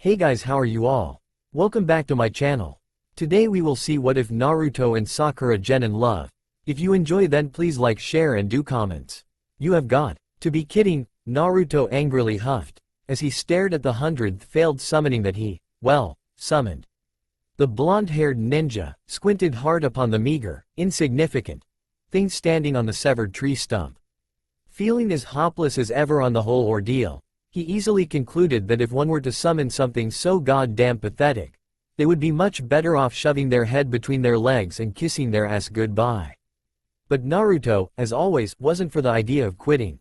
Hey guys, how are you all? Welcome back to my channel. Today we will see what if Naruto and Sakura Genin love. If you enjoy, then please like, share and do comments. You have got to be kidding, Naruto angrily huffed, as he stared at the 100th failed summoning that he, summoned. The blonde-haired ninja squinted hard upon the meager, insignificant thing standing on the severed tree stump. Feeling as hopeless as ever on the whole ordeal, he easily concluded that if one were to summon something so goddamn pathetic, they would be much better off shoving their head between their legs and kissing their ass goodbye. But Naruto, as always, wasn't for the idea of quitting.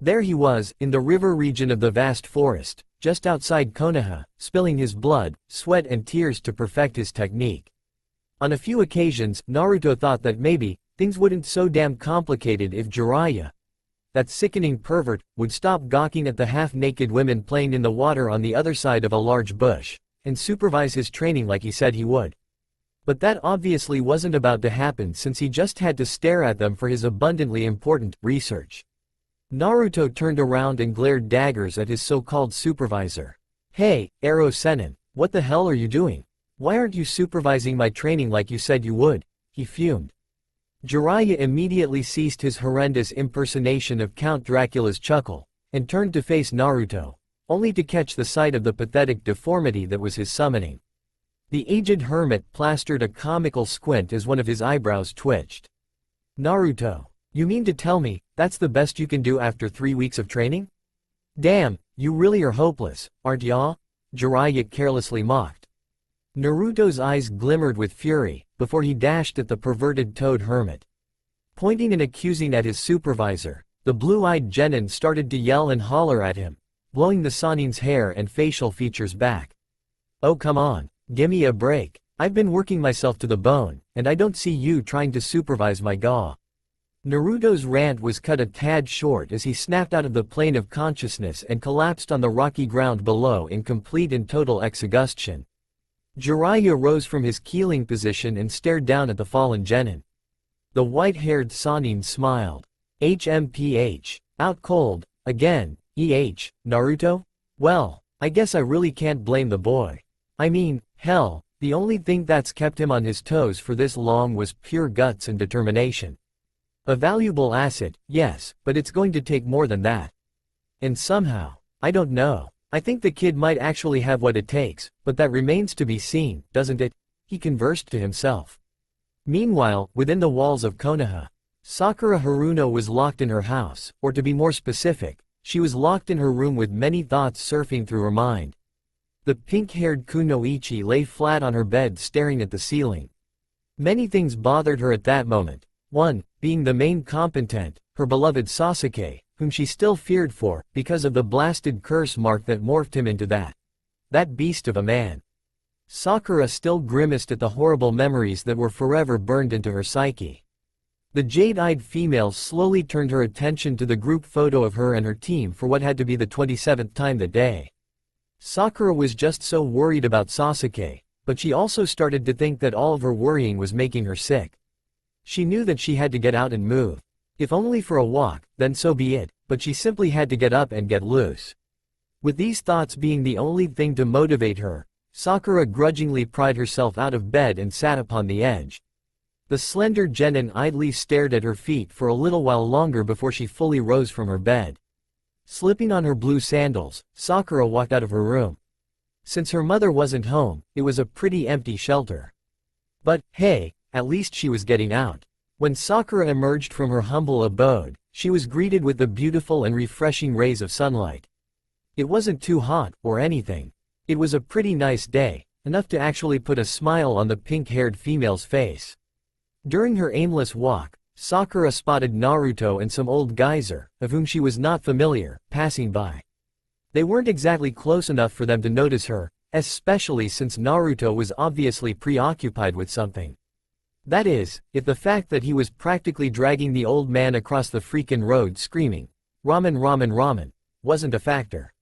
There he was, in the river region of the vast forest, just outside Konoha, spilling his blood, sweat and tears to perfect his technique. On a few occasions, Naruto thought that maybe, things wouldn't so damn complicated if Jiraiya, that sickening pervert, would stop gawking at the half-naked women playing in the water on the other side of a large bush, and supervise his training like he said he would. But that obviously wasn't about to happen, since he just had to stare at them for his abundantly important research. Naruto turned around and glared daggers at his so-called supervisor. "Hey, Arrow Sennin, what the hell are you doing? Why aren't you supervising my training like you said you would?" he fumed. Jiraiya immediately ceased his horrendous impersonation of Count Dracula's chuckle, and turned to face Naruto, only to catch the sight of the pathetic deformity that was his summoning. The aged hermit plastered a comical squint as one of his eyebrows twitched. "Naruto, you mean to tell me, that's the best you can do after 3 weeks of training? Damn, you really are hopeless, aren't ya?" Jiraiya carelessly mocked. Naruto's eyes glimmered with fury, before he dashed at the perverted toad hermit. Pointing and accusing at his supervisor, the blue-eyed Genin started to yell and holler at him, blowing the Sannin's hair and facial features back. "Oh come on, gimme a break, I've been working myself to the bone, and I don't see you trying to supervise my ga." Naruto's rant was cut a tad short as he snapped out of the plane of consciousness and collapsed on the rocky ground below in complete and total exhaustion. Jiraiya rose from his keeling position and stared down at the fallen Genin. The white-haired Sannin smiled. "HMPH, out cold, again, Naruto? Well, I guess I really can't blame the boy. I mean, hell, the only thing that's kept him on his toes for this long was pure guts and determination. A valuable asset, yes, but it's going to take more than that. And somehow, I don't know, I think the kid might actually have what it takes, but that remains to be seen, doesn't it?" he conversed to himself. Meanwhile, within the walls of Konoha, Sakura Haruno was locked in her house, or to be more specific, she was locked in her room with many thoughts surfing through her mind. The pink-haired Kunoichi lay flat on her bed staring at the ceiling. Many things bothered her at that moment, one being the main competent, her beloved Sasuke, whom she still feared for, because of the blasted curse mark that morphed him into that beast of a man. Sakura still grimaced at the horrible memories that were forever burned into her psyche. The jade-eyed female slowly turned her attention to the group photo of her and her team for what had to be the 27th time that day. Sakura was just so worried about Sasuke, but she also started to think that all of her worrying was making her sick. She knew that she had to get out and move. If only for a walk, then so be it, but she simply had to get up and get loose. With these thoughts being the only thing to motivate her, Sakura grudgingly pried herself out of bed and sat upon the edge. The slender Genin idly stared at her feet for a little while longer before she fully rose from her bed. Slipping on her blue sandals, Sakura walked out of her room. Since her mother wasn't home, it was a pretty empty shelter. But, hey, at least she was getting out. When Sakura emerged from her humble abode, she was greeted with the beautiful and refreshing rays of sunlight. It wasn't too hot, or anything. It was a pretty nice day, enough to actually put a smile on the pink-haired female's face. During her aimless walk, Sakura spotted Naruto and some old geyser, of whom she was not familiar, passing by. They weren't exactly close enough for them to notice her, especially since Naruto was obviously preoccupied with something. That is, if the fact that he was practically dragging the old man across the freakin' road screaming, "Ramen ramen ramen," wasn't a factor.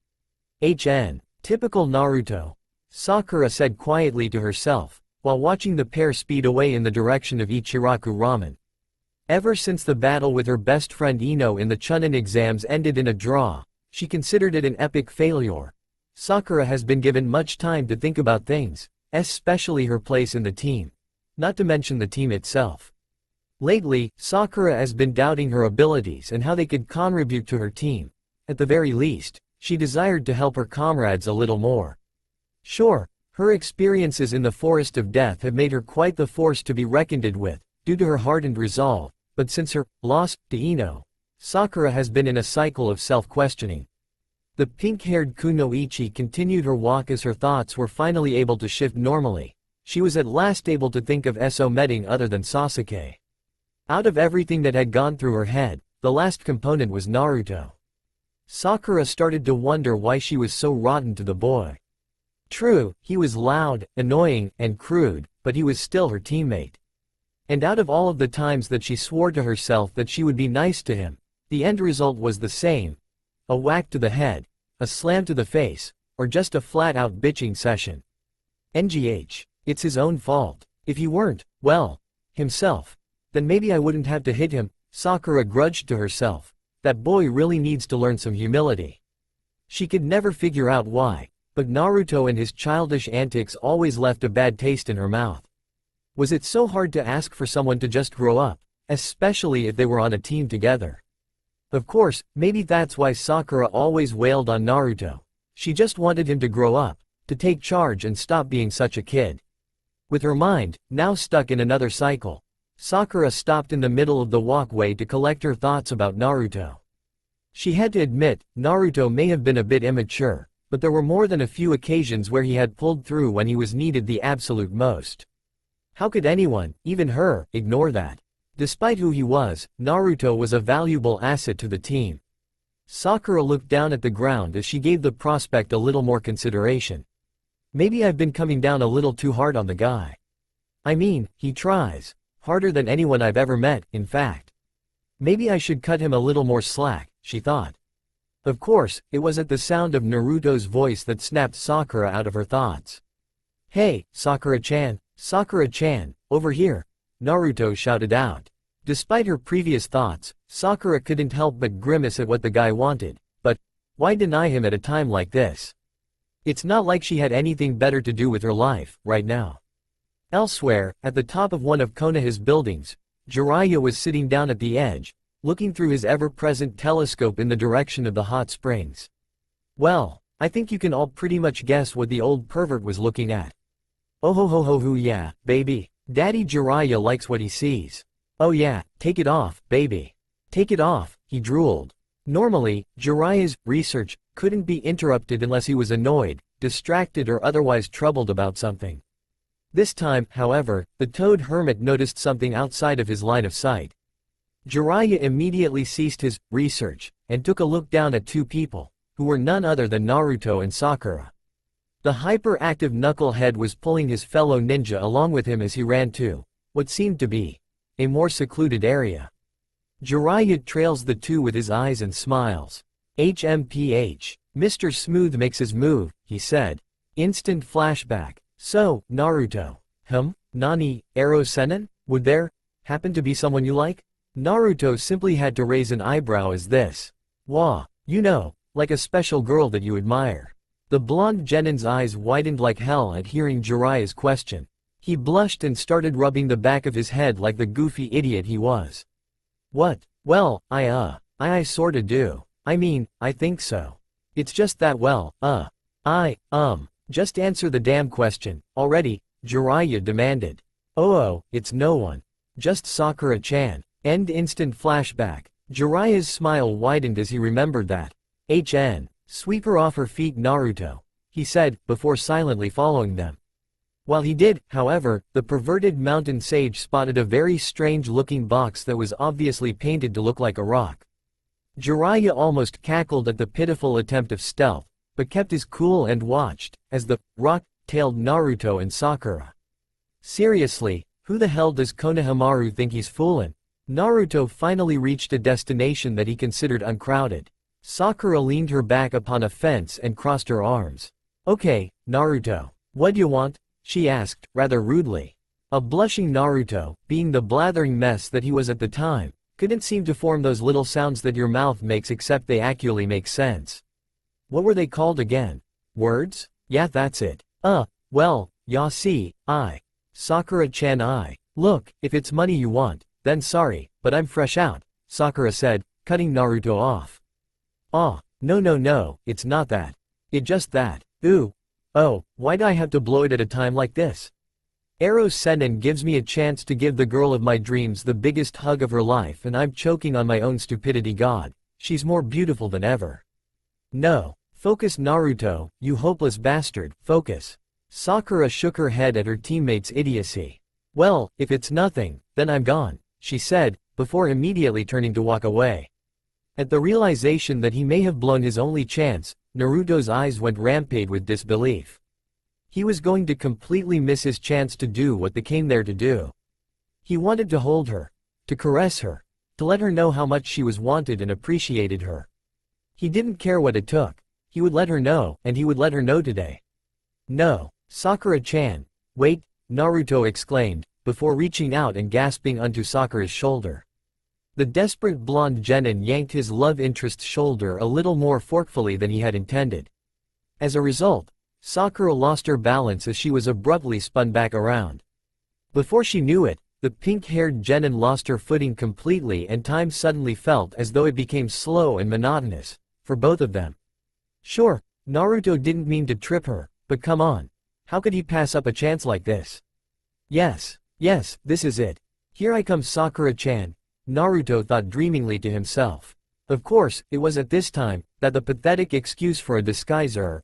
Typical Naruto, Sakura said quietly to herself, while watching the pair speed away in the direction of Ichiraku Ramen. Ever since the battle with her best friend Ino in the Chunin exams ended in a draw, she considered it an epic failure. Sakura has been given much time to think about things, especially her place in the team. Not to mention the team itself. Lately, Sakura has been doubting her abilities and how they could contribute to her team. At the very least, she desired to help her comrades a little more. Sure, her experiences in the Forest of Death have made her quite the force to be reckoned with, due to her hardened resolve, but since her loss to Ino, Sakura has been in a cycle of self-questioning. The pink-haired Kunoichi continued her walk as her thoughts were finally able to shift normally. She was at last able to think of anything other than Sasuke. Out of everything that had gone through her head, the last component was Naruto. Sakura started to wonder why she was so rotten to the boy. True, he was loud, annoying, and crude, but he was still her teammate. And out of all of the times that she swore to herself that she would be nice to him, the end result was the same. A whack to the head, a slam to the face, or just a flat-out bitching session. NGH, it's his own fault. If he weren't, well, himself, then maybe I wouldn't have to hit him, Sakura grudged to herself. That boy really needs to learn some humility. She could never figure out why, but Naruto and his childish antics always left a bad taste in her mouth. Was it so hard to ask for someone to just grow up, especially if they were on a team together? Of course, maybe that's why Sakura always wailed on Naruto. She just wanted him to grow up, to take charge and stop being such a kid. With her mind, now stuck in another cycle, Sakura stopped in the middle of the walkway to collect her thoughts about Naruto. She had to admit, Naruto may have been a bit immature, but there were more than a few occasions where he had pulled through when he was needed the absolute most. How could anyone, even her, ignore that? Despite who he was, Naruto was a valuable asset to the team. Sakura looked down at the ground as she gave the prospect a little more consideration. Maybe I've been coming down a little too hard on the guy. I mean, he tries. Harder than anyone I've ever met, in fact. Maybe I should cut him a little more slack, she thought. Of course, it was at the sound of Naruto's voice that snapped Sakura out of her thoughts. Hey, Sakura-chan, over here, Naruto shouted out. Despite her previous thoughts, Sakura couldn't help but grimace at what the guy wanted, but why deny him at a time like this? It's not like she had anything better to do with her life, right now. Elsewhere, at the top of one of Konoha's buildings, Jiraiya was sitting down at the edge, looking through his ever-present telescope in the direction of the hot springs. Well, I think you can all pretty much guess what the old pervert was looking at. Oh ho ho ho ho yeah, baby. Daddy Jiraiya likes what he sees. Oh yeah, take it off, baby. Take it off, he drooled. Normally, Jiraiya's research couldn't be interrupted unless he was annoyed, distracted or otherwise troubled about something. This time, however, the toad hermit noticed something outside of his line of sight. Jiraiya immediately ceased his research and took a look down at two people, who were none other than Naruto and Sakura. The hyperactive knucklehead was pulling his fellow ninja along with him as he ran to what seemed to be a more secluded area. Jiraiya trails the two with his eyes and smiles. HMPH. Mr. Smooth makes his move, he said. Instant flashback. So, Naruto. Nani, Ero Sennin? Would there happen to be someone you like? Naruto simply had to raise an eyebrow as this. Wah, you know, like a special girl that you admire. The blonde Genin's eyes widened like hell at hearing Jiraiya's question. He blushed and started rubbing the back of his head like the goofy idiot he was. What? Well, I sorta do. I mean, I think so. It's just that just answer the damn question, already, Jiraiya demanded. Oh, it's no one. Just Sakura-chan. End instant flashback. Jiraiya's smile widened as he remembered that. Sweep her off her feet, Naruto, he said, before silently following them. While he did, however, the perverted mountain sage spotted a very strange-looking box that was obviously painted to look like a rock. Jiraiya almost cackled at the pitiful attempt of stealth, but kept his cool and watched, as the rock tailed Naruto and Sakura. Seriously, who the hell does Konohamaru think he's foolin'? Naruto finally reached a destination that he considered uncrowded. Sakura leaned her back upon a fence and crossed her arms. Okay, Naruto. What do you want? She asked, rather rudely. A blushing Naruto, being the blathering mess that he was at the time, couldn't seem to form those little sounds that your mouth makes except they actually make sense. What were they called again? Words? Yeah, that's it. Well, ya see, Sakura-chan, look, if it's money you want, then sorry, but I'm fresh out, Sakura said, cutting Naruto off. No, it's not that. It just that. Ooh. Oh, why'd I have to blow it at a time like this? Eros Senin gives me a chance to give the girl of my dreams the biggest hug of her life and I'm choking on my own stupidity. God, she's more beautiful than ever. No. Focus Naruto, you hopeless bastard, focus. Sakura shook her head at her teammate's idiocy. Well, if it's nothing, then I'm gone, she said, before immediately turning to walk away. At the realization that he may have blown his only chance, Naruto's eyes went rampant with disbelief. He was going to completely miss his chance to do what they came there to do. He wanted to hold her, to caress her, to let her know how much she was wanted and appreciated her. He didn't care what it took. He would let her know, and he would let her know today. No, Sakura-chan, wait, Naruto exclaimed, before reaching out and gasping onto Sakura's shoulder. The desperate blonde genin yanked his love interest's shoulder a little more forcefully than he had intended. As a result, Sakura lost her balance as she was abruptly spun back around. Before she knew it, the pink-haired genin lost her footing completely and time suddenly felt as though it became slow and monotonous, for both of them. Sure, Naruto didn't mean to trip her, but come on. How could he pass up a chance like this? Yes, this is it. Here I come, Sakura-chan, Naruto thought dreamingly to himself. Of course, it was at this time that the pathetic excuse for a disguiser,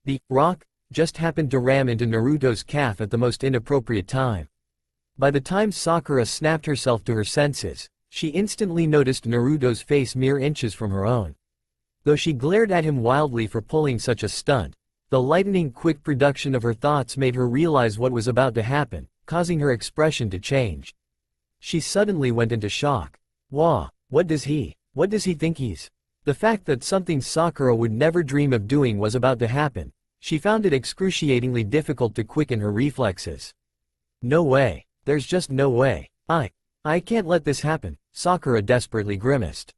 the rock, just happened to ram into Naruto's calf at the most inappropriate time. By the time Sakura snapped herself to her senses, she instantly noticed Naruto's face mere inches from her own. Though she glared at him wildly for pulling such a stunt, the lightning-quick production of her thoughts made her realize what was about to happen, causing her expression to change. She suddenly went into shock. Wah, what does he think he's? The fact that something Sakura would never dream of doing was about to happen, she found it excruciatingly difficult to quicken her reflexes. No way, there's just no way. I can't let this happen, Sakura desperately grimaced.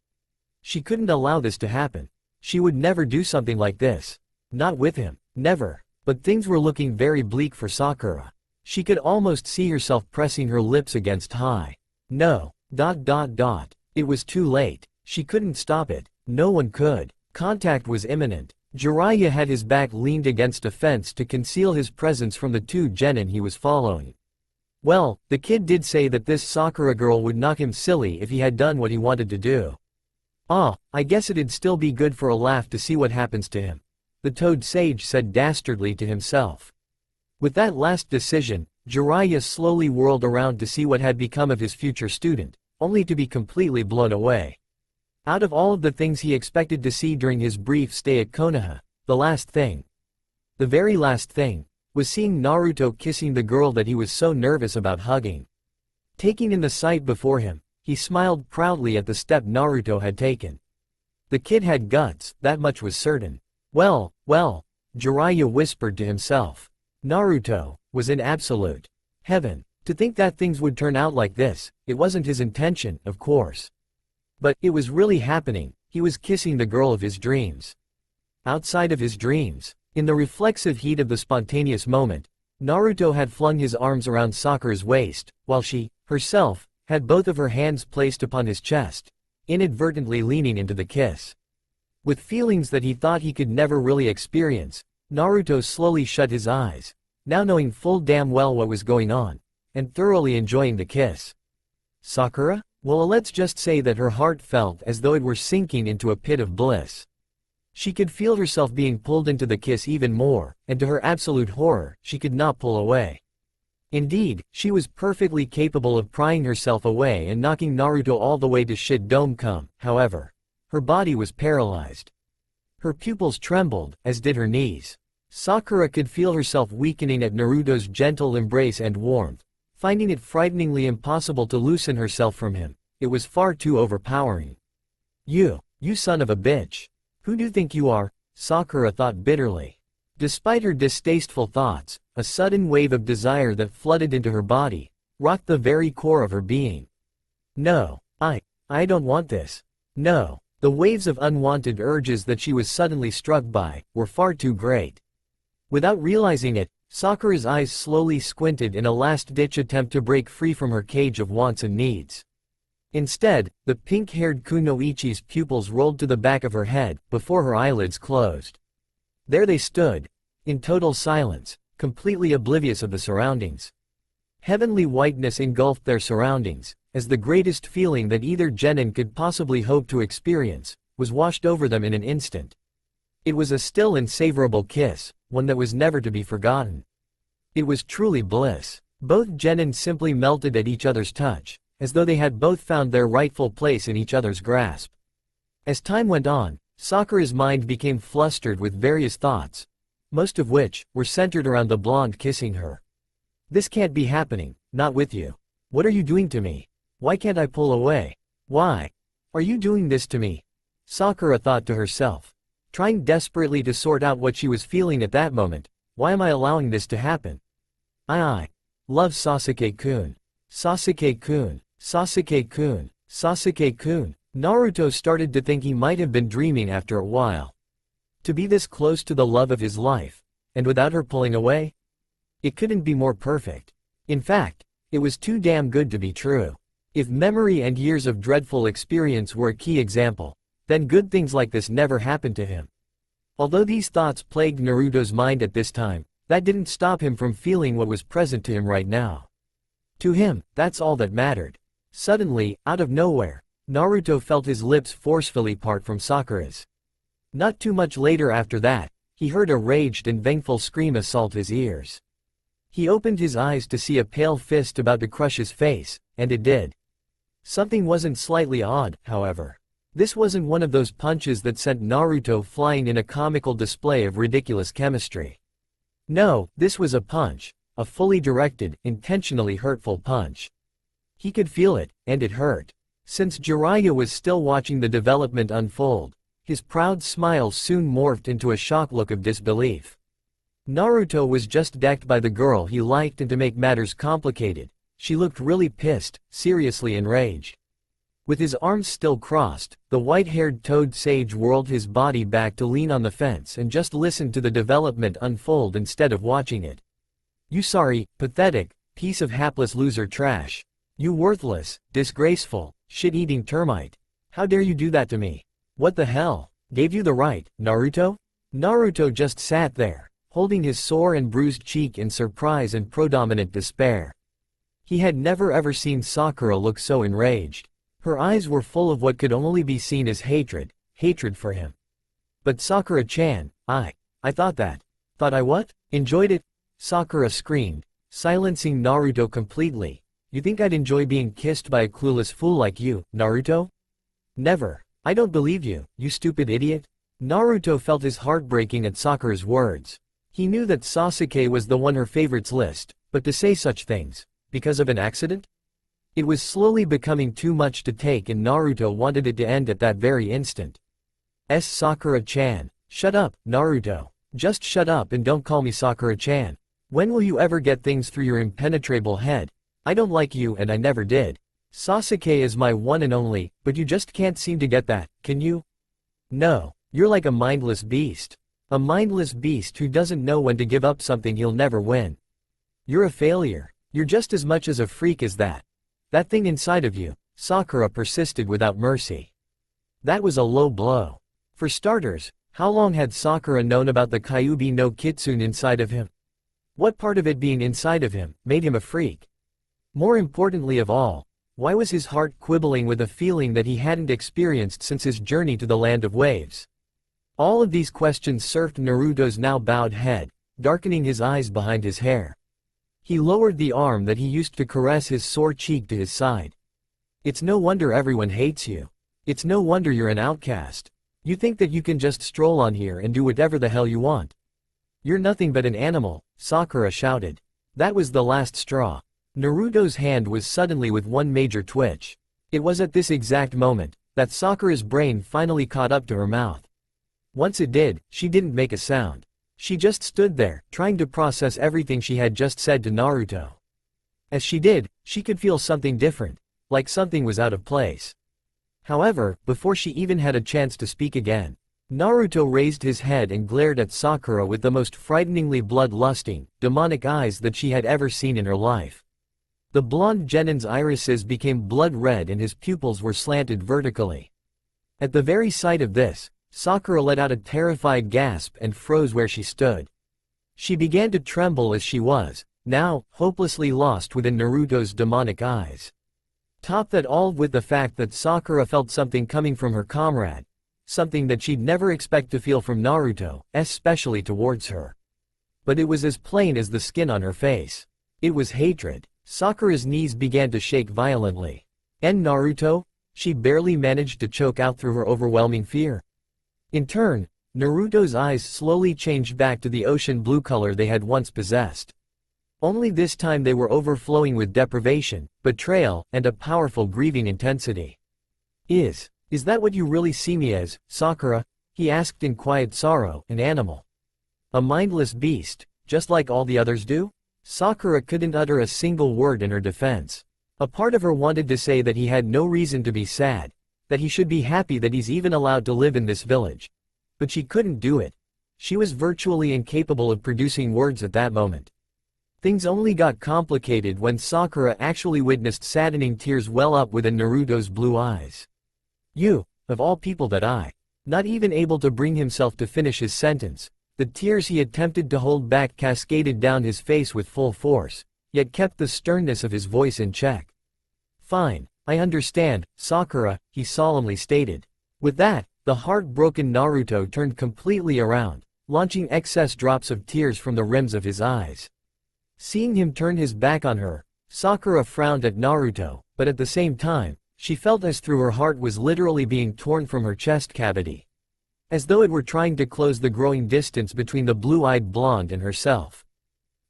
She couldn't allow this to happen. She would never do something like this. Not with him, never. But things were looking very bleak for Sakura. She could almost see herself pressing her lips against high. No. It was too late. She couldn't stop it. No one could. Contact was imminent. Jiraiya had his back leaned against a fence to conceal his presence from the two genin he was following. Well, the kid did say that this Sakura girl would knock him silly if he had done what he wanted to do. I guess it'd still be good for a laugh to see what happens to him, the toad sage said dastardly to himself. With that last decision, Jiraiya slowly whirled around to see what had become of his future student, only to be completely blown away. Out of all of the things he expected to see during his brief stay at Konoha, the very last thing, was seeing Naruto kissing the girl that he was so nervous about hugging. Taking in the sight before him, he smiled proudly at the step Naruto had taken. The kid had guts, that much was certain. Well, Jiraiya whispered to himself. Naruto was in absolute heaven. To think that things would turn out like this, it wasn't his intention, of course. But it was really happening. He was kissing the girl of his dreams. Outside of his dreams, in the reflexive heat of the spontaneous moment, Naruto had flung his arms around Sakura's waist, while she, herself, had both of her hands placed upon his chest, inadvertently leaning into the kiss. With feelings that he thought he could never really experience, Naruto slowly shut his eyes, now knowing full damn well what was going on, and thoroughly enjoying the kiss. Sakura? Well, let's just say that her heart felt as though it were sinking into a pit of bliss. She could feel herself being pulled into the kiss even more, and to her absolute horror, she could not pull away. Indeed, she was perfectly capable of prying herself away and knocking Naruto all the way to shit dome cum. However, her body was paralyzed. Her pupils trembled, as did her knees. Sakura could feel herself weakening at Naruto's gentle embrace and warmth, finding it frighteningly impossible to loosen herself from him. It was far too overpowering. You son of a bitch. Who do you think you are? Sakura thought bitterly. Despite her distasteful thoughts, a sudden wave of desire that flooded into her body, rocked the very core of her being. No, I don't want this. No, The waves of unwanted urges that she was suddenly struck by were far too great. Without realizing it, Sakura's eyes slowly squinted in a last-ditch attempt to break free from her cage of wants and needs. Instead, the pink-haired kunoichi's pupils rolled to the back of her head, before her eyelids closed. There they stood, in total silence, completely oblivious of the surroundings. Heavenly whiteness engulfed their surroundings, as the greatest feeling that either genin could possibly hope to experience, was washed over them in an instant. It was a still and savorable kiss, one that was never to be forgotten. It was truly bliss. Both genin simply melted at each other's touch, as though they had both found their rightful place in each other's grasp. As time went on, Sakura's mind became flustered with various thoughts, most of which were centered around the blonde kissing her. This can't be happening, not with you. What are you doing to me? Why can't I pull away? Why are you doing this to me? Sakura thought to herself, trying desperately to sort out what she was feeling at that moment. Why am I allowing this to happen? I love Sasuke-kun. Sasuke-kun. Sasuke-kun. Sasuke-kun. Naruto started to think he might have been dreaming after a while. To be this close to the love of his life, and without her pulling away? It couldn't be more perfect. In fact, it was too damn good to be true. If memory and years of dreadful experience were a key example, then good things like this never happened to him. Although these thoughts plagued Naruto's mind at this time, that didn't stop him from feeling what was present to him right now. To him, that's all that mattered. Suddenly, out of nowhere, Naruto felt his lips forcefully part from Sakura's. Not too much later after that, he heard a raged and vengeful scream assault his ears. He opened his eyes to see a pale fist about to crush his face, and it did. Something wasn't slightly odd, however. This wasn't one of those punches that sent Naruto flying in a comical display of ridiculous chemistry. No, this was a punch, a fully directed, intentionally hurtful punch. He could feel it, and it hurt. Since Jiraiya was still watching the development unfold, his proud smile soon morphed into a shocked look of disbelief. Naruto was just decked by the girl he liked, and to make matters complicated, she looked really pissed, seriously enraged. With his arms still crossed, the white-haired toad sage whirled his body back to lean on the fence and just listened to the development unfold instead of watching it. You sorry, pathetic, piece of hapless loser trash. You worthless, disgraceful, shit-eating termite. How dare you do that to me? What the hell? Gave you the right, Naruto? Naruto just sat there, holding his sore and bruised cheek in surprise and predominant despair. He had never ever seen Sakura look so enraged. Her eyes were full of what could only be seen as hatred for him. But Sakura-chan, I thought that. Thought I what? Enjoyed it? Sakura screamed, silencing Naruto completely. You think I'd enjoy being kissed by a clueless fool like you, Naruto? Never. I don't believe you, you stupid idiot. Naruto felt his heart breaking at Sakura's words. He knew that Sasuke was the one her favorites list, but to say such things, because of an accident? It was slowly becoming too much to take, and Naruto wanted it to end at that very instant. Sakura-chan. Shut up, Naruto. Just shut up and don't call me Sakura-chan. When will you ever get things through your impenetrable head? I don't like you, and I never did. Sasuke is my one and only, but you just can't seem to get that, can you? No, you're like a mindless beast. A mindless beast who doesn't know when to give up something he'll never win. You're a failure. You're just as much as a freak as that. That thing inside of you, Sakura persisted without mercy. That was a low blow. For starters, how long had Sakura known about the Kyuubi no Kitsune inside of him? What part of it being inside of him made him a freak? More importantly of all, why was his heart quibbling with a feeling that he hadn't experienced since his journey to the Land of Waves? All of these questions surfed Naruto's now bowed head, darkening his eyes behind his hair. He lowered the arm that he used to caress his sore cheek to his side. It's no wonder everyone hates you. It's no wonder you're an outcast. You think that you can just stroll on here and do whatever the hell you want. You're nothing but an animal, Sakura shouted. That was the last straw. Naruto's hand was suddenly with one major twitch. It was at this exact moment that Sakura's brain finally caught up to her mouth. Once it did, she didn't make a sound. She just stood there, trying to process everything she had just said to Naruto. As she did, she could feel something different, like something was out of place. However, before she even had a chance to speak again, Naruto raised his head and glared at Sakura with the most frighteningly blood-lusting, demonic eyes that she had ever seen in her life. The blonde Genin's irises became blood-red and his pupils were slanted vertically. At the very sight of this, Sakura let out a terrified gasp and froze where she stood. She began to tremble as she was, now, hopelessly lost within Naruto's demonic eyes. Top that all with the fact that Sakura felt something coming from her comrade, something that she'd never expect to feel from Naruto, especially towards her. But it was as plain as the skin on her face. It was hatred. Sakura's knees began to shake violently. And Naruto? She barely managed to choke out through her overwhelming fear. In turn, Naruto's eyes slowly changed back to the ocean blue color they had once possessed. Only this time they were overflowing with deprivation, betrayal, and a powerful grieving intensity. Is that what you really see me as, Sakura? He asked in quiet sorrow. An animal. A mindless beast, just like all the others do? Sakura couldn't utter a single word in her defense. A part of her wanted to say that he had no reason to be sad, that he should be happy that he's even allowed to live in this village. But she couldn't do it. She was virtually incapable of producing words at that moment. Things only got complicated when Sakura actually witnessed saddening tears well up within Naruto's blue eyes. You, of all people that I. Not even able to bring himself to finish his sentence, the tears he attempted to hold back cascaded down his face with full force, yet kept the sternness of his voice in check. Fine, I understand, Sakura, he solemnly stated. With that, the heartbroken Naruto turned completely around, launching excess drops of tears from the rims of his eyes. Seeing him turn his back on her, Sakura frowned at Naruto, but at the same time, she felt as though her heart was literally being torn from her chest cavity. As though it were trying to close the growing distance between the blue-eyed blonde and herself.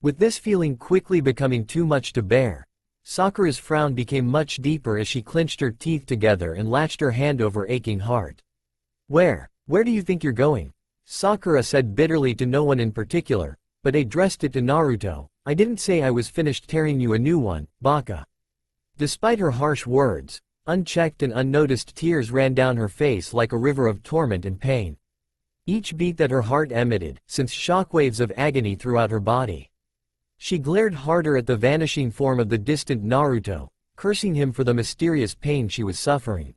With this feeling quickly becoming too much to bear, Sakura's frown became much deeper as she clenched her teeth together and latched her hand over aching heart. Where do you think you're going? Sakura said bitterly to no one in particular, but addressed it to Naruto. I didn't say I was finished tearing you a new one, baka. Despite her harsh words, unchecked and unnoticed tears ran down her face like a river of torment and pain. Each beat that her heart emitted sent shockwaves of agony throughout her body. She glared harder at the vanishing form of the distant Naruto, cursing him for the mysterious pain she was suffering.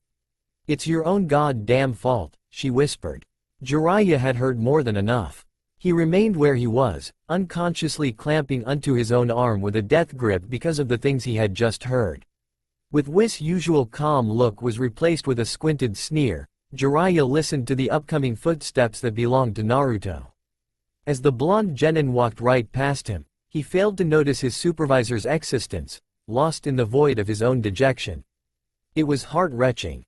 It's your own goddamn fault, she whispered. Jiraiya had heard more than enough. He remained where he was, unconsciously clamping onto his own arm with a death grip because of the things he had just heard. With Whis' usual calm look was replaced with a squinted sneer, Jiraiya listened to the upcoming footsteps that belonged to Naruto. As the blonde Genin walked right past him, he failed to notice his supervisor's existence, lost in the void of his own dejection. It was heart-wrenching.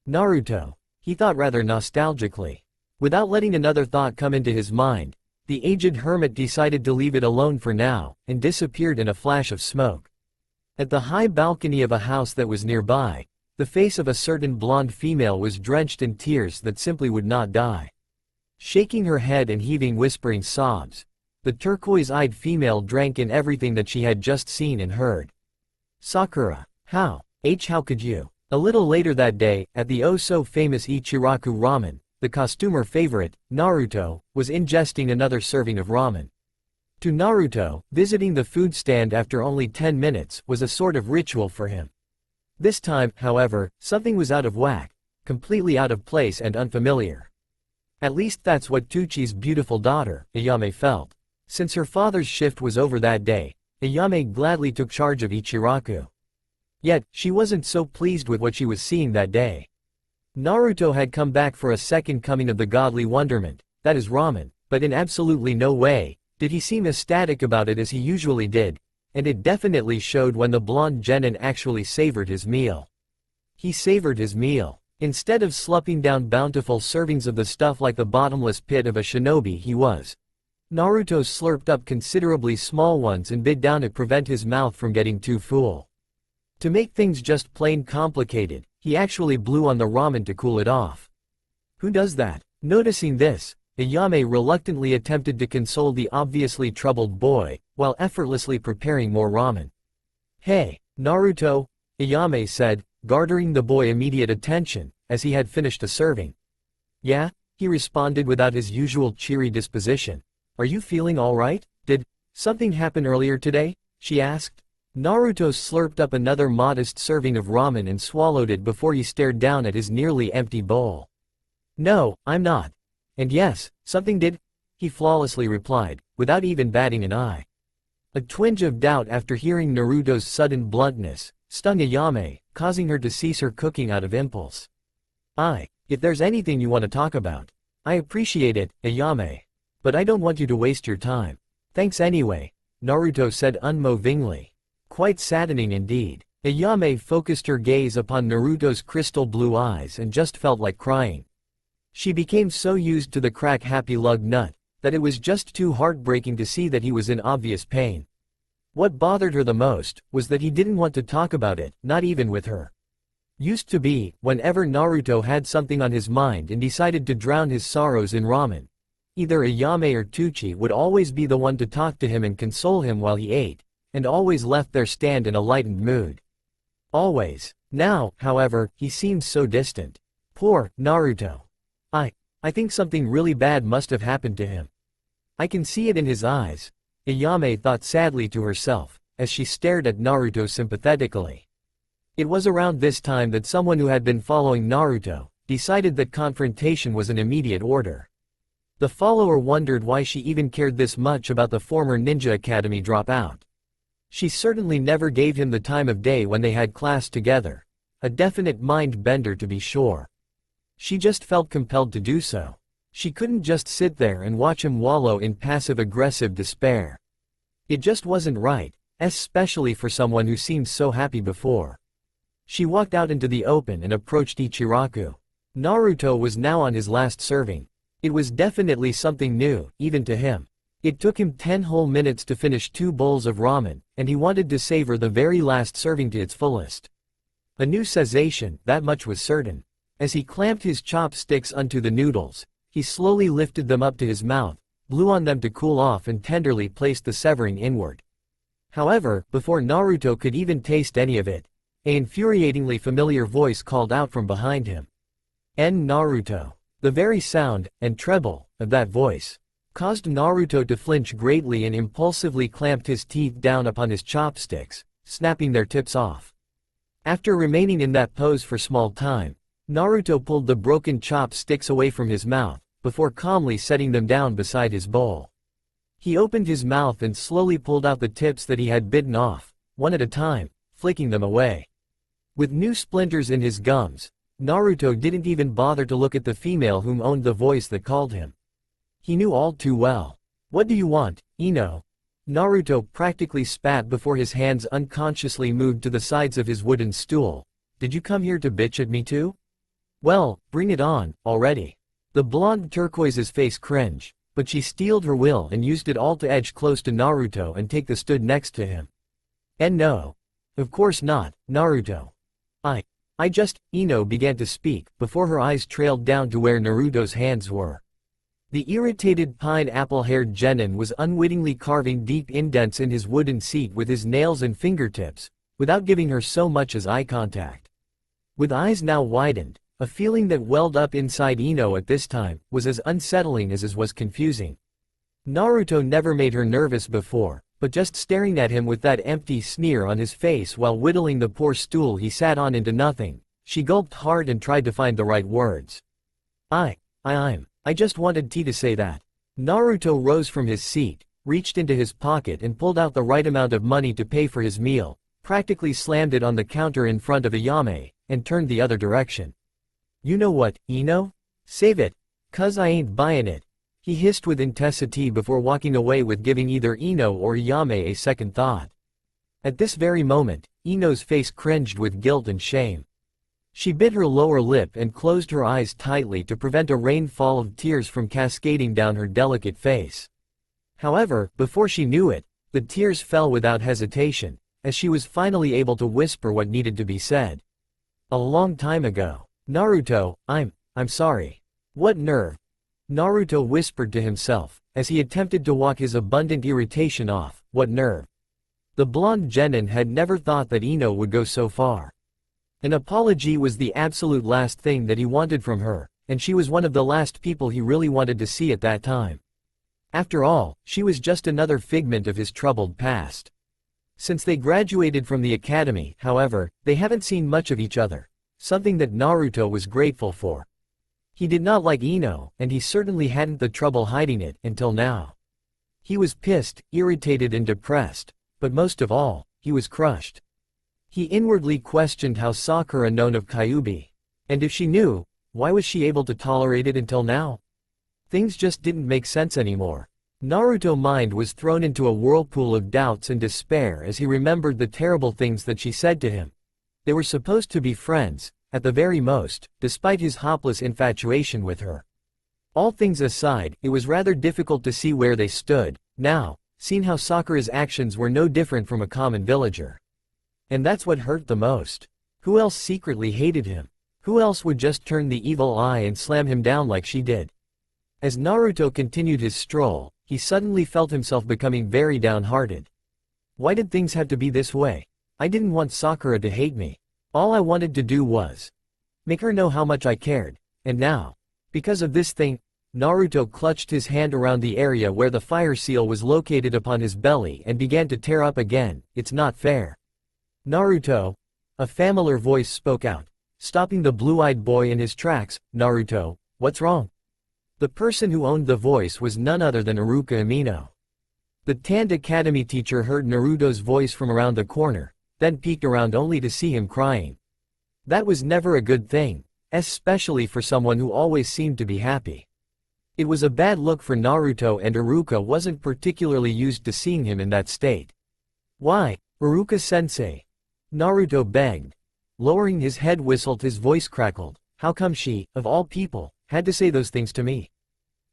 Naruto, he thought rather nostalgically. Without letting another thought come into his mind, the aged hermit decided to leave it alone for now, and disappeared in a flash of smoke. At the high balcony of a house that was nearby, the face of a certain blonde female was drenched in tears that simply would not die. Shaking her head and heaving whispering sobs, the turquoise-eyed female drank in everything that she had just seen and heard. Sakura, how could you? A little later that day, at the oh-so-famous Ichiraku ramen, the costumer favorite, Naruto, was ingesting another serving of ramen. To Naruto, visiting the food stand after only 10 minutes was a sort of ritual for him. This time, however, something was out of whack, completely out of place and unfamiliar. At least that's what Tuchi's beautiful daughter, Ayame, felt. Since her father's shift was over that day, Ayame gladly took charge of Ichiraku. Yet, she wasn't so pleased with what she was seeing that day. Naruto had come back for a second coming of the godly wonderment, that is ramen, but in absolutely no way did he seem ecstatic about it as he usually did, and it definitely showed when the blonde Genin actually savored his meal. He savored his meal. Instead of slumping down bountiful servings of the stuff like the bottomless pit of a shinobi he was, Naruto slurped up considerably small ones and bit down to prevent his mouth from getting too full. To make things just plain complicated, he actually blew on the ramen to cool it off. Who does that? Noticing this, Ayame reluctantly attempted to console the obviously troubled boy, while effortlessly preparing more ramen. Hey, Naruto, Ayame said, garnering the boy immediate attention, as he had finished a serving. "Yeah?" he responded without his usual cheery disposition. "Are you feeling alright? Did something happen earlier today?" she asked. Naruto slurped up another modest serving of ramen and swallowed it before he stared down at his nearly empty bowl. "No, I'm not. And yes, something did," he flawlessly replied, without even batting an eye. A twinge of doubt after hearing Naruto's sudden bluntness stung Ayame, causing her to cease her cooking out of impulse. If there's anything you want to talk about, I appreciate it, Ayame. But I don't want you to waste your time. Thanks anyway," Naruto said unmovingly. Quite saddening indeed. Ayame focused her gaze upon Naruto's crystal blue eyes and just felt like crying. She became so used to the crack-happy lug nut that it was just too heartbreaking to see that he was in obvious pain. What bothered her the most was that he didn't want to talk about it, not even with her. Used to be, whenever Naruto had something on his mind and decided to drown his sorrows in ramen, either Ayame or Tucci would always be the one to talk to him and console him while he ate, and always left their stand in a lightened mood. Always. Now, however, he seemed so distant. Poor Naruto. I think something really bad must have happened to him. I can see it in his eyes, Ayame thought sadly to herself, as she stared at Naruto sympathetically. It was around this time that someone who had been following Naruto decided that confrontation was an immediate order. The follower wondered why she even cared this much about the former Ninja Academy dropout. She certainly never gave him the time of day when they had class together. A definite mind-bender to be sure. She just felt compelled to do so. She couldn't just sit there and watch him wallow in passive-aggressive despair. It just wasn't right, especially for someone who seemed so happy before. She walked out into the open and approached Ichiraku. Naruto was now on his last serving. It was definitely something new, even to him. It took him 10 whole minutes to finish 2 bowls of ramen, and he wanted to savor the very last serving to its fullest. A new sensation, that much was certain. As he clamped his chopsticks onto the noodles, he slowly lifted them up to his mouth, blew on them to cool off and tenderly placed the severing inward. However, before Naruto could even taste any of it, an infuriatingly familiar voice called out from behind him. Naruto. The very sound, and treble, of that voice caused Naruto to flinch greatly and impulsively clamped his teeth down upon his chopsticks, snapping their tips off. After remaining in that pose for small time, Naruto pulled the broken chopsticks away from his mouth, before calmly setting them down beside his bowl. He opened his mouth and slowly pulled out the tips that he had bitten off, one at a time, flicking them away. With new splinters in his gums, Naruto didn't even bother to look at the female whom owned the voice that called him. He knew all too well. "What do you want, Ino?" Naruto practically spat before his hands unconsciously moved to the sides of his wooden stool. "Did you come here to bitch at me too? Well, bring it on, already." The blonde turquoise's face cringed, but she steeled her will and used it all to edge close to Naruto and take the stood next to him. "And no. Of course not, Naruto. I just," Ino began to speak, before her eyes trailed down to where Naruto's hands were. The irritated pineapple-haired genin was unwittingly carving deep indents in his wooden seat with his nails and fingertips, without giving her so much as eye contact. With eyes now widened, a feeling that welled up inside Ino at this time was as unsettling as it was confusing. Naruto never made her nervous before, but just staring at him with that empty sneer on his face while whittling the poor stool he sat on into nothing, she gulped hard and tried to find the right words. I just wanted T to say that." Naruto rose from his seat, reached into his pocket and pulled out the right amount of money to pay for his meal, practically slammed it on the counter in front of Ayame, and turned the other direction. "You know what, Ino? Save it, 'cause I ain't buyin' it," he hissed with intensity before walking away with giving either Ino or Ayame a second thought. At this very moment, Ino's face cringed with guilt and shame. She bit her lower lip and closed her eyes tightly to prevent a rainfall of tears from cascading down her delicate face. However, before she knew it, the tears fell without hesitation, as she was finally able to whisper what needed to be said. "A long time ago. Naruto, I'm sorry." "What nerve?" Naruto whispered to himself, as he attempted to walk his abundant irritation off. "What nerve?" The blonde genin had never thought that Ino would go so far. An apology was the absolute last thing that he wanted from her, and she was one of the last people he really wanted to see at that time. After all, she was just another figment of his troubled past. Since they graduated from the academy, however, they haven't seen much of each other, something that Naruto was grateful for. He did not like Ino, and he certainly hadn't the trouble hiding it, until now. He was pissed, irritated and depressed, but most of all, he was crushed. He inwardly questioned how Sakura known of Kyuubi. And if she knew, why was she able to tolerate it until now? Things just didn't make sense anymore. Naruto's mind was thrown into a whirlpool of doubts and despair as he remembered the terrible things that she said to him. They were supposed to be friends, at the very most, despite his hopeless infatuation with her. All things aside, it was rather difficult to see where they stood, now, seeing how Sakura's actions were no different from a common villager. And that's what hurt the most. Who else secretly hated him? Who else would just turn the evil eye and slam him down like she did? As Naruto continued his stroll, he suddenly felt himself becoming very downhearted. Why did things have to be this way? I didn't want Sakura to hate me. All I wanted to do was make her know how much I cared. And now, because of this thing, Naruto clutched his hand around the area where the fire seal was located upon his belly and began to tear up again. It's not fair. Naruto, a familiar voice spoke out, stopping the blue-eyed boy in his tracks. Naruto, what's wrong? The person who owned the voice was none other than Iruka Amino. The tanned academy teacher heard Naruto's voice from around the corner, then peeked around only to see him crying. That was never a good thing, especially for someone who always seemed to be happy. It was a bad look for Naruto, and Iruka wasn't particularly used to seeing him in that state. Why, Iruka-sensei? Naruto begged. Lowering his head whistled, his voice crackled. How come she, of all people, had to say those things to me?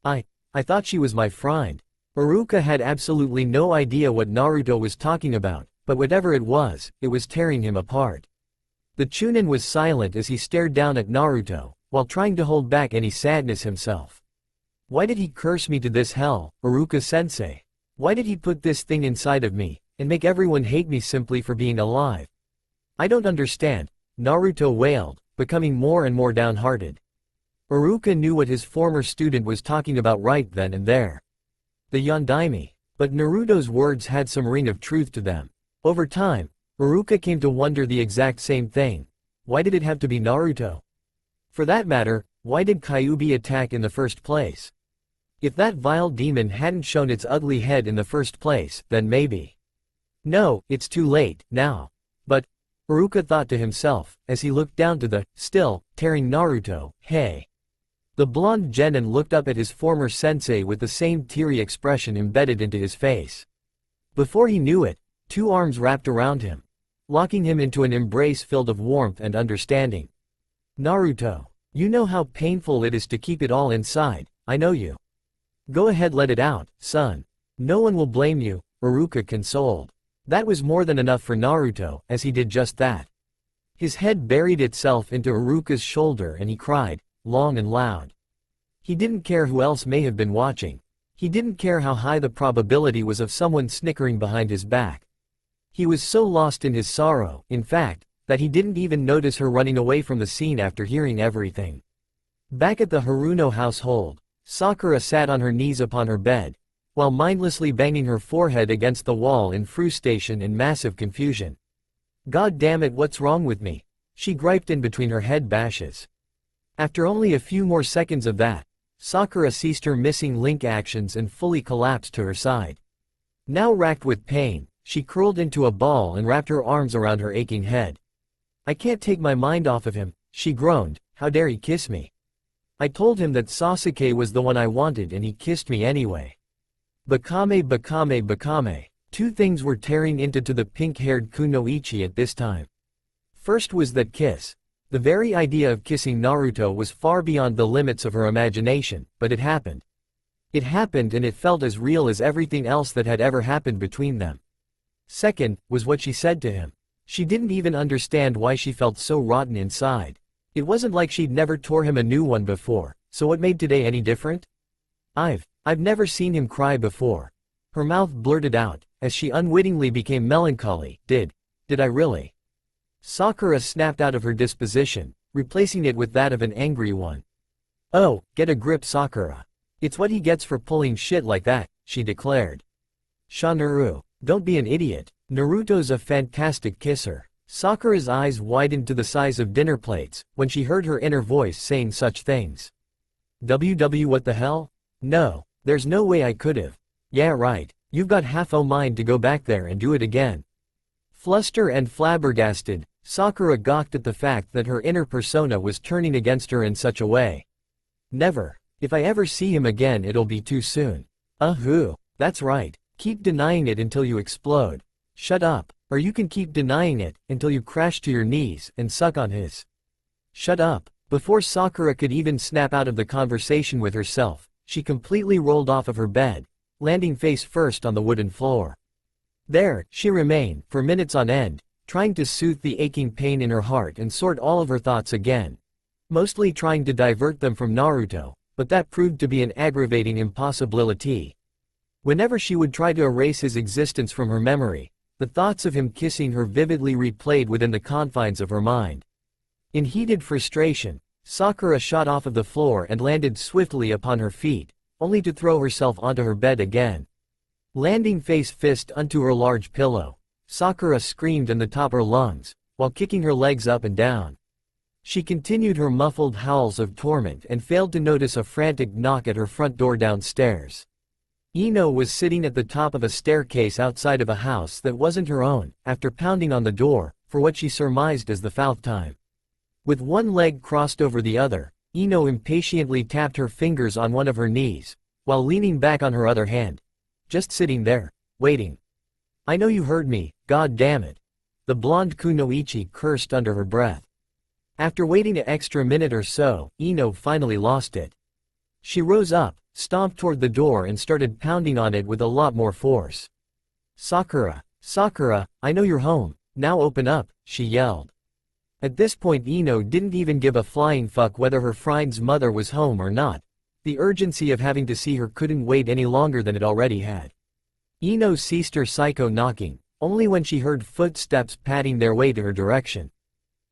I thought she was my friend. Iruka had absolutely no idea what Naruto was talking about, but whatever it was tearing him apart. The Chunin was silent as he stared down at Naruto, while trying to hold back any sadness himself. Why did he curse me to this hell, Iruka-sensei? Why did he put this thing inside of me, and make everyone hate me simply for being alive? I don't understand, Naruto wailed, becoming more and more downhearted. Iruka knew what his former student was talking about right then and there. The Yondaime. But Naruto's words had some ring of truth to them. Over time, Iruka came to wonder the exact same thing. Why did it have to be Naruto? For that matter, why did Kyuubi attack in the first place? If that vile demon hadn't shown its ugly head in the first place, then maybe. No, it's too late, now. But, Iruka thought to himself, as he looked down to the, still, tearing Naruto. Hey. The blonde genin looked up at his former sensei with the same teary expression embedded into his face. Before he knew it, two arms wrapped around him, locking him into an embrace filled of warmth and understanding. Naruto, you know how painful it is to keep it all inside, I know you. Go ahead, let it out, son. No one will blame you, Iruka consoled. That was more than enough for Naruto, as he did just that. His head buried itself into Iruka's shoulder and he cried, long and loud. He didn't care who else may have been watching. He didn't care how high the probability was of someone snickering behind his back. He was so lost in his sorrow, in fact, that he didn't even notice her running away from the scene after hearing everything. Back at the Haruno household, Sakura sat on her knees upon her bed, while mindlessly banging her forehead against the wall in frustration and massive confusion. God damn it, what's wrong with me? She griped in between her head bashes. After only a few more seconds of that, Sakura ceased her missing link actions and fully collapsed to her side. Now racked with pain, she curled into a ball and wrapped her arms around her aching head. I can't take my mind off of him, she groaned. How dare he kiss me? I told him that Sasuke was the one I wanted and he kissed me anyway. Bakame Bakame Bakame. Two things were tearing into the pink-haired kunoichi at this time. First was that kiss. The very idea of kissing Naruto was far beyond the limits of her imagination, but it happened. It happened and it felt as real as everything else that had ever happened between them. Second, was what she said to him. She didn't even understand why she felt so rotten inside. It wasn't like she'd never tore him a new one before, so what made today any different? I've never seen him cry before. Her mouth blurted out, as she unwittingly became melancholy. Did I really? Sakura snapped out of her disposition, replacing it with that of an angry one. "Oh, get a grip, Sakura. It's what he gets for pulling shit like that," she declared. "Naru, don't be an idiot. Naruto's a fantastic kisser." Sakura's eyes widened to the size of dinner plates when she heard her inner voice saying such things. What the hell? No, there's no way I could've. Yeah right, you've got half a mind to go back there and do it again. Flustered and flabbergasted, Sakura gawked at the fact that her inner persona was turning against her in such a way. Never. If I ever see him again it'll be too soon. That's right, keep denying it until you explode. Shut up, or you can keep denying it until you crash to your knees and suck on his. Shut up. Before Sakura could even snap out of the conversation with herself, she completely rolled off of her bed, landing face first on the wooden floor. There, she remained, for minutes on end, trying to soothe the aching pain in her heart and sort all of her thoughts again. Mostly trying to divert them from Naruto, but that proved to be an aggravating impossibility. Whenever she would try to erase his existence from her memory, the thoughts of him kissing her vividly replayed within the confines of her mind. In heated frustration, Sakura shot off of the floor and landed swiftly upon her feet, only to throw herself onto her bed again. Landing face first onto her large pillow, Sakura screamed in the top of her lungs, while kicking her legs up and down. She continued her muffled howls of torment and failed to notice a frantic knock at her front door downstairs. Ino was sitting at the top of a staircase outside of a house that wasn't her own, after pounding on the door, for what she surmised as the 5th time. With one leg crossed over the other, Ino impatiently tapped her fingers on one of her knees, while leaning back on her other hand. Just sitting there, waiting. "I know you heard me, god damn it." The blonde kunoichi cursed under her breath. After waiting an extra minute or so, Ino finally lost it. She rose up, stomped toward the door and started pounding on it with a lot more force. Sakura, I know you're home, now open up," she yelled. At this point Ino didn't even give a flying fuck whether her friend's mother was home or not. The urgency of having to see her couldn't wait any longer than it already had. Ino ceased her psycho knocking, only when she heard footsteps padding their way to her direction.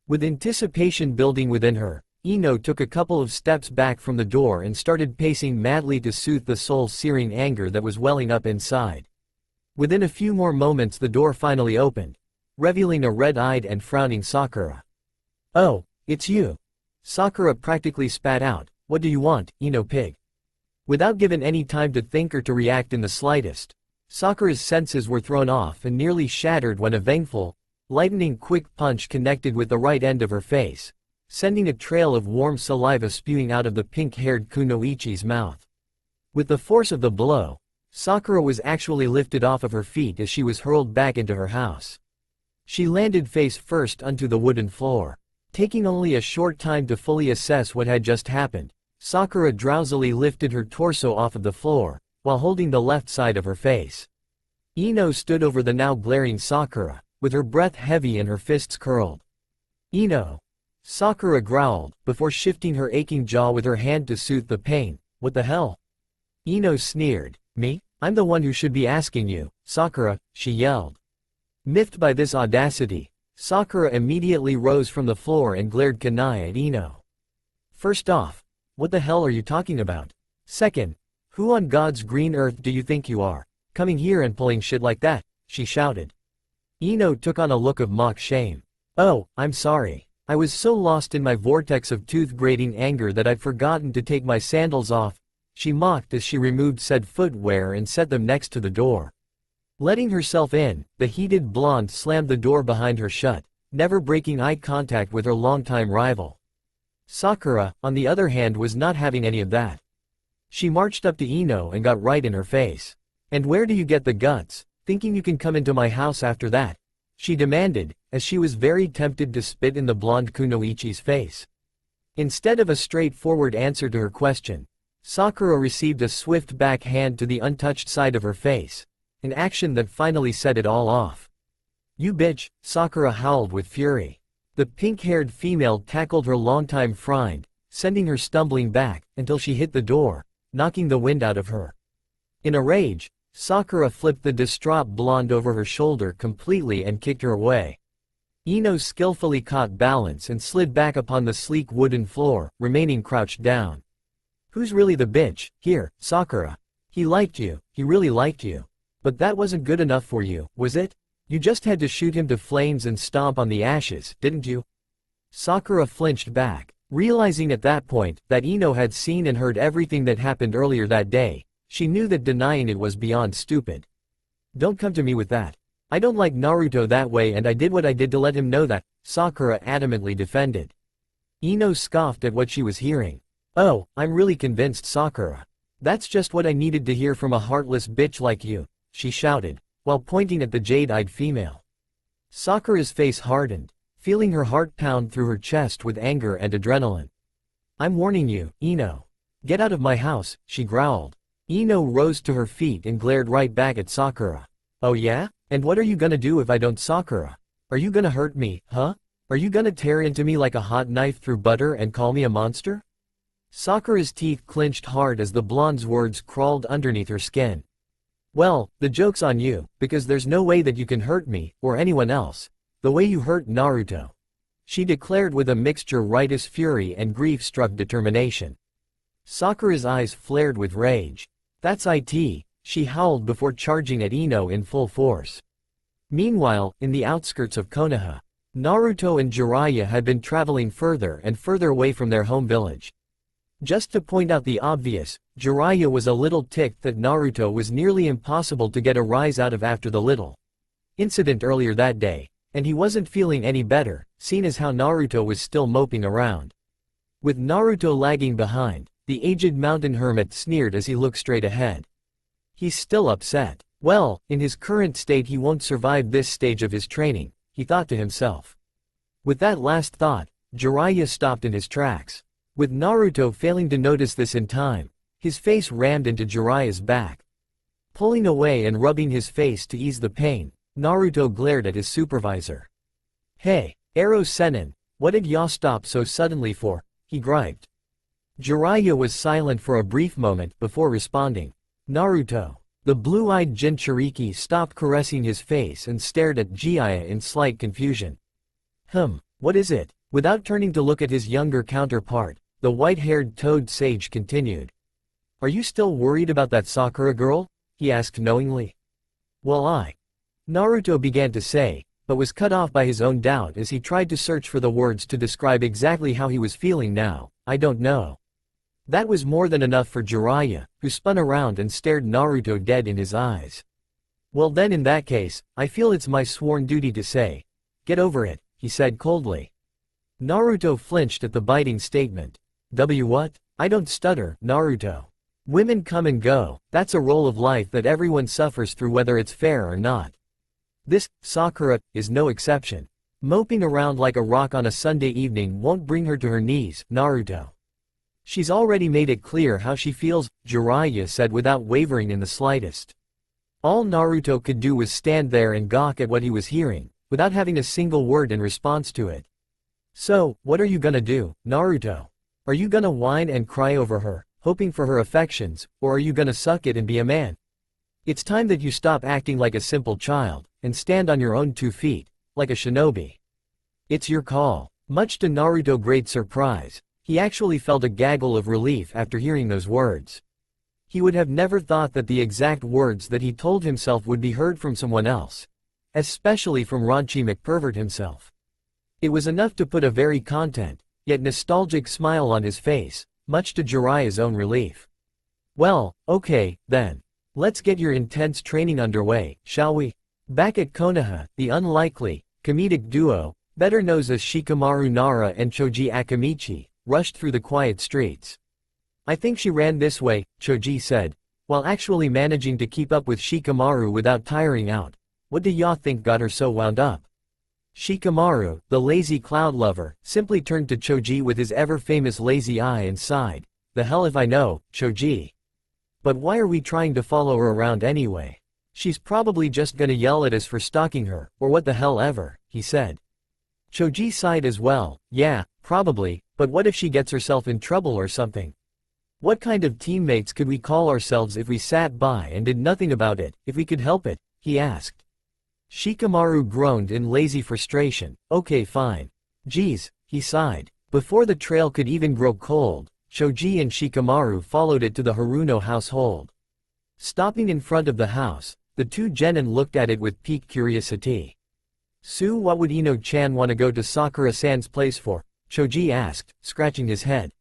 With anticipation building within her, Ino took a couple of steps back from the door and started pacing madly to soothe the soul-searing anger that was welling up inside. Within a few more moments the door finally opened, revealing a red-eyed and frowning Sakura. "Oh, it's you." Sakura practically spat out, "What do you want, Ino pig?" Without given any time to think or to react in the slightest, Sakura's senses were thrown off and nearly shattered when a vengeful, lightning quick punch connected with the right end of her face, sending a trail of warm saliva spewing out of the pink-haired kunoichi's mouth. With the force of the blow, Sakura was actually lifted off of her feet as she was hurled back into her house. She landed face first onto the wooden floor. Taking only a short time to fully assess what had just happened, Sakura drowsily lifted her torso off of the floor, while holding the left side of her face. Ino stood over the now glaring Sakura, with her breath heavy and her fists curled. "Ino," Sakura growled, before shifting her aching jaw with her hand to soothe the pain. "What the hell?" Ino sneered. "Me? I'm the one who should be asking you, Sakura," she yelled. Miffed by this audacity, Sakura immediately rose from the floor and glared kunai at Ino. "First off, what the hell are you talking about? Second, who on God's green earth do you think you are, coming here and pulling shit like that?" she shouted. Ino took on a look of mock shame. "Oh, I'm sorry. I was so lost in my vortex of tooth-grating anger that I'd forgotten to take my sandals off," she mocked as she removed said footwear and set them next to the door. Letting herself in, the heated blonde slammed the door behind her shut, never breaking eye contact with her longtime rival. Sakura, on the other hand, was not having any of that. She marched up to Ino and got right in her face. "And where do you get the guts, thinking you can come into my house after that?" she demanded, as she was very tempted to spit in the blonde kunoichi's face. Instead of a straightforward answer to her question, Sakura received a swift backhand to the untouched side of her face, an action that finally set it all off. "You bitch," Sakura howled with fury. The pink-haired female tackled her longtime friend, sending her stumbling back, until she hit the door, knocking the wind out of her. In a rage, Sakura flipped the distraught blonde over her shoulder completely and kicked her away. Ino skillfully caught balance and slid back upon the sleek wooden floor, remaining crouched down. Who's really the bitch, here, Sakura? He liked you, he really liked you. But that wasn't good enough for you, was it? You just had to shoot him to flames and stomp on the ashes, didn't you? Sakura flinched back, realizing at that point that Ino had seen and heard everything that happened earlier that day. She knew that denying it was beyond stupid. Don't come to me with that. I don't like Naruto that way and I did what I did to let him know that, Sakura adamantly defended. Ino scoffed at what she was hearing. Oh, I'm really convinced, Sakura. That's just what I needed to hear from a heartless bitch like you, she shouted, while pointing at the jade-eyed female. Sakura's face hardened, feeling her heart pound through her chest with anger and adrenaline. I'm warning you, Ino. Get out of my house, she growled. Ino rose to her feet and glared right back at Sakura. Oh yeah? And what are you gonna do if I don't, Sakura? Are you gonna hurt me, huh? Are you gonna tear into me like a hot knife through butter and call me a monster? Sakura's teeth clenched hard as the blonde's words crawled underneath her skin. Well, the joke's on you, because there's no way that you can hurt me, or anyone else, the way you hurt Naruto. She declared with a mixture righteous fury and grief-struck determination. Sakura's eyes flared with rage. That's it, she howled before charging at Ino in full force. Meanwhile, in the outskirts of Konoha, Naruto and Jiraiya had been traveling further and further away from their home village. Just to point out the obvious, Jiraiya was a little ticked that Naruto was nearly impossible to get a rise out of after the little incident earlier that day, and he wasn't feeling any better, seeing as how Naruto was still moping around. With Naruto lagging behind, the aged mountain hermit sneered as he looked straight ahead. He's still upset. Well, in his current state he won't survive this stage of his training, he thought to himself. With that last thought, Jiraiya stopped in his tracks. With Naruto failing to notice this in time, his face rammed into Jiraiya's back. Pulling away and rubbing his face to ease the pain, Naruto glared at his supervisor. Hey, Ero Sennin, what did ya stop so suddenly for? He griped. Jiraiya was silent for a brief moment before responding. Naruto. The blue-eyed Jinchuriki stopped caressing his face and stared at Jiraiya in slight confusion. What is it? Without turning to look at his younger counterpart, the white-haired toad sage continued. Are you still worried about that Sakura girl? He asked knowingly. Well, Naruto began to say, but was cut off by his own doubt as he tried to search for the words to describe exactly how he was feeling now. I don't know. That was more than enough for Jiraiya, who spun around and stared Naruto dead in his eyes. Well then in that case, I feel it's my sworn duty to say. Get over it, he said coldly. Naruto flinched at the biting statement. What? I don't stutter, Naruto. Women come and go, that's a roll of life that everyone suffers through whether it's fair or not. This, Sakura, is no exception. Moping around like a rock on a Sunday evening won't bring her to her knees, Naruto. She's already made it clear how she feels, Jiraiya said without wavering in the slightest. All Naruto could do was stand there and gawk at what he was hearing, without having a single word in response to it. So, what are you gonna do, Naruto? Are you gonna whine and cry over her, hoping for her affections, or are you gonna suck it and be a man? It's time that you stop acting like a simple child, and stand on your own 2 feet, like a shinobi. It's your call. Much to Naruto's great surprise, he actually felt a gaggle of relief after hearing those words. He would have never thought that the exact words that he told himself would be heard from someone else, especially from Raunchy McPervert himself. It was enough to put a very content, yet nostalgic smile on his face, much to Jiraiya's own relief. Well, okay, then. Let's get your intense training underway, shall we? Back at Konoha, the unlikely, comedic duo, better known as Shikamaru Nara and Choji Akamichi, rushed through the quiet streets. I think she ran this way, Choji said, while actually managing to keep up with Shikamaru without tiring out. What do y'all think got her so wound up? Shikamaru, the lazy cloud lover, simply turned to Choji with his ever-famous lazy eye and sighed. The hell if I know, Choji. But why are we trying to follow her around anyway? She's probably just gonna yell at us for stalking her, or what the hell ever, he said. Choji sighed as well. Yeah, probably, but what if she gets herself in trouble or something? What kind of teammates could we call ourselves if we sat by and did nothing about it, if we could help it, he asked. Shikamaru groaned in lazy frustration. Okay fine. Geez, he sighed. Before the trail could even grow cold, Choji and Shikamaru followed it to the Haruno household. Stopping in front of the house, the two genin looked at it with piqued curiosity. "So what would Ino-chan want to go to Sakura-san's place for?" Choji asked, scratching his head.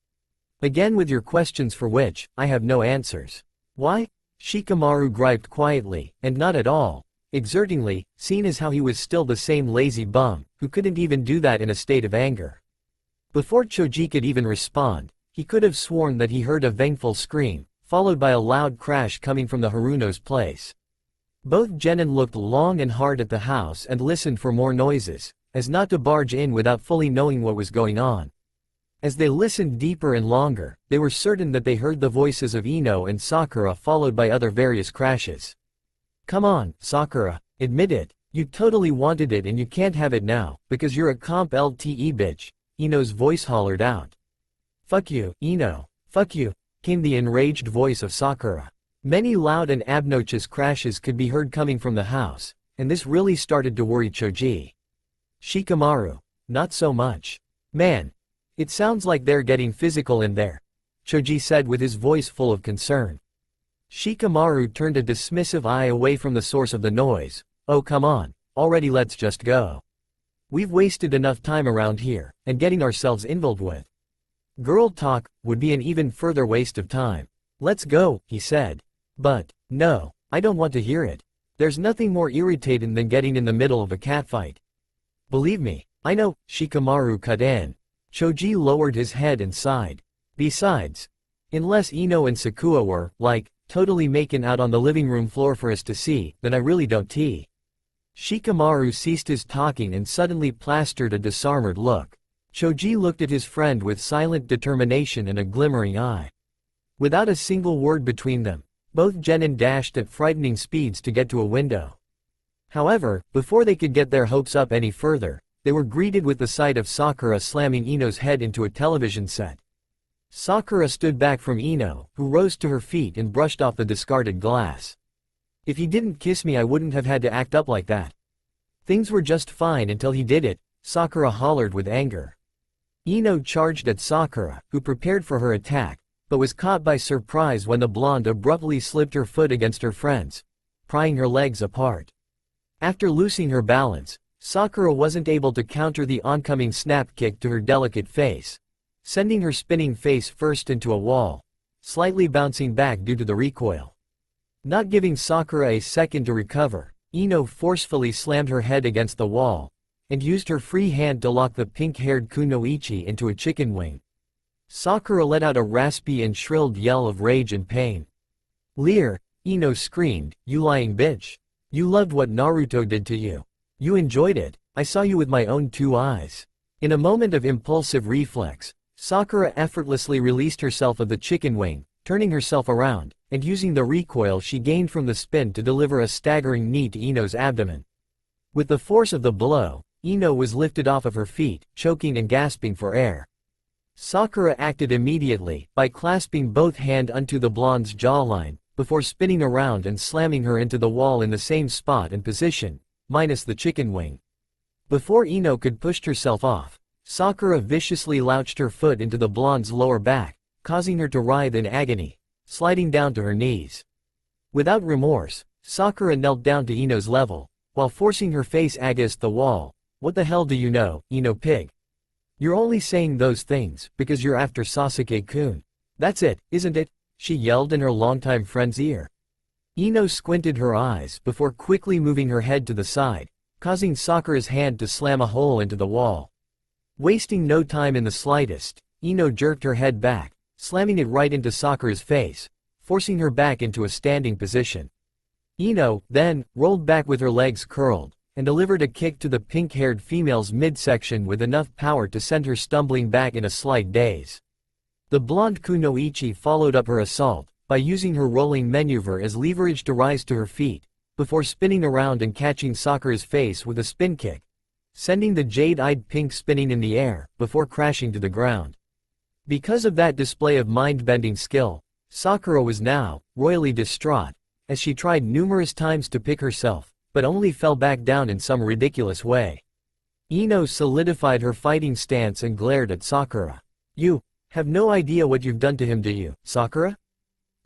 "Again with your questions for which I have no answers." "Why?" Shikamaru griped quietly, and not at all exertingly, seeing as how he was still the same lazy bum, who couldn't even do that in a state of anger. Before Choji could even respond, he could have sworn that he heard a vengeful scream, followed by a loud crash coming from the Haruno's place. Both genin looked long and hard at the house and listened for more noises, as not to barge in without fully knowing what was going on. As they listened deeper and longer, they were certain that they heard the voices of Ino and Sakura followed by other various crashes. "Come on, Sakura, admit it, you totally wanted it and you can't have it now, because you're a comp LTE bitch," Ino's voice hollered out. "Fuck you, Ino, fuck you," came the enraged voice of Sakura. Many loud and obnoxious crashes could be heard coming from the house, and this really started to worry Choji. Shikamaru, not so much. "Man, it sounds like they're getting physical in there," Choji said with his voice full of concern. Shikamaru turned a dismissive eye away from the source of the noise. "Oh come on, already let's just go. We've wasted enough time around here, and getting ourselves involved with girl talk would be an even further waste of time. Let's go," he said. "But, no, I don't want to hear it. There's nothing more irritating than getting in the middle of a catfight." "Believe me, I know," Shikamaru cut in. Choji lowered his head and sighed. "Besides, unless Ino and Sakura were, like, totally making out on the living room floor for us to see, then I really don't tea." Shikamaru ceased his talking and suddenly plastered a disarmored look. Choji looked at his friend with silent determination and a glimmering eye. Without a single word between them, both genin dashed at frightening speeds to get to a window. However, before they could get their hopes up any further, they were greeted with the sight of Sakura slamming Ino's head into a television set. Sakura stood back from Ino, who rose to her feet and brushed off the discarded glass. "If he didn't kiss me I wouldn't have had to act up like that. Things were just fine until he did it," Sakura hollered with anger. Ino charged at Sakura, who prepared for her attack, but was caught by surprise when the blonde abruptly slipped her foot against her friend's, prying her legs apart. After losing her balance, Sakura wasn't able to counter the oncoming snap kick to her delicate face, sending her spinning face first into a wall, slightly bouncing back due to the recoil. Not giving Sakura a second to recover, Ino forcefully slammed her head against the wall, and used her free hand to lock the pink-haired kunoichi into a chicken wing. Sakura let out a raspy and shrilled yell of rage and pain. "Leer," Ino screamed, "you lying bitch. You loved what Naruto did to you. You enjoyed it, I saw you with my own two eyes." In a moment of impulsive reflex, Sakura effortlessly released herself of the chicken wing, turning herself around, and using the recoil she gained from the spin to deliver a staggering knee to Ino's abdomen. With the force of the blow, Ino was lifted off of her feet, choking and gasping for air. Sakura acted immediately, by clasping both hands onto the blonde's jawline, before spinning around and slamming her into the wall in the same spot and position, minus the chicken wing. Before Ino could push herself off, Sakura viciously louched her foot into the blonde's lower back, causing her to writhe in agony, sliding down to her knees. Without remorse, Sakura knelt down to Ino's level, while forcing her face against the wall. "What the hell do you know, Ino pig? You're only saying those things because you're after Sasuke-kun. That's it, isn't it?" she yelled in her longtime friend's ear. Ino squinted her eyes before quickly moving her head to the side, causing Sakura's hand to slam a hole into the wall. Wasting no time in the slightest, Ino jerked her head back, slamming it right into Sakura's face, forcing her back into a standing position. Ino, then, rolled back with her legs curled, and delivered a kick to the pink-haired female's midsection with enough power to send her stumbling back in a slight daze. The blonde kunoichi followed up her assault, by using her rolling maneuver as leverage to rise to her feet, before spinning around and catching Sakura's face with a spin kick, sending the jade-eyed pink spinning in the air, before crashing to the ground. Because of that display of mind-bending skill, Sakura was now royally distraught, as she tried numerous times to pick herself, but only fell back down in some ridiculous way. Ino solidified her fighting stance and glared at Sakura. "You have no idea what you've done to him, do you, Sakura?"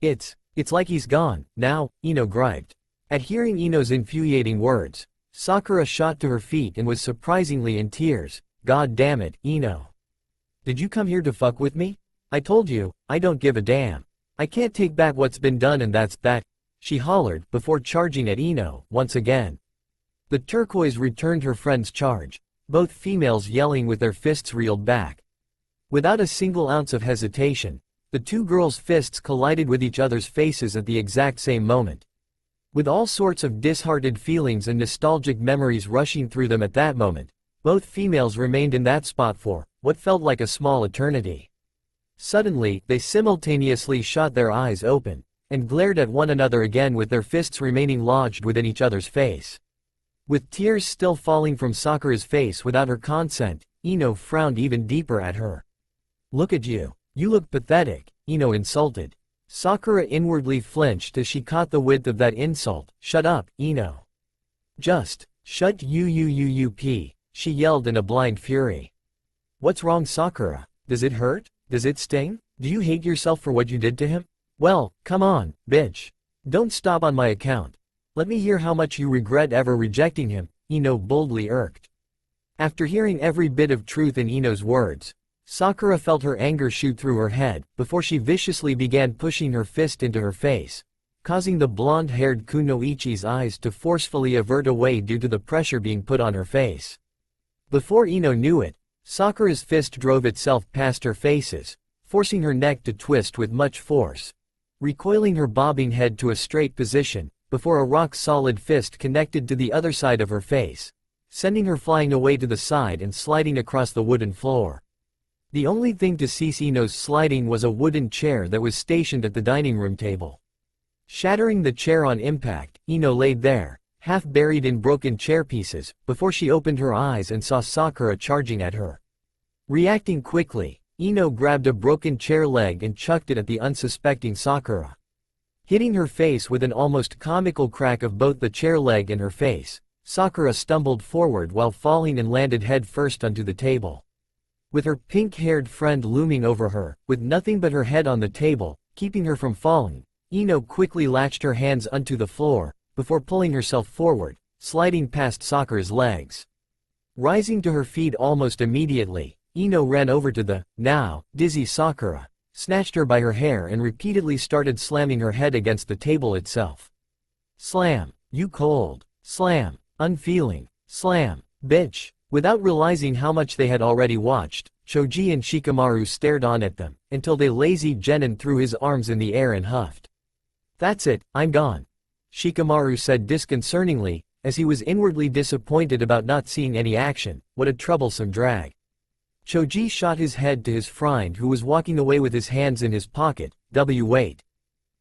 It's like he's gone, now," Ino griped. At hearing Ino's infuriating words, Sakura shot to her feet and was surprisingly in tears. "God damn it, Ino. Did you come here to fuck with me? I told you, I don't give a damn. I can't take back what's been done and that's that," she hollered before charging at Ino once again. The turquoise returned her friend's charge, both females yelling with their fists reeled back. Without a single ounce of hesitation, the two girls' fists collided with each other's faces at the exact same moment. With all sorts of disheartened feelings and nostalgic memories rushing through them at that moment, both females remained in that spot for what felt like a small eternity. Suddenly, they simultaneously shot their eyes open and glared at one another again with their fists remaining lodged within each other's face. With tears still falling from Sakura's face without her consent, Ino frowned even deeper at her. "Look at you. You look pathetic," Ino insulted. Sakura inwardly flinched as she caught the width of that insult. "Shut up, Ino. Just shut you," she yelled in a blind fury. "What's wrong, Sakura? Does it hurt? Does it sting? Do you hate yourself for what you did to him? Well, come on, bitch. Don't stop on my account. Let me hear how much you regret ever rejecting him," Ino boldly irked. After hearing every bit of truth in Ino's words, Sakura felt her anger shoot through her head before she viciously began pushing her fist into her face, causing the blonde-haired Kunoichi's eyes to forcefully avert away due to the pressure being put on her face. Before Ino knew it, Sakura's fist drove itself past her faces, forcing her neck to twist with much force, recoiling her bobbing head to a straight position, before a rock-solid fist connected to the other side of her face, sending her flying away to the side and sliding across the wooden floor. The only thing to cease Ino's sliding was a wooden chair that was stationed at the dining room table. Shattering the chair on impact, Ino laid there, half buried in broken chair pieces, before she opened her eyes and saw Sakura charging at her. Reacting quickly, Ino grabbed a broken chair leg and chucked it at the unsuspecting Sakura. Hitting her face with an almost comical crack of both the chair leg and her face, Sakura stumbled forward while falling and landed head first onto the table. With her pink-haired friend looming over her, with nothing but her head on the table, keeping her from falling, Ino quickly latched her hands onto the floor, before pulling herself forward, sliding past Sakura's legs. Rising to her feet almost immediately, Ino ran over to the, now, dizzy Sakura, snatched her by her hair and repeatedly started slamming her head against the table itself. "Slam, you cold. Slam, unfeeling. Slam, bitch." Without realizing how much they had already watched, Choji and Shikamaru stared on at them, until they lazy Genin threw his arms in the air and huffed. "That's it, I'm gone," Shikamaru said disconcertingly, as he was inwardly disappointed about not seeing any action. What a troublesome drag. Choji shot his head to his friend who was walking away with his hands in his pocket. Wait.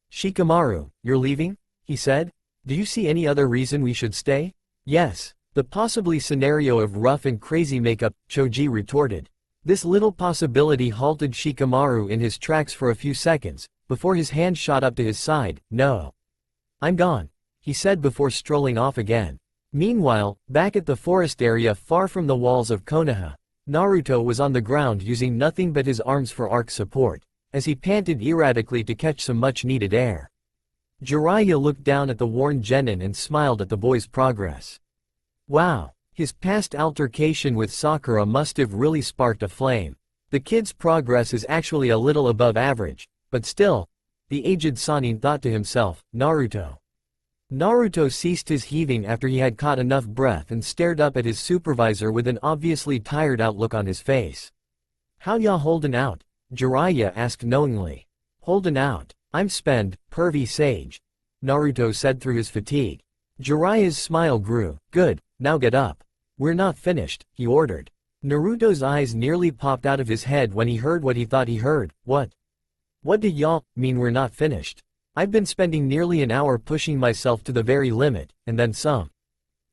"Shikamaru, you're leaving?" he said. "Do you see any other reason we should stay?" "Yes. The possibly scenario of rough and crazy makeup," Choji retorted. This little possibility halted Shikamaru in his tracks for a few seconds, before his hand shot up to his side. "No. I'm gone," he said before strolling off again. Meanwhile, back at the forest area far from the walls of Konoha, Naruto was on the ground using nothing but his arms for arc support, as he panted erratically to catch some much-needed air. Jiraiya looked down at the worn Genin and smiled at the boy's progress. Wow, his past altercation with Sakura must have really sparked a flame. The kid's progress is actually a little above average, but still, the aged Sannin thought to himself. Naruto. Naruto ceased his heaving after he had caught enough breath and stared up at his supervisor with an obviously tired out look on his face. "How ya holdin' out?" Jiraiya asked knowingly. "Holdin' out? I'm spend, pervy sage," Naruto said through his fatigue. Jiraiya's smile grew. "Good, now get up. We're not finished," he ordered. Naruto's eyes nearly popped out of his head when he heard what he thought he heard. What do y'all mean we're not finished? I've been spending nearly an hour pushing myself to the very limit, and then some.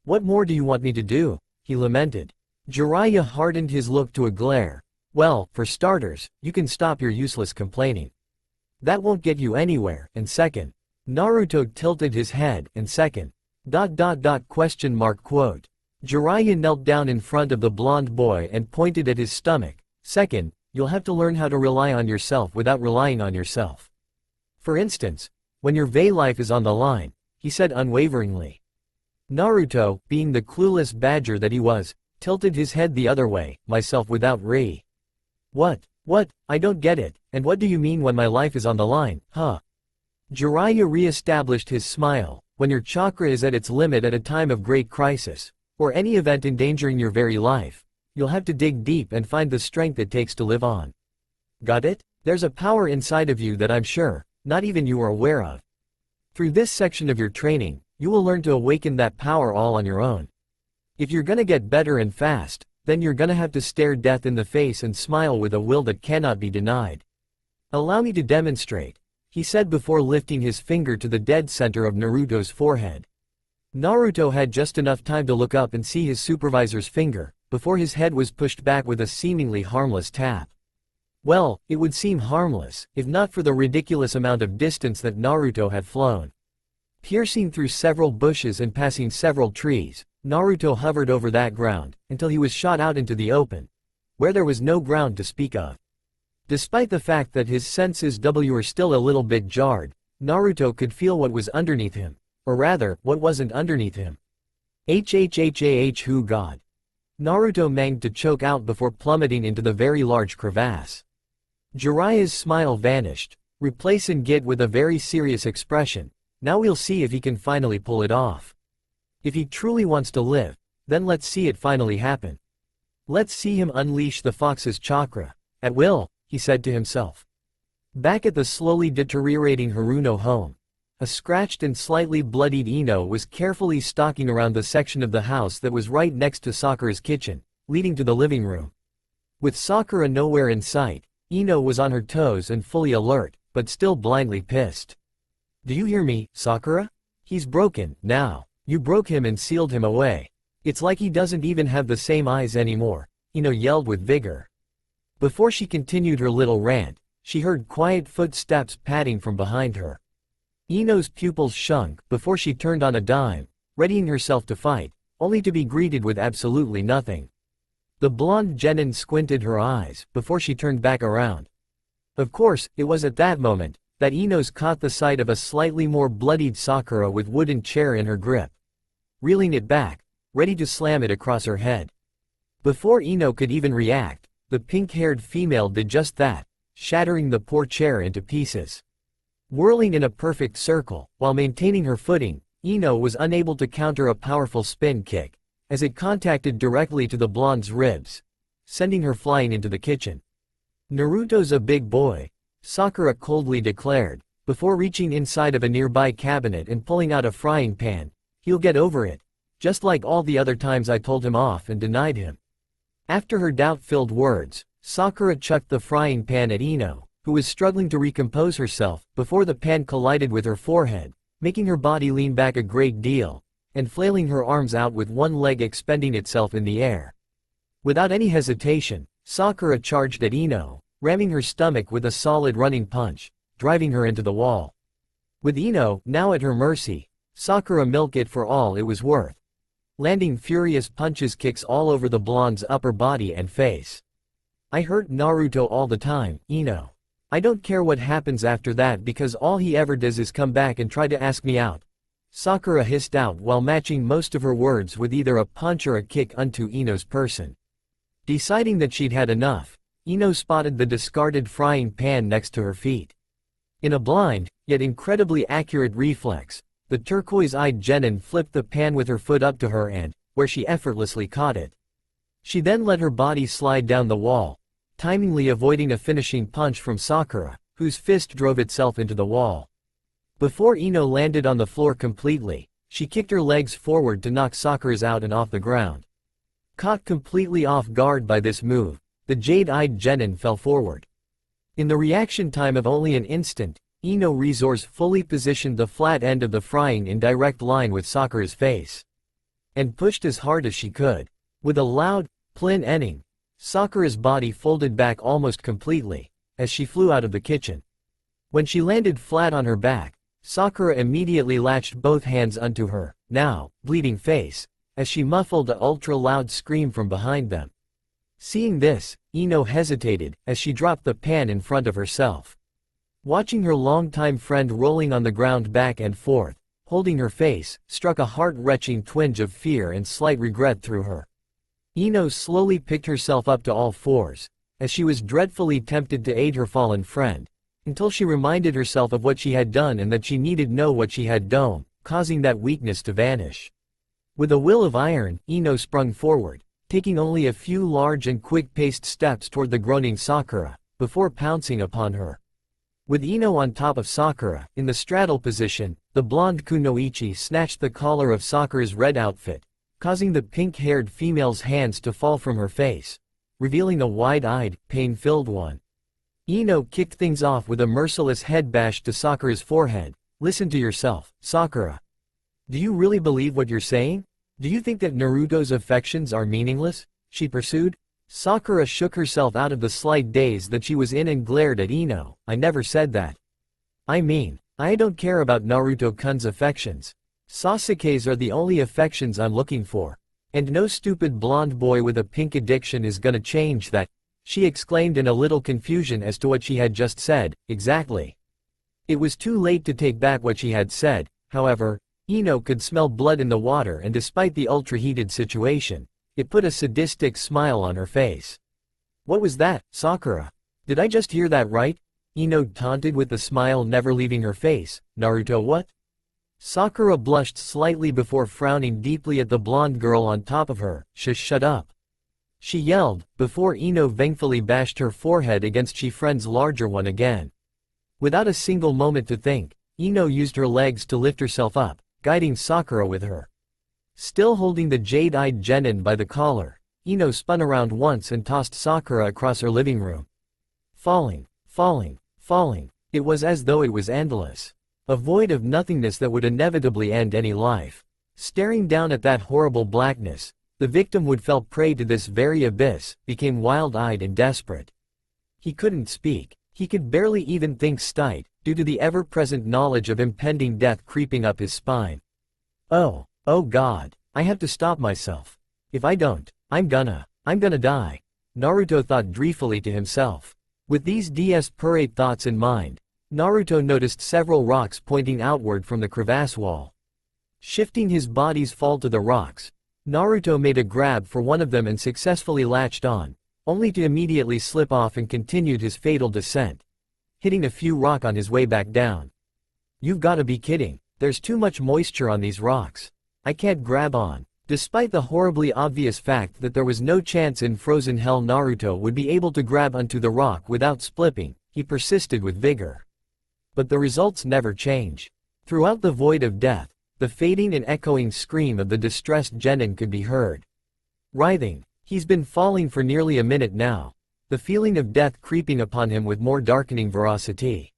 What more do you want me to do?" he lamented. Jiraiya hardened his look to a glare. "Well, for starters, you can stop your useless complaining. That won't get you anywhere, and second," Naruto tilted his head, "and second, Question mark quote. Jiraiya knelt down in front of the blonde boy and pointed at his stomach. Second, you'll have to learn how to rely on yourself without relying on yourself. For instance, when your Vey life is on the line, he said unwaveringly. Naruto, being the clueless badger that he was, tilted his head the other way, myself without re. What, I don't get it, and what do you mean when my life is on the line, huh? Jiraiya re-established his smile. When your chakra is at its limit at a time of great crisis, or any event endangering your very life, you'll have to dig deep and find the strength it takes to live on. Got it? There's a power inside of you that I'm sure, not even you are aware of. Through this section of your training, you will learn to awaken that power all on your own. If you're gonna get better and fast, then you're gonna have to stare death in the face and smile with a will that cannot be denied. Allow me to demonstrate, he said before lifting his finger to the dead center of Naruto's forehead. Naruto had just enough time to look up and see his supervisor's finger, before his head was pushed back with a seemingly harmless tap. Well, it would seem harmless, if not for the ridiculous amount of distance that Naruto had flown. Piercing through several bushes and passing several trees, Naruto hovered over that ground, until he was shot out into the open, where there was no ground to speak of. Despite the fact that his senses were still a little bit jarred, Naruto could feel what was underneath him, or rather, what wasn't underneath him. Who God? Naruto managed to choke out before plummeting into the very large crevasse. Jiraiya's smile vanished, replacing it with a very serious expression. Now we'll see if he can finally pull it off. If he truly wants to live, then let's see it finally happen. Let's see him unleash the fox's chakra. At will, he said to himself. Back at the slowly deteriorating Haruno home, a scratched and slightly bloodied Ino was carefully stalking around the section of the house that was right next to Sakura's kitchen, leading to the living room. With Sakura nowhere in sight, Ino was on her toes and fully alert, but still blindly pissed. Do you hear me, Sakura? He's broken, now. You broke him and sealed him away. It's like he doesn't even have the same eyes anymore, Ino yelled with vigor. Before she continued her little rant, she heard quiet footsteps padding from behind her. Ino's pupils shunk before she turned on a dime, readying herself to fight, only to be greeted with absolutely nothing. The blonde Genin squinted her eyes before she turned back around. Of course, it was at that moment that Ino's caught the sight of a slightly more bloodied Sakura with wooden chair in her grip. Reeling it back, ready to slam it across her head. Before Ino could even react, the pink-haired female did just that, shattering the poor chair into pieces. Whirling in a perfect circle, while maintaining her footing, Ino was unable to counter a powerful spin kick, as it contacted directly to the blonde's ribs, sending her flying into the kitchen. Naruto's a big boy, Sakura coldly declared, before reaching inside of a nearby cabinet and pulling out a frying pan. He'll get over it, just like all the other times I told him off and denied him. After her doubt-filled words, Sakura chucked the frying pan at Ino, who was struggling to recompose herself, before the pan collided with her forehead, making her body lean back a great deal, and flailing her arms out with one leg expending itself in the air. Without any hesitation, Sakura charged at Ino, ramming her stomach with a solid running punch, driving her into the wall. With Ino now at her mercy, Sakura milked it for all it was worth, landing furious kicks all over the blonde's upper body and face. I hurt Naruto all the time, Ino. I don't care what happens after that because all he ever does is come back and try to ask me out. Sakura hissed out while matching most of her words with either a punch or a kick unto Ino's person. Deciding that she'd had enough, Ino spotted the discarded frying pan next to her feet. In a blind, yet incredibly accurate reflex, the turquoise-eyed Genin flipped the pan with her foot up to her and, where she effortlessly caught it. She then let her body slide down the wall, timingly avoiding a finishing punch from Sakura, whose fist drove itself into the wall. Before Ino landed on the floor completely, she kicked her legs forward to knock Sakura's out and off the ground. Caught completely off guard by this move, the jade-eyed Genin fell forward. In the reaction time of only an instant, Ino Resource fully positioned the flat end of the frying in direct line with Sakura's face, and pushed as hard as she could. With a loud, plin ending, Sakura's body folded back almost completely, as she flew out of the kitchen. When she landed flat on her back, Sakura immediately latched both hands unto her, now, bleeding face, as she muffled a ultra-loud scream from behind them. Seeing this, Ino hesitated, as she dropped the pan in front of herself. Watching her longtime friend rolling on the ground back and forth, holding her face, struck a heart-wrenching twinge of fear and slight regret through her. Ino slowly picked herself up to all fours, as she was dreadfully tempted to aid her fallen friend, until she reminded herself of what she had done and that she needed know what she had done, causing that weakness to vanish. With a will of iron, Ino sprung forward, taking only a few large and quick-paced steps toward the groaning Sakura, before pouncing upon her. With Ino on top of Sakura, in the straddle position, the blonde kunoichi snatched the collar of Sakura's red outfit, causing the pink-haired female's hands to fall from her face, revealing a wide-eyed, pain-filled one. Ino kicked things off with a merciless head bash to Sakura's forehead. Listen to yourself, Sakura. Do you really believe what you're saying? Do you think that Naruto's affections are meaningless? She pursued. Sakura shook herself out of the slight daze that she was in and glared at Ino. I never said that. I mean, I don't care about Naruto-kun's affections. Sasuke's are the only affections I'm looking for. And no stupid blonde boy with a pink addiction is gonna change that, she exclaimed in a little confusion as to what she had just said. Exactly. It was too late to take back what she had said, however. Ino could smell blood in the water, and despite the ultra-heated situation, it put a sadistic smile on her face. What was that, Sakura? Did I just hear that right? Ino taunted, with the smile never leaving her face. Naruto what? Sakura blushed slightly before frowning deeply at the blonde girl on top of her. Shut up. She yelled, before Ino vengefully bashed her forehead against she friend's larger one again. Without a single moment to think, Ino used her legs to lift herself up, guiding Sakura with her. Still holding the jade-eyed genin by the collar, Ino spun around once and tossed Sakura across her living room. Falling, falling, falling, it was as though it was endless. A void of nothingness that would inevitably end any life. Staring down at that horrible blackness, the victim would fell prey to this very abyss, became wild-eyed and desperate. He couldn't speak, he could barely even think straight, due to the ever-present knowledge of impending death creeping up his spine. Oh God, I have to stop myself. If I don't, I'm gonna die, Naruto thought dreamfully to himself. With these desperate thoughts in mind, Naruto noticed several rocks pointing outward from the crevasse wall. Shifting his body's fall to the rocks, Naruto made a grab for one of them and successfully latched on, only to immediately slip off and continued his fatal descent, hitting a few rocks on his way back down. You've gotta be kidding, there's too much moisture on these rocks. I can't grab on. Despite the horribly obvious fact that there was no chance in frozen hell Naruto would be able to grab onto the rock without slipping, he persisted with vigor. But the results never change. Throughout the void of death, the fading and echoing scream of the distressed genin could be heard. Writhing, he's been falling for nearly a minute now, the feeling of death creeping upon him with more darkening ferocity.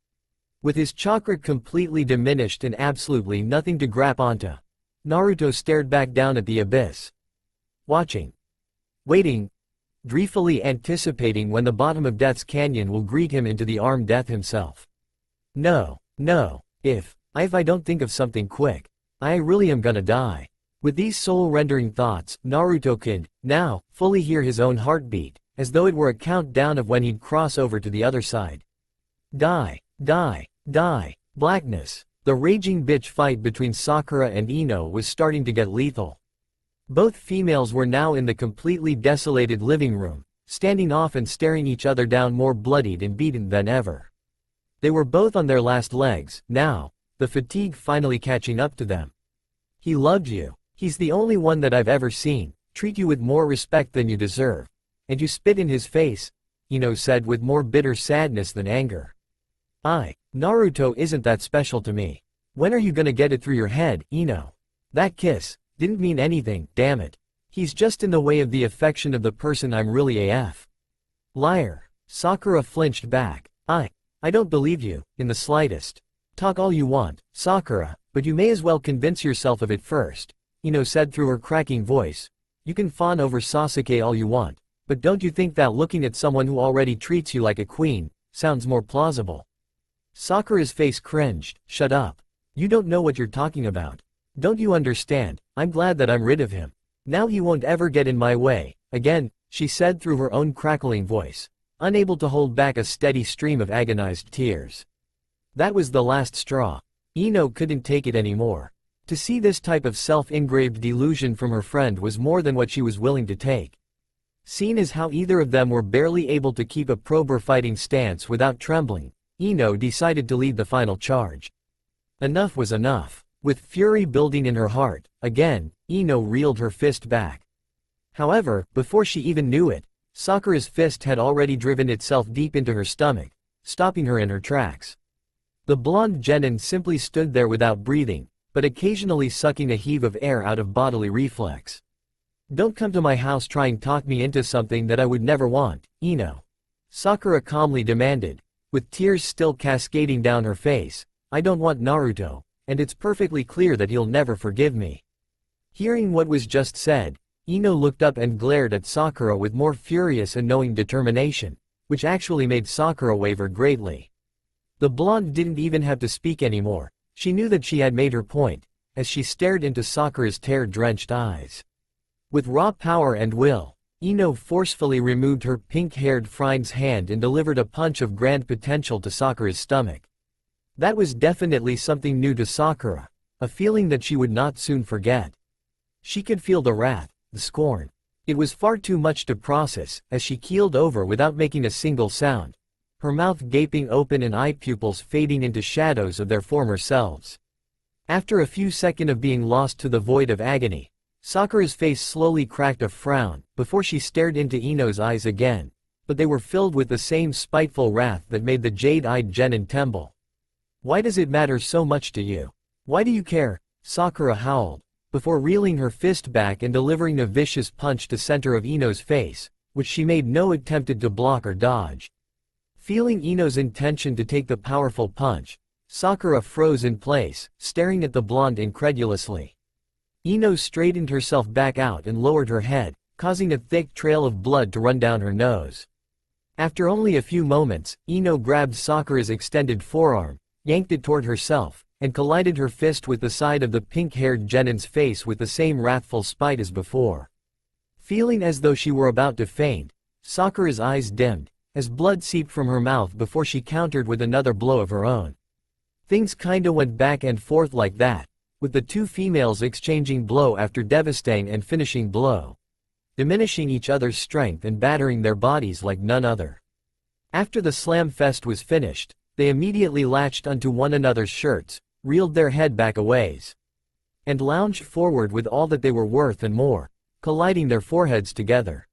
With his chakra completely diminished and absolutely nothing to grab onto, Naruto stared back down at the abyss. Watching. Waiting. Dreamfully anticipating when the bottom of Death's Canyon will greet him into the armed death himself. No. If I don't think of something quick, I really am gonna die. With these soul-rendering thoughts, Naruto could, now, fully hear his own heartbeat, as though it were a countdown of when he'd cross over to the other side. Die. Blackness. The raging bitch fight between Sakura and Ino was starting to get lethal. Both females were now in the completely desolated living room, standing off and staring each other down, more bloodied and beaten than ever. They were both on their last legs, now, the fatigue finally catching up to them. He loved you. He's the only one that I've ever seen treat you with more respect than you deserve. And you spit in his face, Ino said with more bitter sadness than anger. Naruto isn't that special to me. When are you gonna get it through your head, Ino? That kiss didn't mean anything, damn it. He's just in the way of the affection of the person I'm really AF. Liar. Sakura flinched back. I don't believe you, in the slightest. Talk all you want, Sakura, but you may as well convince yourself of it first, Ino said through her cracking voice. You can fawn over Sasuke all you want, but don't you think that looking at someone who already treats you like a queen sounds more plausible? Sakura's face cringed. Shut up. You don't know what you're talking about. Don't you understand? I'm glad that I'm rid of him. Now he won't ever get in my way, again, she said through her own crackling voice, unable to hold back a steady stream of agonized tears. That was the last straw. Ino couldn't take it anymore. To see this type of self-engraved delusion from her friend was more than what she was willing to take. Seeing as how either of them were barely able to keep a proper fighting stance without trembling, Ino decided to lead the final charge. Enough was enough. With fury building in her heart, again, Ino reeled her fist back. However, before she even knew it, Sakura's fist had already driven itself deep into her stomach, stopping her in her tracks. The blonde genin simply stood there without breathing, but occasionally sucking a heave of air out of bodily reflex. Don't come to my house trying to talk me into something that I would never want, Ino. Sakura calmly demanded, with tears still cascading down her face. I don't want Naruto, and it's perfectly clear that he'll never forgive me. Hearing what was just said, Ino looked up and glared at Sakura with more furious and knowing determination, which actually made Sakura waver greatly. The blonde didn't even have to speak anymore. She knew that she had made her point, as she stared into Sakura's tear-drenched eyes. With raw power and will, Ino forcefully removed her pink-haired friend's hand and delivered a punch of grand potential to Sakura's stomach. That was definitely something new to Sakura, a feeling that she would not soon forget. She could feel the wrath, the scorn. It was far too much to process, as she keeled over without making a single sound, her mouth gaping open and eye pupils fading into shadows of their former selves. After a few seconds of being lost to the void of agony, Sakura's face slowly cracked a frown, before she stared into Ino's eyes again, but they were filled with the same spiteful wrath that made the jade-eyed genin tremble. Why does it matter so much to you? Why do you care? Sakura howled, before reeling her fist back and delivering a vicious punch to center of Ino's face, which she made no attempt to block or dodge. Feeling Ino's intention to take the powerful punch, Sakura froze in place, staring at the blonde incredulously. Ino straightened herself back out and lowered her head, causing a thick trail of blood to run down her nose. After only a few moments, Ino grabbed Sakura's extended forearm, yanked it toward herself, and collided her fist with the side of the pink-haired genin's face with the same wrathful spite as before. Feeling as though she were about to faint, Sakura's eyes dimmed, as blood seeped from her mouth before she countered with another blow of her own. Things kinda went back and forth like that, with the two females exchanging blow after devastating and finishing blow, diminishing each other's strength and battering their bodies like none other. After the slam fest was finished, they immediately latched onto one another's shirts, reeled their head back a ways, and lounged forward with all that they were worth and more, colliding their foreheads together.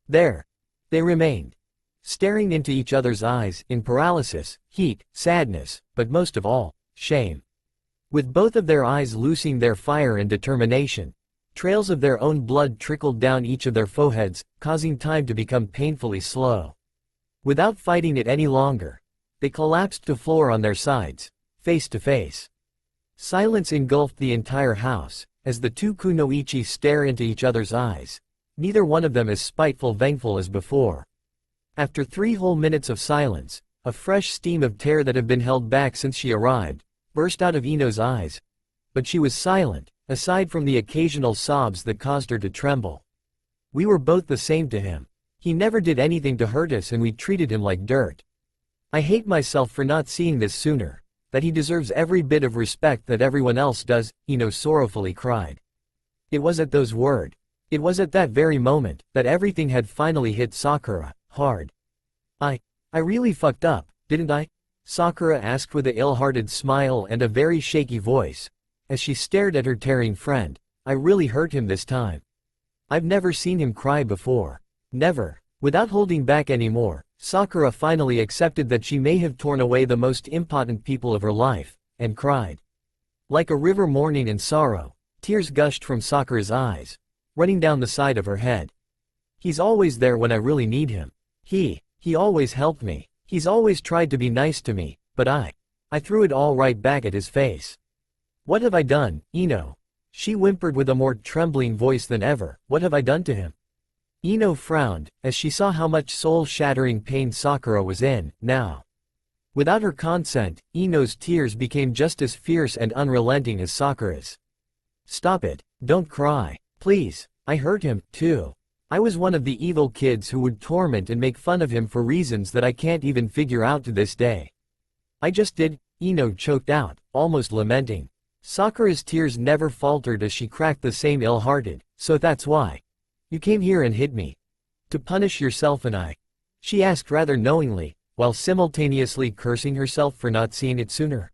There they remained, staring into each other's eyes in paralysis, heat, sadness, but most of all, shame. With both of their eyes losing their fire and determination, trails of their own blood trickled down each of their foreheads, causing time to become painfully slow. Without fighting it any longer, they collapsed to floor on their sides, face to face. Silence engulfed the entire house, as the two kunoichi stare into each other's eyes, neither one of them as vengeful as before. After 3 whole minutes of silence, a fresh steam of terror that had been held back since she arrived, burst out of Ino's eyes. But she was silent, aside from the occasional sobs that caused her to tremble. We were both the same to him. He never did anything to hurt us and we treated him like dirt. I hate myself for not seeing this sooner, that he deserves every bit of respect that everyone else does, Ino sorrowfully cried. It was at those words, it was at that very moment, that everything had finally hit Sakura, hard. I really fucked up, didn't I? Sakura asked with an ill-hearted smile and a very shaky voice, as she stared at her tearing friend. I really hurt him this time. I've never seen him cry before. Never. Without holding back anymore, Sakura finally accepted that she may have torn away the most important people of her life, and cried. Like a river mourning in sorrow, tears gushed from Sakura's eyes, running down the side of her head. He's always there when I really need him. He always helped me. He's always tried to be nice to me, but I threw it all right back at his face. What have I done, Ino? She whimpered with a more trembling voice than ever. What have I done to him? Ino frowned, as she saw how much soul-shattering pain Sakura was in, now. Without her consent, Ino's tears became just as fierce and unrelenting as Sakura's. "Stop it, don't cry. Please, I hurt him, too. I was one of the evil kids who would torment and make fun of him for reasons that I can't even figure out to this day. I just did," Ino choked out, almost lamenting. Sakura's tears never faltered as she cracked the same ill-hearted, "So that's why you came here and hit me? To punish yourself and I?" she asked rather knowingly, while simultaneously cursing herself for not seeing it sooner.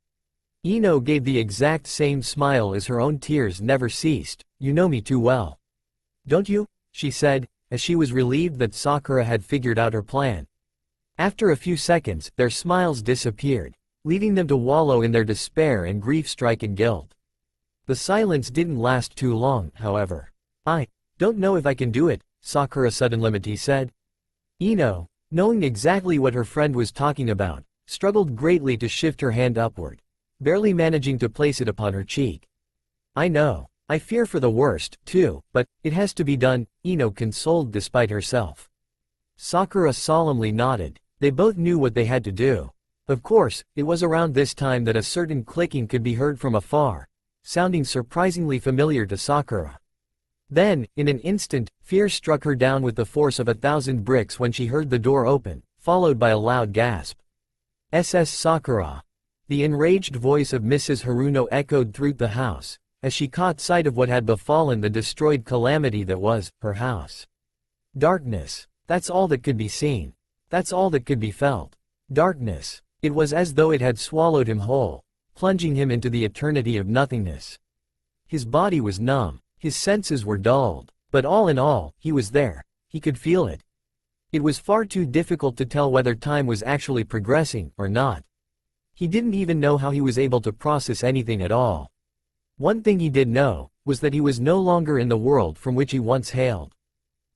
Ino gave the exact same smile as her own tears never ceased. "You know me too well. Don't you?" she said, as she was relieved that Sakura had figured out her plan. After a few seconds, their smiles disappeared, leaving them to wallow in their despair and grief-stricken guilt. The silence didn't last too long, however. "I don't know if I can do it," Sakura suddenly said. Ino, knowing exactly what her friend was talking about, struggled greatly to shift her hand upward, barely managing to place it upon her cheek. "I know. I fear for the worst, too, but it has to be done," Ino consoled despite herself. Sakura solemnly nodded. They both knew what they had to do. Of course, it was around this time that a certain clicking could be heard from afar, sounding surprisingly familiar to Sakura. Then, in an instant, fear struck her down with the force of 1,000 bricks when she heard the door open, followed by a loud gasp. "SS Sakura!" The enraged voice of Mrs. Haruno echoed through the house, as she caught sight of what had befallen the destroyed calamity that was her house. Darkness. That's all that could be seen. That's all that could be felt. Darkness. It was as though it had swallowed him whole, plunging him into the eternity of nothingness. His body was numb, his senses were dulled, but all in all, he was there. He could feel it. It was far too difficult to tell whether time was actually progressing or not. He didn't even know how he was able to process anything at all. One thing he did know, was that he was no longer in the world from which he once hailed.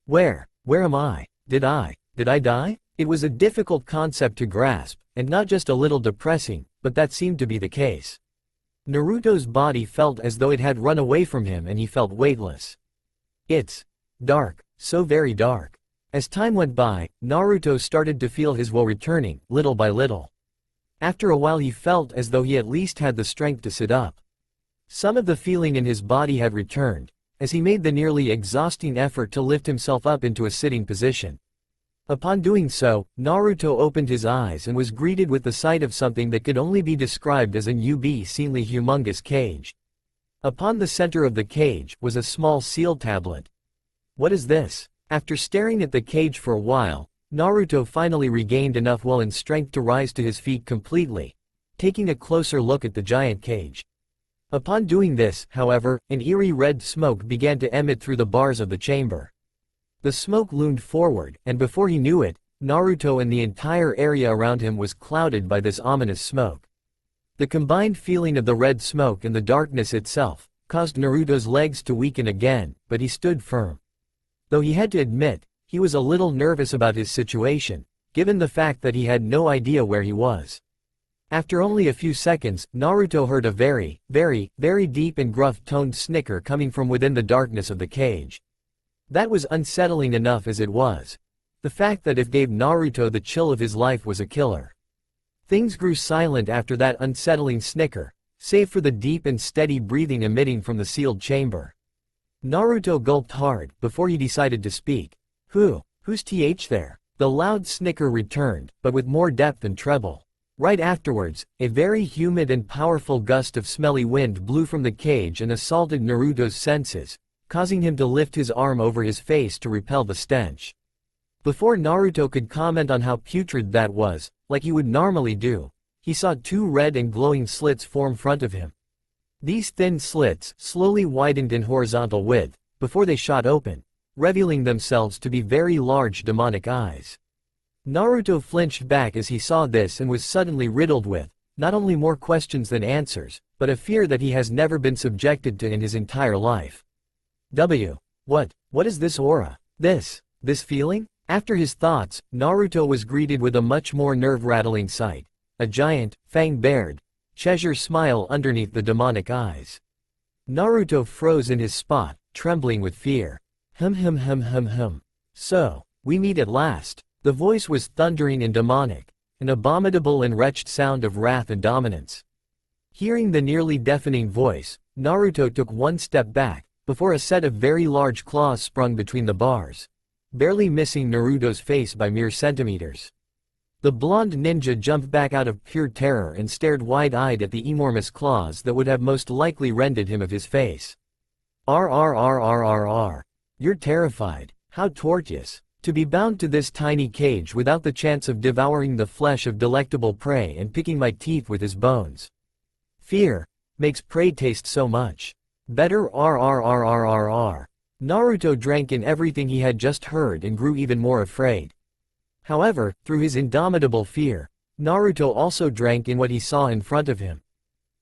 Where am I? Did I die? It was a difficult concept to grasp, and not just a little depressing, but that seemed to be the case. Naruto's body felt as though it had run away from him and he felt weightless. It's dark, so very dark. As time went by, Naruto started to feel his will returning, little by little. After a while he felt as though he at least had the strength to sit up. Some of the feeling in his body had returned, as he made the nearly exhausting effort to lift himself up into a sitting position. Upon doing so, Naruto opened his eyes and was greeted with the sight of something that could only be described as an obscenely humongous cage. Upon the center of the cage was a small seal tablet. What is this? After staring at the cage for a while, Naruto finally regained enough will and strength to rise to his feet completely, taking a closer look at the giant cage. Upon doing this, however, an eerie red smoke began to emit through the bars of the chamber. The smoke loomed forward, and before he knew it, Naruto and the entire area around him was clouded by this ominous smoke. The combined feeling of the red smoke and the darkness itself caused Naruto's legs to weaken again, but he stood firm. Though he had to admit, he was a little nervous about his situation, given the fact that he had no idea where he was. After only a few seconds, Naruto heard a very, very deep and gruff-toned snicker coming from within the darkness of the cage. That was unsettling enough as it was. The fact that it gave Naruto the chill of his life was a killer. Things grew silent after that unsettling snicker, save for the deep and steady breathing emitting from the sealed chamber. Naruto gulped hard before he decided to speak. Who's there? The loud snicker returned, but with more depth and treble. Right afterwards, a very humid and powerful gust of smelly wind blew from the cage and assaulted Naruto's senses, causing him to lift his arm over his face to repel the stench. Before Naruto could comment on how putrid that was, like he would normally do, he saw two red and glowing slits form in front of him. These thin slits slowly widened in horizontal width, before they shot open, revealing themselves to be very large demonic eyes. Naruto flinched back as he saw this and was suddenly riddled with, not only more questions than answers, but a fear that he has never been subjected to in his entire life. What is this aura? This feeling? After his thoughts, Naruto was greeted with a much more nerve-rattling sight. A giant, fang-bared, Cheshire smile underneath the demonic eyes. Naruto froze in his spot, trembling with fear. So, we meet at last. The voice was thundering and demonic, an abominable and wretched sound of wrath and dominance. Hearing the nearly deafening voice, Naruto took one step back, before a set of very large claws sprung between the bars, barely missing Naruto's face by mere centimeters. The blonde ninja jumped back out of pure terror and stared wide-eyed at the enormous claws that would have most likely rended him of his face. RRRRRR. You're terrified. How tortuous. To be bound to this tiny cage without the chance of devouring the flesh of delectable prey and picking my teeth with his bones. Fear makes prey taste so much better. RRRRRR. Naruto drank in everything he had just heard and grew even more afraid. However, through his indomitable fear, Naruto also drank in what he saw in front of him.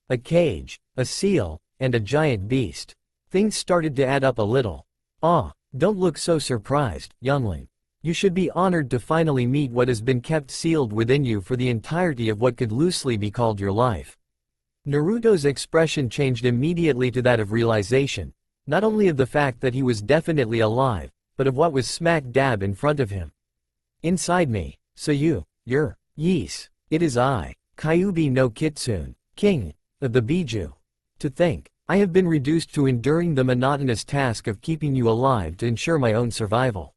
A cage, a seal, and a giant beast. Things started to add up a little. Ah, don't look so surprised, youngling. You should be honored to finally meet what has been kept sealed within you for the entirety of what could loosely be called your life. Naruto's expression changed immediately to that of realization, not only of the fact that he was definitely alive, but of what was smack dab in front of him. Inside me, so you're, yes, it is I, Kyuubi no Kitsune, king of the Biju. To think, I have been reduced to enduring the monotonous task of keeping you alive to ensure my own survival.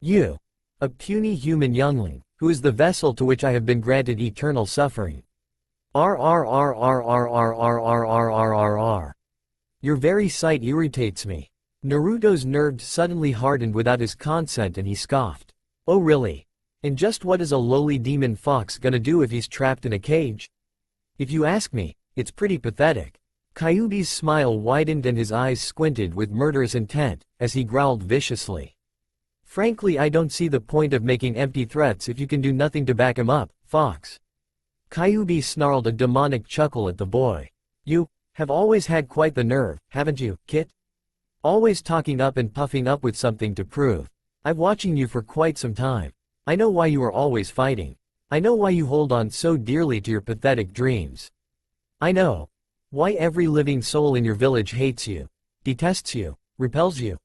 You, a puny human youngling, who is the vessel to which I have been granted eternal suffering. RRRRRRRRRRRR. Your very sight irritates me. Naruto's nerves suddenly hardened without his consent and he scoffed. Oh really? And just what is a lowly demon fox gonna do if he's trapped in a cage? If you ask me, it's pretty pathetic. Kyuubi's smile widened and his eyes squinted with murderous intent, as he growled viciously. Frankly, I don't see the point of making empty threats if you can do nothing to back him up, fox. Kyuubi snarled a demonic chuckle at the boy. You have always had quite the nerve, haven't you, Kit? Always talking up and puffing up with something to prove. I've watching you for quite some time. I know why you are always fighting. I know why you hold on so dearly to your pathetic dreams. I know why every living soul in your village hates you, detests you, repels you.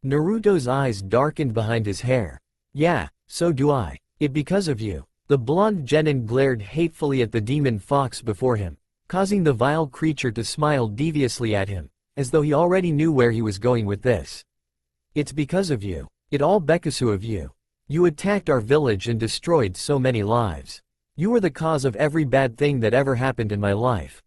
Naruto's eyes darkened behind his hair. Yeah, so do I. It because of you. The blonde genin glared hatefully at the demon fox before him, causing the vile creature to smile deviously at him, as though he already knew where he was going with this. It's because of you. It all because of you. You attacked our village and destroyed so many lives. You were the cause of every bad thing that ever happened in my life.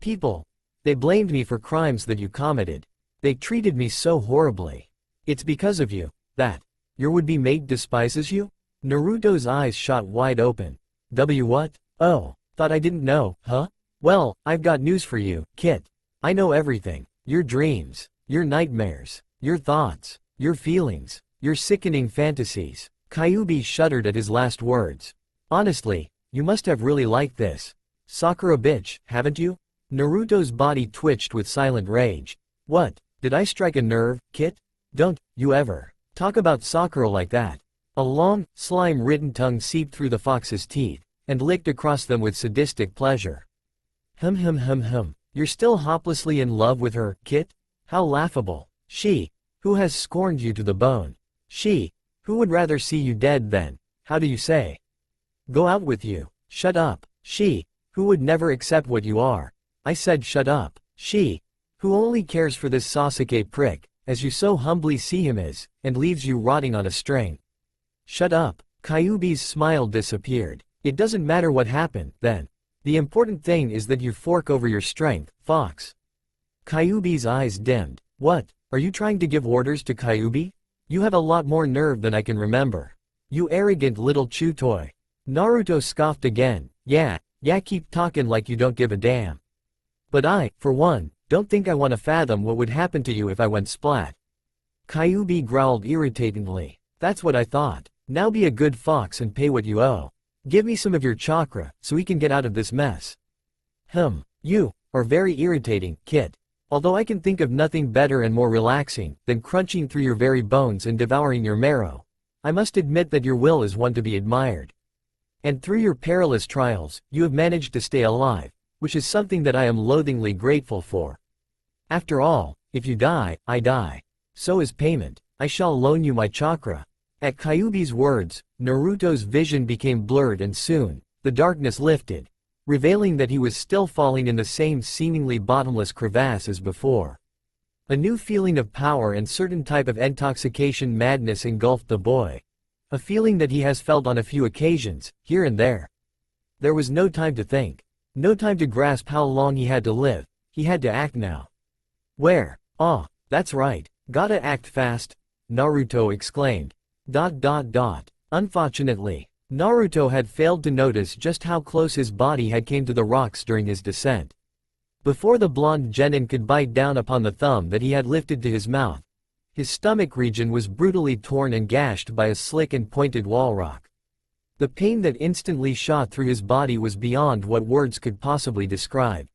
People, they blamed me for crimes that you committed. They treated me so horribly. It's because of you that your would-be mate despises you? Naruto's eyes shot wide open. What? Oh, thought I didn't know, huh? Well, I've got news for you, Kit. I know everything. Your dreams, your nightmares, your thoughts, your feelings, your sickening fantasies. Kyuubi shuddered at his last words. Honestly, you must have really liked this Sakura bitch, haven't you? Naruto's body twitched with silent rage. What, did I strike a nerve, Kit? Don't you ever talk about Sakura like that. A long, slime-ridden tongue seeped through the fox's teeth, and licked across them with sadistic pleasure. You're still hopelessly in love with her, Kit? How laughable. She, who has scorned you to the bone. She, who would rather see you dead than, how do you say, go out with you. Shut up. She, who would never accept what you are. I said shut up. She, who only cares for this Sasuke prick, as you so humbly see him as, and leaves you rotting on a string. Shut up. Kyuubi's smile disappeared. It doesn't matter what happened, then. The important thing is that you fork over your strength, fox. Kyuubi's eyes dimmed. What, are you trying to give orders to Kyuubi? You have a lot more nerve than I can remember. You arrogant little chew toy. Naruto scoffed again. Yeah, keep talking like you don't give a damn. But I, for one, don't think I want to fathom what would happen to you if I went splat. Kyuubi growled irritatingly. That's what I thought. Now be a good fox and pay what you owe. Give me some of your chakra, so we can get out of this mess. You are very irritating, Kit. Although I can think of nothing better and more relaxing than crunching through your very bones and devouring your marrow, I must admit that your will is one to be admired. And through your perilous trials, you have managed to stay alive, which is something that I am loathingly grateful for. After all, if you die, I die. So as payment, I shall loan you my chakra. At Kyuubi's words, Naruto's vision became blurred and soon, the darkness lifted, revealing that he was still falling in the same seemingly bottomless crevasse as before. A new feeling of power and certain type of intoxication madness engulfed the boy. A feeling that he has felt on a few occasions, here and there. There was no time to think. No time to grasp how long he had to live, he had to act now. Where? Ah, that's right, gotta act fast, Naruto exclaimed. Unfortunately, Naruto had failed to notice just how close his body had came to the rocks during his descent. Before the blonde genin could bite down upon the thumb that he had lifted to his mouth, his stomach region was brutally torn and gashed by a slick and pointed wall rock. The pain that instantly shot through his body was beyond what words could possibly describe.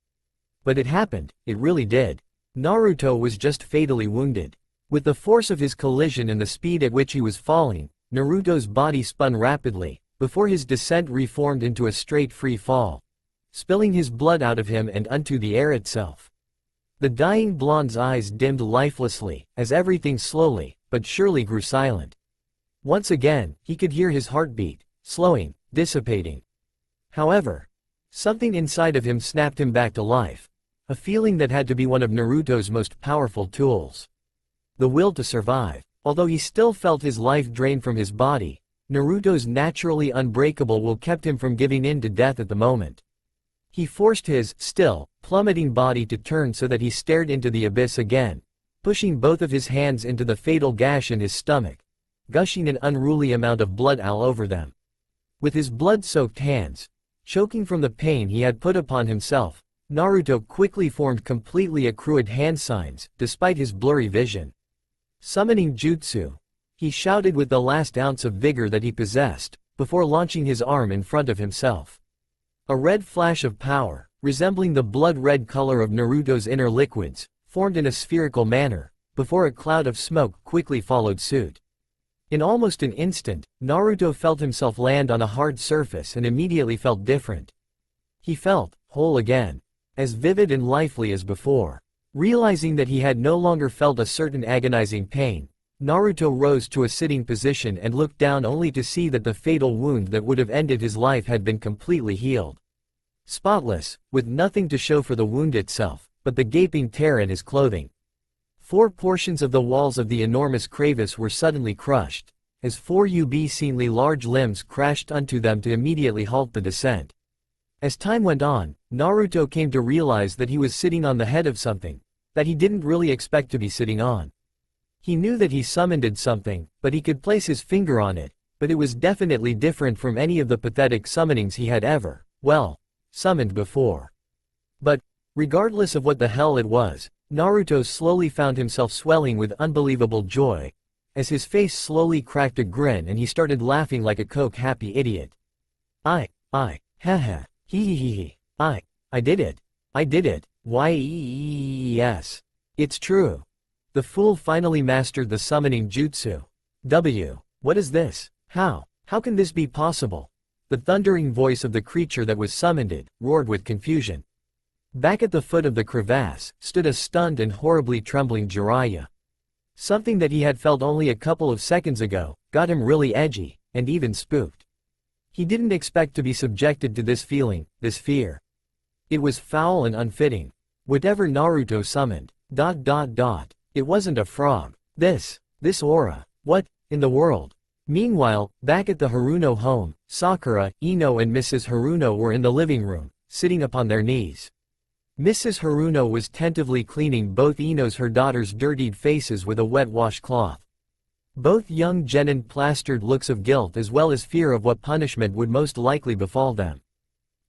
But it happened, it really did. Naruto was just fatally wounded. With the force of his collision and the speed at which he was falling, Naruto's body spun rapidly, before his descent reformed into a straight free fall, spilling his blood out of him and unto the air itself. The dying blonde's eyes dimmed lifelessly, as everything slowly, but surely grew silent. Once again, he could hear his heartbeat, slowing, dissipating. However, something inside of him snapped him back to life. A feeling that had to be one of Naruto's most powerful tools. The will to survive. Although he still felt his life drain from his body, Naruto's naturally unbreakable will kept him from giving in to death at the moment. He forced his, still, plummeting body to turn so that he stared into the abyss again, pushing both of his hands into the fatal gash in his stomach, gushing an unruly amount of blood all over them. With his blood-soaked hands, choking from the pain he had put upon himself, Naruto quickly formed completely accrued hand signs, despite his blurry vision. Summoning jutsu, he shouted with the last ounce of vigor that he possessed, before launching his arm in front of himself. A red flash of power, resembling the blood-red color of Naruto's inner liquids, formed in a spherical manner, before a cloud of smoke quickly followed suit. In almost an instant, Naruto felt himself land on a hard surface and immediately felt different. He felt whole again, as vivid and lively as before. Realizing that he had no longer felt a certain agonizing pain, Naruto rose to a sitting position and looked down only to see that the fatal wound that would have ended his life had been completely healed. Spotless, with nothing to show for the wound itself, but the gaping tear in his clothing. 4 portions of the walls of the enormous crevice were suddenly crushed, as 4 obscenely large limbs crashed unto them to immediately halt the descent. As time went on, Naruto came to realize that he was sitting on the head of something that he didn't really expect to be sitting on. He knew that he summoned something, but he could place his finger on it, but it was definitely different from any of the pathetic summonings he had ever, well, summoned before. But, regardless of what the hell it was, Naruto slowly found himself swelling with unbelievable joy, as his face slowly cracked a grin and he started laughing like a coke-happy idiot. Haha, hee, I did it. I did it, yes. It's true. The fool finally mastered the summoning jutsu. What is this? How can this be possible? The thundering voice of the creature that was summoned roared with confusion. Back at the foot of the crevasse, stood a stunned and horribly trembling Jiraiya. Something that he had felt only a couple of seconds ago, got him really edgy, and even spooked. He didn't expect to be subjected to this feeling, this fear. It was foul and unfitting. Whatever Naruto summoned, it wasn't a frog. This aura, what, in the world? Meanwhile, back at the Haruno home, Sakura, Ino and Mrs. Haruno were in the living room, sitting upon their knees. Mrs. Haruno was tentatively cleaning both her daughter's dirtied faces with a wet washcloth. Both young genin plastered looks of guilt as well as fear of what punishment would most likely befall them.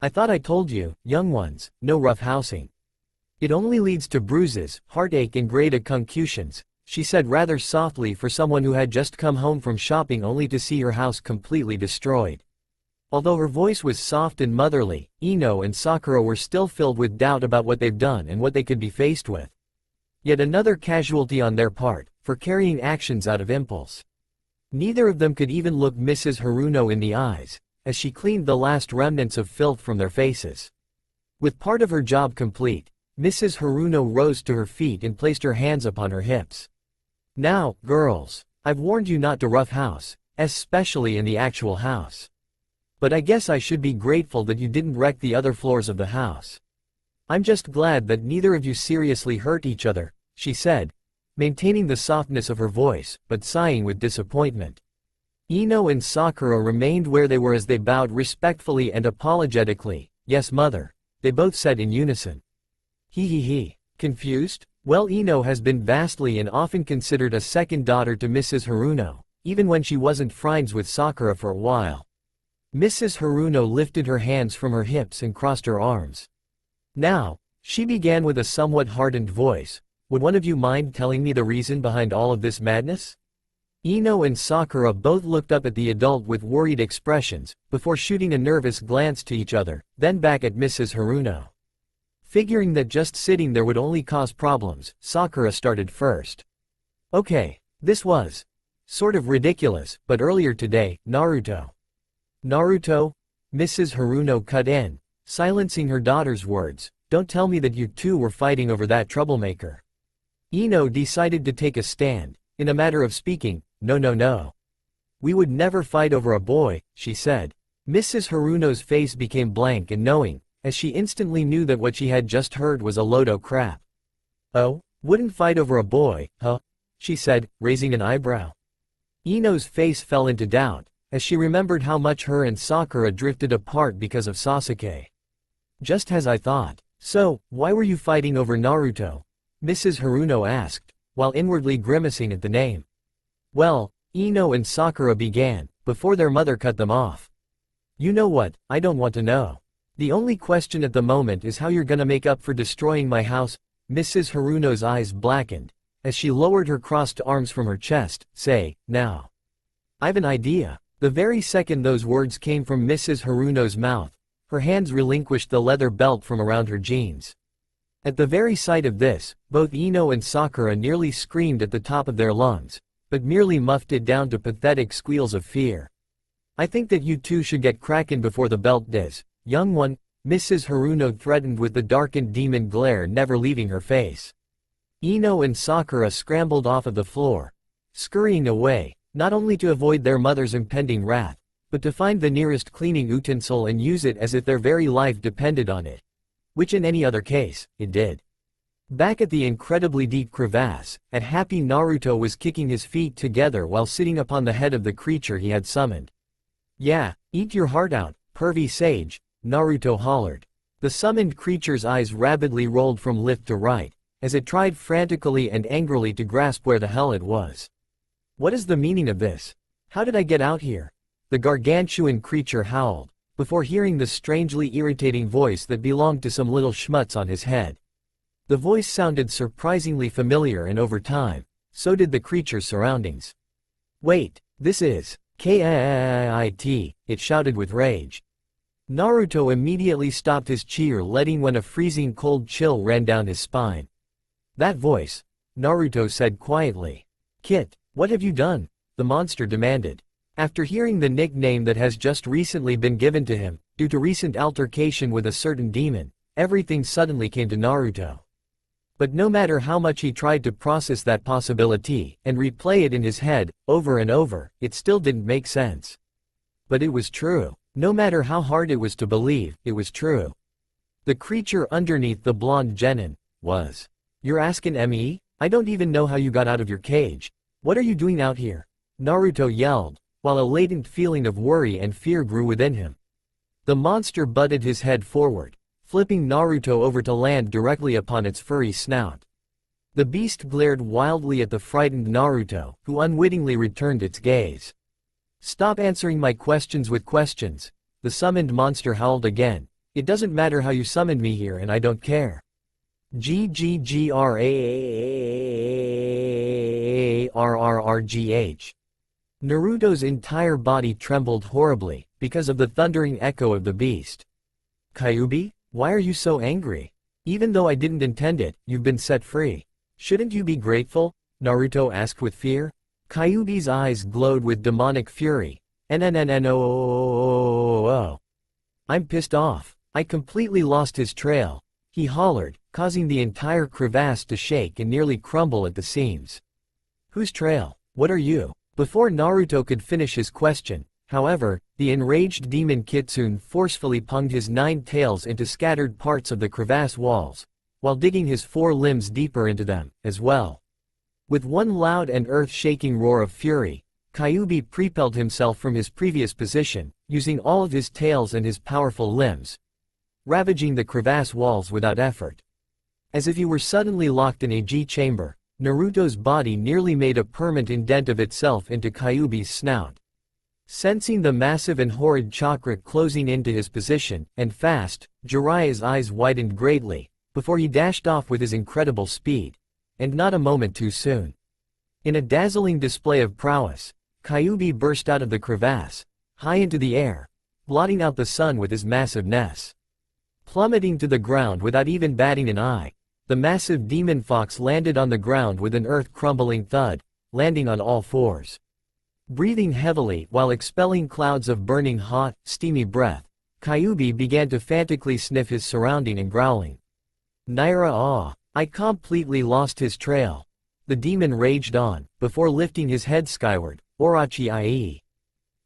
I thought I told you, young ones, no rough housing. It only leads to bruises, heartache and great concussions, she said rather softly for someone who had just come home from shopping only to see her house completely destroyed. Although her voice was soft and motherly, Ino and Sakura were still filled with doubt about what they've done and what they could be faced with. Yet another casualty on their part, for carrying actions out of impulse. Neither of them could even look Mrs. Haruno in the eyes, as she cleaned the last remnants of filth from their faces. With part of her job complete, Mrs. Haruno rose to her feet and placed her hands upon her hips. Now, girls, I've warned you not to roughhouse, especially in the actual house. But I guess I should be grateful that you didn't wreck the other floors of the house. I'm just glad that neither of you seriously hurt each other, she said, maintaining the softness of her voice, but sighing with disappointment. Ino and Sakura remained where they were as they bowed respectfully and apologetically. Yes, mother, they both said in unison. He. Confused? Well, Ino has been vastly and often considered a second daughter to Mrs. Haruno, even when she wasn't friends with Sakura for a while. Mrs. Haruno lifted her hands from her hips and crossed her arms. Now, she began with a somewhat hardened voice, would one of you mind telling me the reason behind all of this madness? Ino and Sakura both looked up at the adult with worried expressions, before shooting a nervous glance to each other, then back at Mrs. Haruno. Figuring that just sitting there would only cause problems, Sakura started first. Okay, this was sort of ridiculous, but earlier today, Naruto. Naruto? Mrs. Haruno cut in, silencing her daughter's words. Don't tell me that you two were fighting over that troublemaker. Ino decided to take a stand. In a matter of speaking, no. We would never fight over a boy, she said. Mrs. Haruno's face became blank and knowing, as she instantly knew that what she had just heard was a load of crap. Oh, wouldn't fight over a boy, huh? She said, raising an eyebrow. Ino's face fell into doubt, as she remembered how much her and Sakura drifted apart because of Sasuke. Just as I thought. So, why were you fighting over Naruto? Mrs. Haruno asked, while inwardly grimacing at the name. Well, Ino and Sakura began, before their mother cut them off. You know what, I don't want to know. The only question at the moment is how you're gonna make up for destroying my house. Mrs. Haruno's eyes blackened, as she lowered her crossed arms from her chest. Say, now. I've an idea. The very second those words came from Mrs. Haruno's mouth, her hands relinquished the leather belt from around her jeans. At the very sight of this, both Ino and Sakura nearly screamed at the top of their lungs, but merely muffed it down to pathetic squeals of fear. I think that you two should get crackin' before the belt does, young one, Mrs. Haruno threatened with the darkened demon glare never leaving her face. Ino and Sakura scrambled off of the floor, scurrying away, not only to avoid their mother's impending wrath, but to find the nearest cleaning utensil and use it as if their very life depended on it. Which in any other case, it did. Back at the incredibly deep crevasse, happy Naruto was kicking his feet together while sitting upon the head of the creature he had summoned. Yeah, eat your heart out, pervy sage, Naruto hollered. The summoned creature's eyes rapidly rolled from left to right, as it tried frantically and angrily to grasp where the hell it was. What is the meaning of this? How did I get out here? The gargantuan creature howled, before hearing the strangely irritating voice that belonged to some little schmutz on his head. The voice sounded surprisingly familiar and over time, so did the creature's surroundings. Wait, this is KIT, it shouted with rage. Naruto immediately stopped his cheer, letting when a freezing cold chill ran down his spine. That voice, Naruto said quietly. Kit, what have you done? The monster demanded. After hearing the nickname that has just recently been given to him, due to recent altercation with a certain demon, everything suddenly came to Naruto. But no matter how much he tried to process that possibility, and replay it in his head, over and over, it still didn't make sense. But it was true. No matter how hard it was to believe, it was true. The creature underneath the blonde genin was. You're asking me? I don't even know how you got out of your cage. What are you doing out here? Naruto yelled, while a latent feeling of worry and fear grew within him. The monster butted his head forward, flipping Naruto over to land directly upon its furry snout. The beast glared wildly at the frightened Naruto, who unwittingly returned its gaze. Stop answering my questions with questions, the summoned monster howled again. It doesn't matter how you summoned me here and I don't care. GGGRARRGH. Naruto's entire body trembled horribly, because of the thundering echo of the beast. Kyuubi, why are you so angry? Even though I didn't intend it, you've been set free. Shouldn't you be grateful? Naruto asked with fear. Kyuubi's eyes glowed with demonic fury. NNNO. I'm pissed off. I completely lost his trail, he hollered, causing the entire crevasse to shake and nearly crumble at the seams. Whose trail? What are you? Before Naruto could finish his question, however, the enraged demon Kitsune forcefully punged his 9 tails into scattered parts of the crevasse walls, while digging his 4 limbs deeper into them, as well. With one loud and earth-shaking roar of fury, Kyuubi propelled himself from his previous position, using all of his tails and his powerful limbs, ravaging the crevasse walls without effort. As if he were suddenly locked in a G-chamber, Naruto's body nearly made a permanent indent of itself into Kyuubi's snout. Sensing the massive and horrid chakra closing into his position, and fast, Jiraiya's eyes widened greatly, before he dashed off with his incredible speed. And not a moment too soon. In a dazzling display of prowess, Kyuubi burst out of the crevasse, high into the air, blotting out the sun with his massiveness. Plummeting to the ground without even batting an eye, the massive demon fox landed on the ground with an earth-crumbling thud, landing on all 4s. Breathing heavily while expelling clouds of burning hot, steamy breath, Kyuubi began to frantically sniff his surrounding and growling. Naira ah! I completely lost his trail. The demon raged on, before lifting his head skyward, Orochi ie.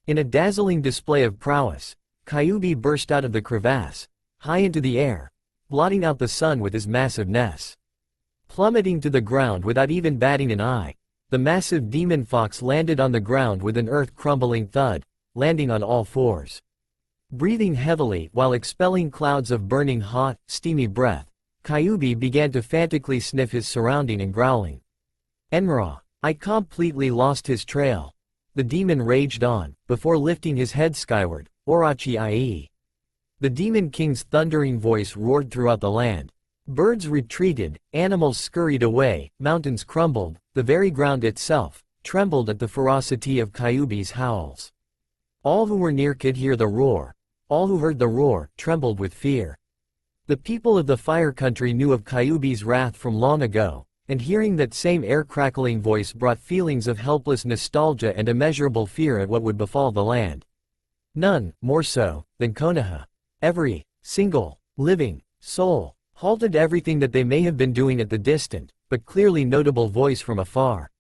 In a dazzling display of prowess, Kyuubi burst out of the crevasse, high into the air, blotting out the sun with his massiveness. Plummeting to the ground without even batting an eye, the massive demon fox landed on the ground with an earth-crumbling thud, landing on all 4s. Breathing heavily while expelling clouds of burning hot, steamy breath, Kyuubi began to frantically sniff his surrounding and growling. Enra! I completely lost his trail. The demon raged on, before lifting his head skyward, Orochi ie. The Demon King's thundering voice roared throughout the land. Birds retreated, animals scurried away, mountains crumbled, the very ground itself trembled at the ferocity of Kyuubi's howls. All who were near could hear the roar. All who heard the roar trembled with fear. The people of the Fire Country knew of Kyuubi's wrath from long ago, and hearing that same air-crackling voice brought feelings of helpless nostalgia and immeasurable fear at what would befall the land. None, more so, than Konoha. Every single living soul halted everything that they may have been doing at the distant, but clearly notable voice from afar.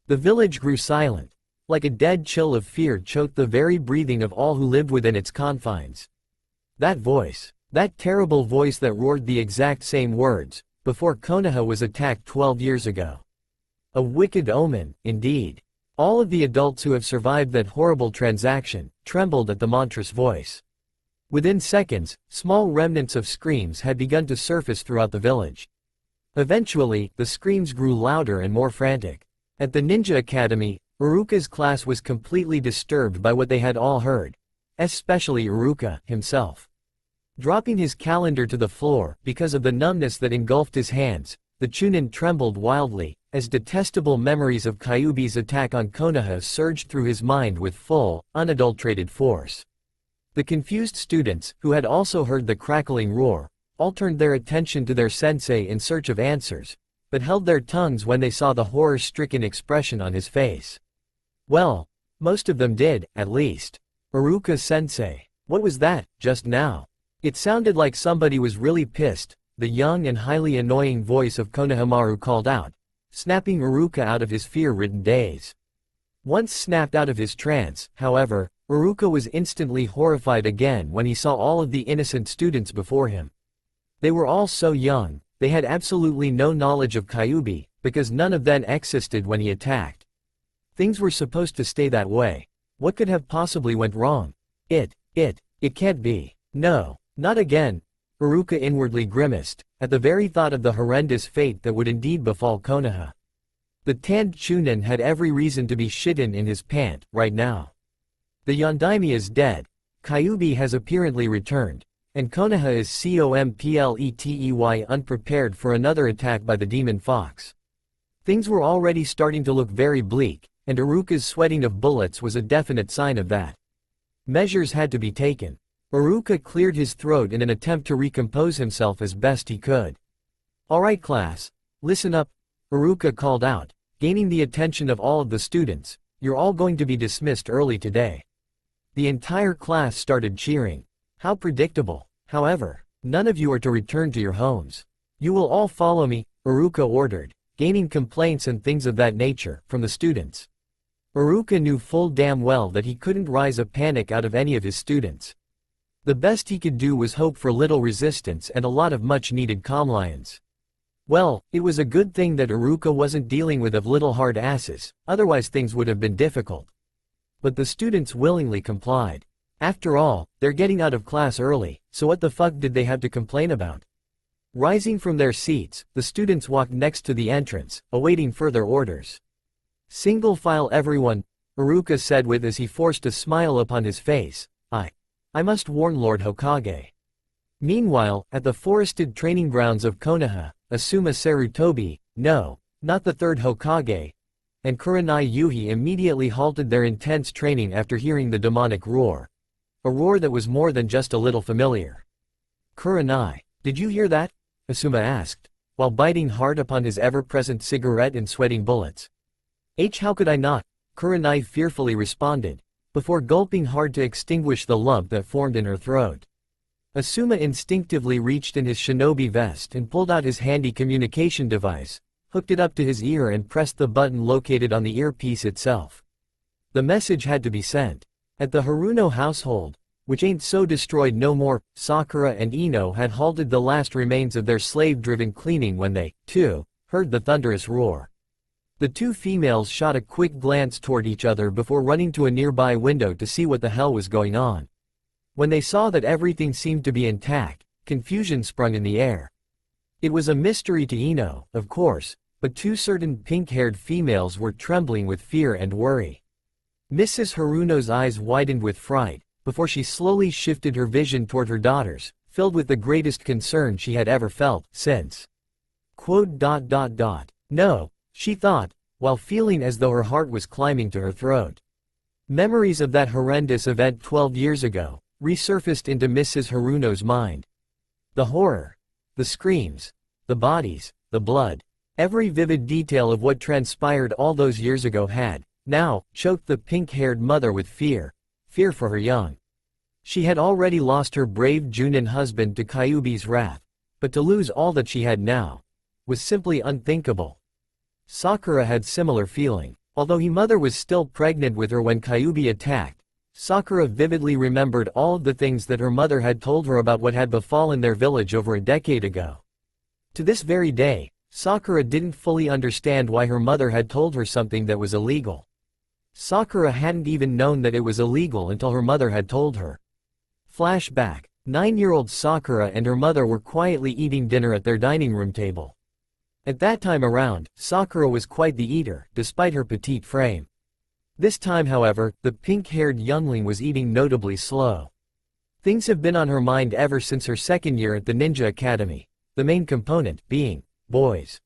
The village grew silent. Like a dead chill of fear choked the very breathing of all who lived within its confines. That voice, that terrible voice that roared the exact same words, before Konoha was attacked 12 years ago. A wicked omen, indeed. All of the adults who have survived that horrible transaction trembled at the monstrous voice. Within seconds, small remnants of screams had begun to surface throughout the village. Eventually, the screams grew louder and more frantic. At the Ninja Academy, Iruka's class was completely disturbed by what they had all heard. Especially Iruka himself. Dropping his calendar to the floor because of the numbness that engulfed his hands, the Chunin trembled wildly, as detestable memories of Kyuubi's attack on Konoha surged through his mind with full, unadulterated force. The confused students, who had also heard the crackling roar, all turned their attention to their sensei in search of answers, but held their tongues when they saw the horror-stricken expression on his face. Well, most of them did, at least. Iruka-sensei. What was that, just now? It sounded like somebody was really pissed, the young and highly annoying voice of Konohamaru called out, snapping Iruka out of his fear-ridden daze. Once snapped out of his trance, however, Iruka was instantly horrified again when he saw all of the innocent students before him. They were all so young, they had absolutely no knowledge of Kyuubi, because none of them existed when he attacked. Things were supposed to stay that way. What could have possibly went wrong? It can't be. No, not again. Iruka inwardly grimaced, at the very thought of the horrendous fate that would indeed befall Konoha. The tanned Chunin had every reason to be shitten in his pant, right now. The Yondaime is dead, Kyuubi has apparently returned, and Konoha is completely unprepared for another attack by the demon fox. Things were already starting to look very bleak, and Iruka's sweating of bullets was a definite sign of that. Measures had to be taken. Iruka cleared his throat in an attempt to recompose himself as best he could. Alright class, listen up, Iruka called out, gaining the attention of all of the students. You're all going to be dismissed early today. The entire class started cheering. How predictable. However, none of you are to return to your homes. You will all follow me, Iruka ordered, gaining complaints and things of that nature from the students. Iruka knew full damn well that he couldn't rise a panic out of any of his students. The best he could do was hope for little resistance and a lot of much-needed compliance. Well, it was a good thing that Iruka wasn't dealing with little hard asses, otherwise things would have been difficult. But the students willingly complied. After all, they're getting out of class early, so what the fuck did they have to complain about? Rising from their seats, the students walked next to the entrance, awaiting further orders. Single file everyone, Iruka said as he forced a smile upon his face. I must warn Lord Hokage. Meanwhile, at the forested training grounds of Konoha, Asuma Sarutobi, no, not the third Hokage, and Kurenai Yuhi immediately halted their intense training after hearing the demonic roar. A roar that was more than just a little familiar. Kurenai, did you hear that? Asuma asked, while biting hard upon his ever-present cigarette and sweating bullets. How could I not? Kurenai fearfully responded, before gulping hard to extinguish the lump that formed in her throat. Asuma instinctively reached in his shinobi vest and pulled out his handy communication device, hooked it up to his ear and pressed the button located on the earpiece itself. The message had to be sent. At the Haruno household, which ain't so destroyed no more, Sakura and Ino had halted the last remains of their slave-driven cleaning when they, too, heard the thunderous roar. The two females shot a quick glance toward each other before running to a nearby window to see what the hell was going on. When they saw that everything seemed to be intact, confusion sprung in the air. It was a mystery to Ino, of course, but two certain pink-haired females were trembling with fear and worry. Mrs. Haruno's eyes widened with fright, before she slowly shifted her vision toward her daughters, filled with the greatest concern she had ever felt, since. No, she thought, while feeling as though her heart was climbing to her throat. Memories of that horrendous event 12 years ago resurfaced into Mrs. Haruno's mind. The horror, the screams, the bodies, the blood, every vivid detail of what transpired all those years ago had, now, choked the pink-haired mother with fear for her young. She had already lost her brave Junin husband to Kyuubi's wrath, but to lose all that she had now was simply unthinkable. Sakura had similar feeling. Although her mother was still pregnant with her when Kyuubi attacked, Sakura vividly remembered all of the things that her mother had told her about what had befallen their village over a decade ago. To this very day, Sakura didn't fully understand why her mother had told her something that was illegal. Sakura hadn't even known that it was illegal until her mother had told her. Flashback. 9-year-old Sakura and her mother were quietly eating dinner at their dining room table. At that time around, Sakura was quite the eater, despite her petite frame. This time however, the pink-haired youngling was eating notably slow. Things have been on her mind ever since her second year at the Ninja Academy, the main component being boys.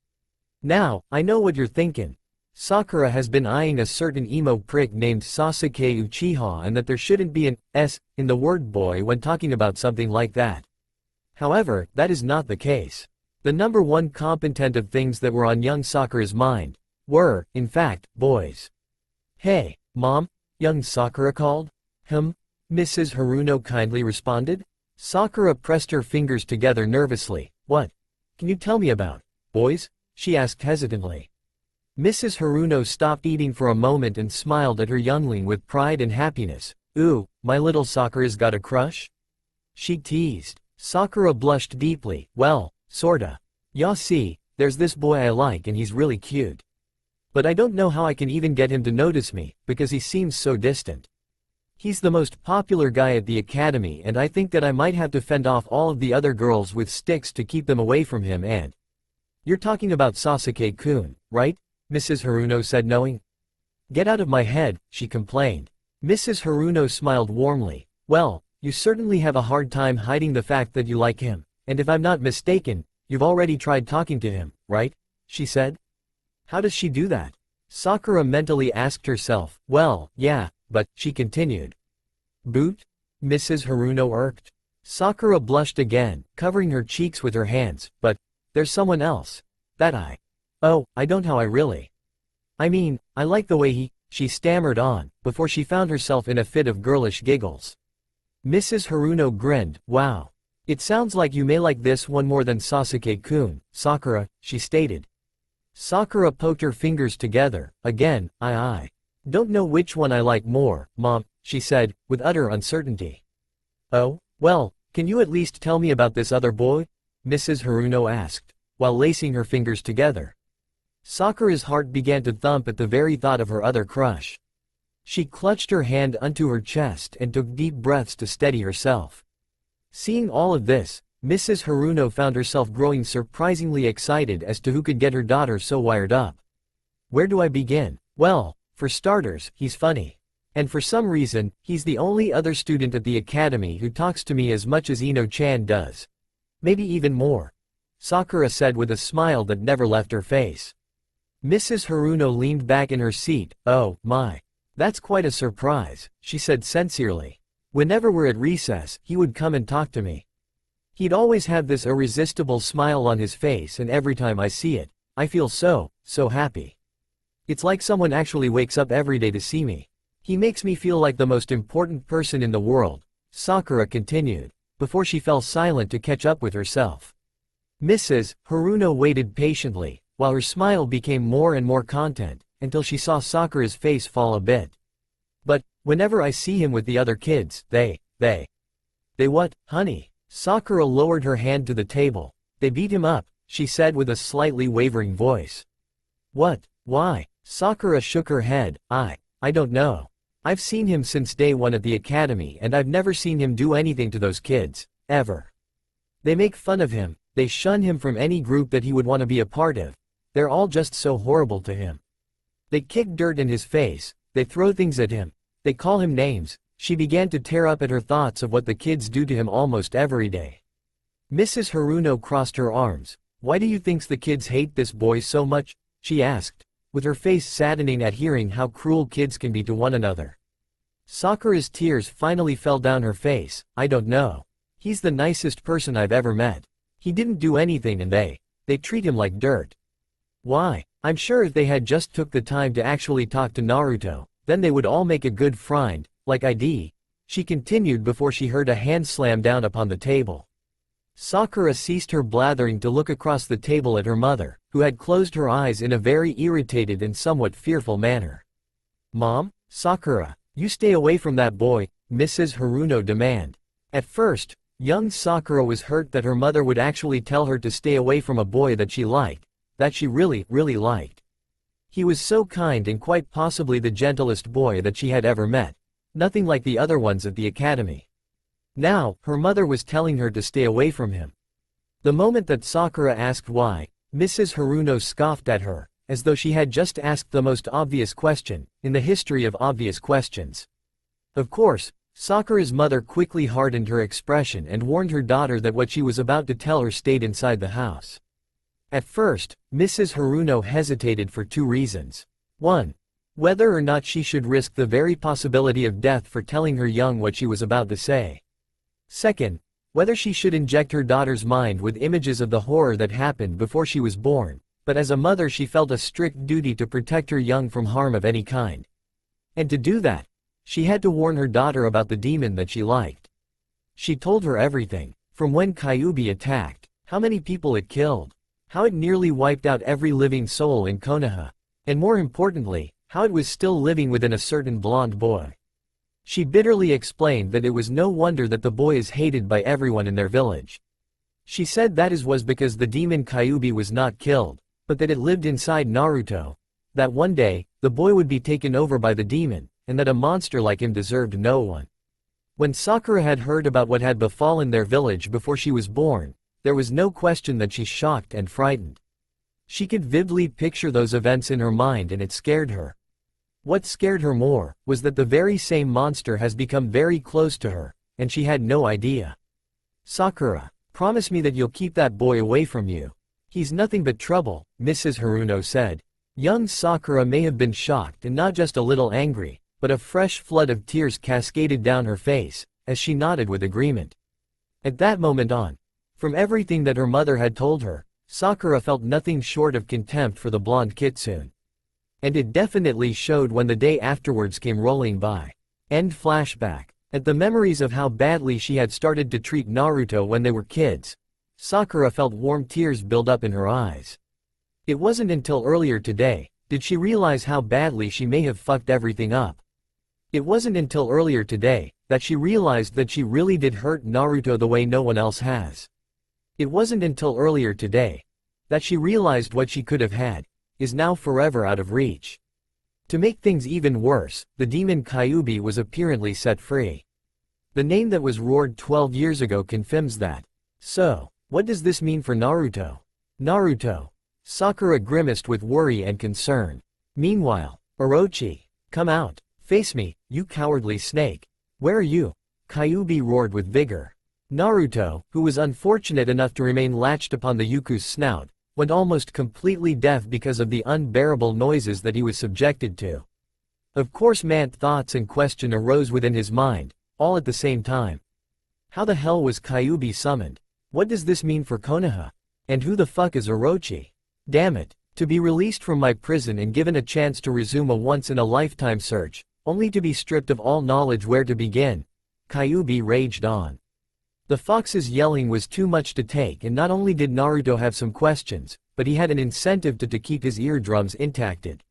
Now, I know what you're thinking. Sakura has been eyeing a certain emo prick named Sasuke Uchiha and that there shouldn't be an S in the word boy when talking about something like that. However, that is not the case. The number one component of things that were on young Sakura's mind were, in fact, boys. Hey, Mom? Young Sakura called. Mrs. Haruno kindly responded. Sakura pressed her fingers together nervously. What? Can you tell me about boys? She asked hesitantly. Mrs. Haruno stopped eating for a moment and smiled at her youngling with pride and happiness. Ooh, my little Sakura's got a crush? She teased. Sakura blushed deeply. Well, sorta. Ya see, there's this boy I like and he's really cute. But I don't know how I can even get him to notice me, because he seems so distant. He's the most popular guy at the academy and I think that I might have to fend off all of the other girls with sticks to keep them away from him and… You're talking about Sasuke-kun, right? Mrs. Haruno said knowing. Get out of my head, she complained. Mrs. Haruno smiled warmly. Well, you certainly have a hard time hiding the fact that you like him, and if I'm not mistaken, you've already tried talking to him, right? She said. How does she do that? Sakura mentally asked herself. Well, yeah, but, she continued. Boot? Mrs. Haruno irked. Sakura blushed again, covering her cheeks with her hands. But, there's someone else. Oh, I don't how I really. I mean, I like the way she stammered on, before she found herself in a fit of girlish giggles. Mrs. Haruno grinned. Wow. It sounds like you may like this one more than Sasuke-kun, Sakura, she stated. Sakura poked her fingers together. Again, I. Don't know which one I like more, Mom, she said, with utter uncertainty. Oh, well, can you at least tell me about this other boy? Mrs. Haruno asked, while lacing her fingers together. Sakura's heart began to thump at the very thought of her other crush. She clutched her hand onto her chest and took deep breaths to steady herself. Seeing all of this, Mrs. Haruno found herself growing surprisingly excited as to who could get her daughter so wired up. Where do I begin? Well, for starters, he's funny. And for some reason, he's the only other student at the academy who talks to me as much as Ino-chan does. Maybe even more. Sakura said with a smile that never left her face. Mrs. Haruno leaned back in her seat. Oh, my. That's quite a surprise, she said sincerely. Whenever we're at recess, he would come and talk to me. He'd always have this irresistible smile on his face, and every time I see it, I feel so happy. It's like someone actually wakes up every day to see me. He makes me feel like the most important person in the world, Sakura continued, before she fell silent to catch up with herself. Mrs. Haruno waited patiently, while her smile became more and more content, until she saw Sakura's face fall a bit. But, whenever I see him with the other kids, they what, honey? Sakura lowered her hand to the table. They beat him up, she said with a slightly wavering voice. What? Why? Sakura shook her head. I don't know. I've seen him since day one at the academy, and I've never seen him do anything to those kids, ever. They make fun of him, they shun him from any group that he would want to be a part of. They're all just so horrible to him. They kick dirt in his face, they throw things at him, they call him names. She began to tear up at her thoughts of what the kids do to him almost every day. Mrs. Haruno crossed her arms. Why do you think the kids hate this boy so much? She asked, with her face saddening at hearing how cruel kids can be to one another. Sakura's tears finally fell down her face. I don't know. He's the nicest person I've ever met. He didn't do anything and they treat him like dirt. Why? I'm sure if they had just took the time to actually talk to Naruto, then they would all make a good friend, like ID. She continued before she heard a hand slam down upon the table. Sakura ceased her blathering to look across the table at her mother, who had closed her eyes in a very irritated and somewhat fearful manner. Mom? Sakura, you stay away from that boy, Mrs. Haruno demanded. At first, young Sakura was hurt that her mother would actually tell her to stay away from a boy that she liked, that she really liked. He was so kind and quite possibly the gentlest boy that she had ever met. Nothing like the other ones at the academy. Now, her mother was telling her to stay away from him. The moment that Sakura asked why, Mrs. Haruno scoffed at her, as though she had just asked the most obvious question, in the history of obvious questions. Of course, Sakura's mother quickly hardened her expression and warned her daughter that what she was about to tell her stayed inside the house. At first, Mrs. Haruno hesitated for two reasons. 1. Whether or not she should risk the very possibility of death for telling her young what she was about to say. 2. Whether she should inject her daughter's mind with images of the horror that happened before she was born, but as a mother she felt a strict duty to protect her young from harm of any kind. And to do that, she had to warn her daughter about the demon that she liked. She told her everything, from when Kyuubi attacked, how many people it killed, how it nearly wiped out every living soul in Konoha, and more importantly, how it was still living within a certain blonde boy. She bitterly explained that it was no wonder that the boy is hated by everyone in their village. She said that was because the demon Kyuubi was not killed, but that it lived inside Naruto, that one day, the boy would be taken over by the demon, and that a monster like him deserved no one. When Sakura had heard about what had befallen their village before she was born, there was no question that she shocked and frightened. She could vividly picture those events in her mind and it scared her. What scared her more, was that the very same monster has become very close to her, and she had no idea. Sakura, promise me that you'll keep that boy away from you. He's nothing but trouble, Mrs. Haruno said. Young Sakura may have been shocked and not just a little angry, but a fresh flood of tears cascaded down her face, as she nodded with agreement. At that moment on, from everything that her mother had told her, Sakura felt nothing short of contempt for the blonde kitsune. And it definitely showed when the day afterwards came rolling by. End flashback. At the memories of how badly she had started to treat Naruto when they were kids, Sakura felt warm tears build up in her eyes. It wasn't until earlier today, Did she realize how badly she may have fucked everything up? It wasn't until earlier today that she realized that she really did hurt Naruto the way no one else has. It wasn't until earlier today that she realized what she could have had is now forever out of reach. To make things even worse, the demon Kyuubi was apparently set free. The name that was roared 12 years ago confirms that. So, what does this mean for Naruto? Naruto. Sakura grimaced with worry and concern. Meanwhile, Orochi. Come out. Face me, you cowardly snake. Where are you? Kyuubi roared with vigor. Naruto, who was unfortunate enough to remain latched upon the Yuku's snout, went almost completely deaf because of the unbearable noises that he was subjected to. Of course, mad thoughts and question arose within his mind, all at the same time. How the hell was Kyuubi summoned? What does this mean for Konoha? And who the fuck is Orochi? Damn it, to be released from my prison and given a chance to resume a once-in-a-lifetime search, only to be stripped of all knowledge where to begin. Kyuubi raged on. The fox's yelling was too much to take, and not only did Naruto have some questions, but he had an incentive to keep his eardrums intacted.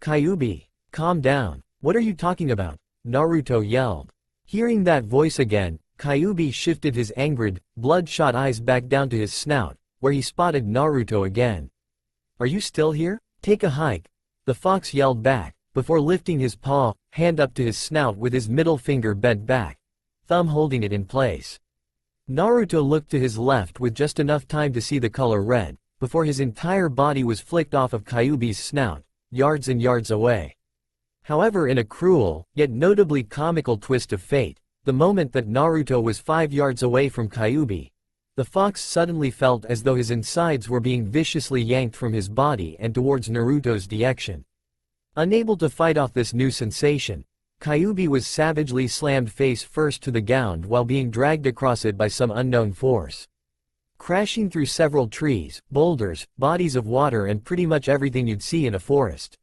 Kyuubi, calm down. What are you talking about? Naruto yelled. Hearing that voice again, Kyuubi shifted his angered, bloodshot eyes back down to his snout, where he spotted Naruto again. Are you still here? Take a hike. The fox yelled back, before lifting his hand up to his snout with his middle finger bent back, thumb holding it in place. Naruto looked to his left with just enough time to see the color red, before his entire body was flicked off of Kyuubi's snout, yards and yards away. However, in a cruel, yet notably comical twist of fate, the moment that Naruto was 5 yards away from Kyuubi, the fox suddenly felt as though his insides were being viciously yanked from his body and towards Naruto's direction. Unable to fight off this new sensation, Kyuubi was savagely slammed face first to the ground while being dragged across it by some unknown force. Crashing through several trees, boulders, bodies of water and pretty much everything you'd see in a forest.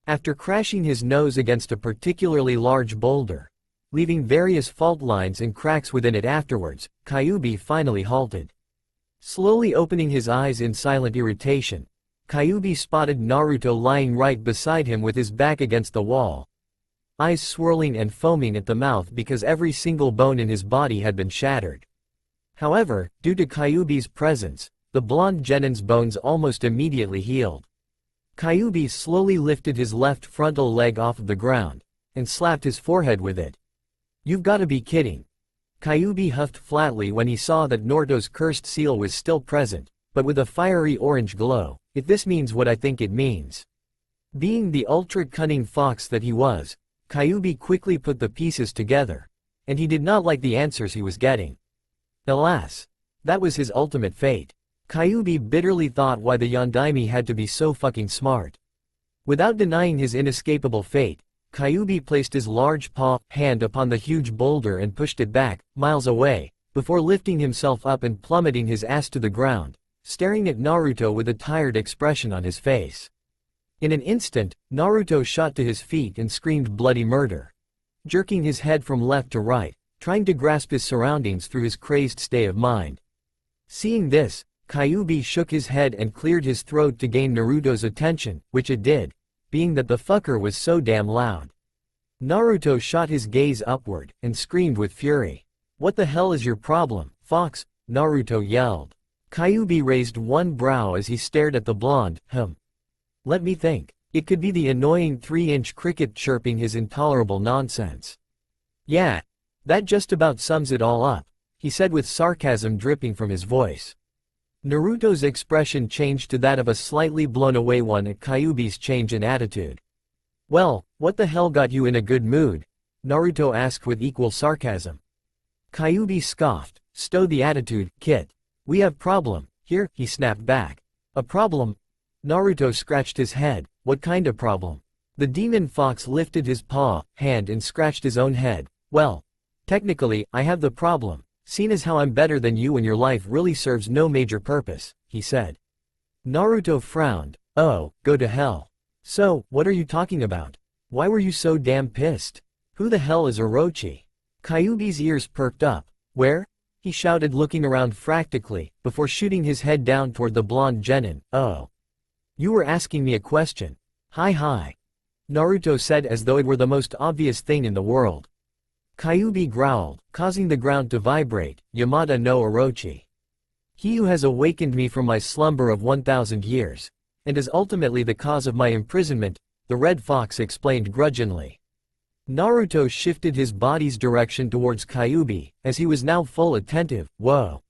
After crashing his nose against a particularly large boulder, leaving various fault lines and cracks within it afterwards, Kyuubi finally halted. Slowly opening his eyes in silent irritation, Kyuubi spotted Naruto lying right beside him with his back against the wall, eyes swirling and foaming at the mouth because every single bone in his body had been shattered. However, due to Kyuubi's presence, the blonde Genin's bones almost immediately healed. Kyuubi slowly lifted his left frontal leg off of the ground, and slapped his forehead with it. You've gotta be kidding. Kyuubi huffed flatly when he saw that Naruto's cursed seal was still present, but with a fiery orange glow. If this means what I think it means. Being the ultra-cunning fox that he was, Kyuubi quickly put the pieces together, and he did not like the answers he was getting. Alas, that was his ultimate fate. Kyuubi bitterly thought why the Yondaime had to be so fucking smart. Without denying his inescapable fate, Kyuubi placed his large hand upon the huge boulder and pushed it back, miles away, before lifting himself up and plummeting his ass to the ground, staring at Naruto with a tired expression on his face. In an instant, Naruto shot to his feet and screamed bloody murder, jerking his head from left to right, trying to grasp his surroundings through his crazed state of mind. Seeing this, Kyuubi shook his head and cleared his throat to gain Naruto's attention, which it did, being that the fucker was so damn loud. Naruto shot his gaze upward and screamed with fury. What the hell is your problem, fox? Naruto yelled. Kyuubi raised one brow as he stared at the blonde. Let me think. It could be the annoying 3-inch cricket chirping his intolerable nonsense. Yeah, that just about sums it all up, he said with sarcasm dripping from his voice. Naruto's expression changed to that of a slightly blown away one at Kyuubi's change in attitude. Well, what the hell got you in a good mood? Naruto asked with equal sarcasm. Kyuubi scoffed. Stow the attitude, kid. We have problem, here, he snapped back. A problem? Naruto scratched his head. What kind of problem? The demon fox lifted his hand and scratched his own head. Well, technically, I have the problem, seeing as how I'm better than you and your life really serves no major purpose, he said. Naruto frowned. Oh, go to hell. So, what are you talking about? Why were you so damn pissed? Who the hell is Orochi? Kyuubi's ears perked up. Where? He shouted, looking around frantically, before shooting his head down toward the blonde Genin. Oh. You were asking me a question. Hi. Naruto said as though it were the most obvious thing in the world. Kyuubi growled, causing the ground to vibrate. Yamada no Orochi. He who has awakened me from my slumber of 1,000 years, and is ultimately the cause of my imprisonment, the Red Fox explained grudgingly. Naruto shifted his body's direction towards Kyuubi, as he was now full attentive. Whoa.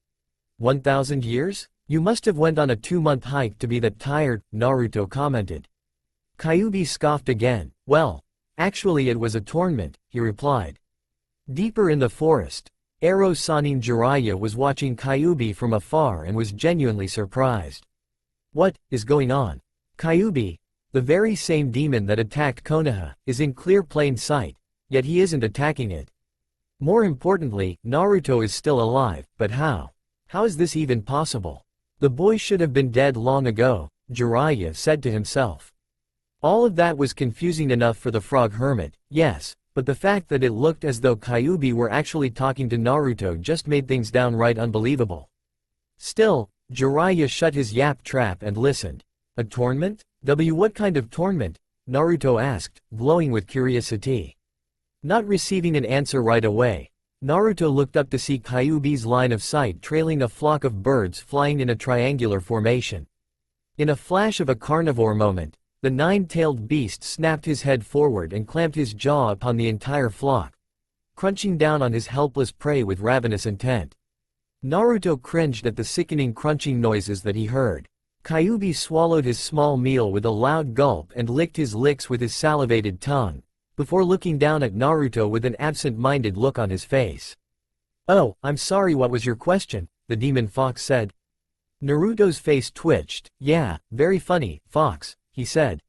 1,000 years? You must have went on a 2-month hike to be that tired, Naruto commented. Kyuubi scoffed again. Well, actually it was a tournament, he replied. Deeper in the forest, Ero Sanin Jiraiya was watching Kyuubi from afar and was genuinely surprised. What is going on? Kyuubi, the very same demon that attacked Konoha, is in clear plain sight, yet he isn't attacking it. More importantly, Naruto is still alive, but how? How is this even possible? The boy should have been dead long ago, Jiraiya said to himself. All of that was confusing enough for the frog hermit, yes, but the fact that it looked as though Kyuubi were actually talking to Naruto just made things downright unbelievable. Still, Jiraiya shut his yap trap and listened. A tournament? What kind of tournament? Naruto asked, glowing with curiosity. Not receiving an answer right away, Naruto looked up to see Kyuubi's line of sight trailing a flock of birds flying in a triangular formation. In a flash of a carnivore moment, the 9-tailed beast snapped his head forward and clamped his jaw upon the entire flock, crunching down on his helpless prey with ravenous intent. Naruto cringed at the sickening crunching noises that he heard. Kyuubi swallowed his small meal with a loud gulp and licked his lips with his salivated tongue, before looking down at Naruto with an absent-minded look on his face. Oh, I'm sorry, what was your question? The demon fox said. Naruto's face twitched. Yeah, very funny, fox, he said.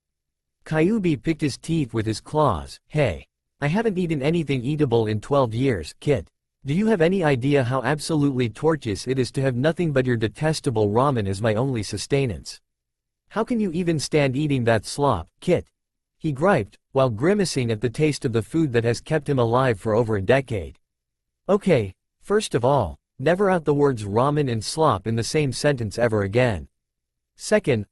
Kyuubi picked his teeth with his claws. Hey. I haven't eaten anything eatable in 12 years, kid. Do you have any idea how absolutely torturous it is to have nothing but your detestable ramen as my only sustenance? How can you even stand eating that slop, kid? He griped, while grimacing at the taste of the food that has kept him alive for over a decade. Okay, first of all, never out the words ramen and slop in the same sentence ever again. Second,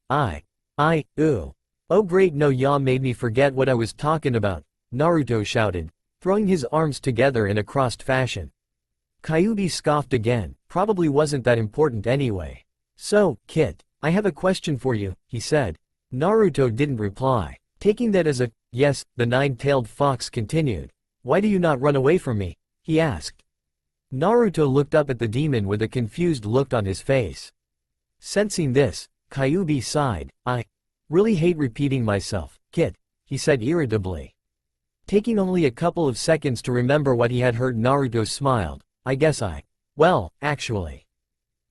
ooh. Oh great, no, ya made me forget what I was talking about, Naruto shouted, throwing his arms together in a crossed fashion. Kyuubi scoffed again. Probably wasn't that important anyway. So, Kit, I have a question for you, he said. Naruto didn't reply. Taking that as a yes, the 9-tailed fox continued. Why do you not run away from me? He asked. Naruto looked up at the demon with a confused look on his face. Sensing this, Kyuubi sighed. I really hate repeating myself, Kit, he said irritably. Taking only a couple of seconds to remember what he had heard, Naruto smiled. I guess well, actually.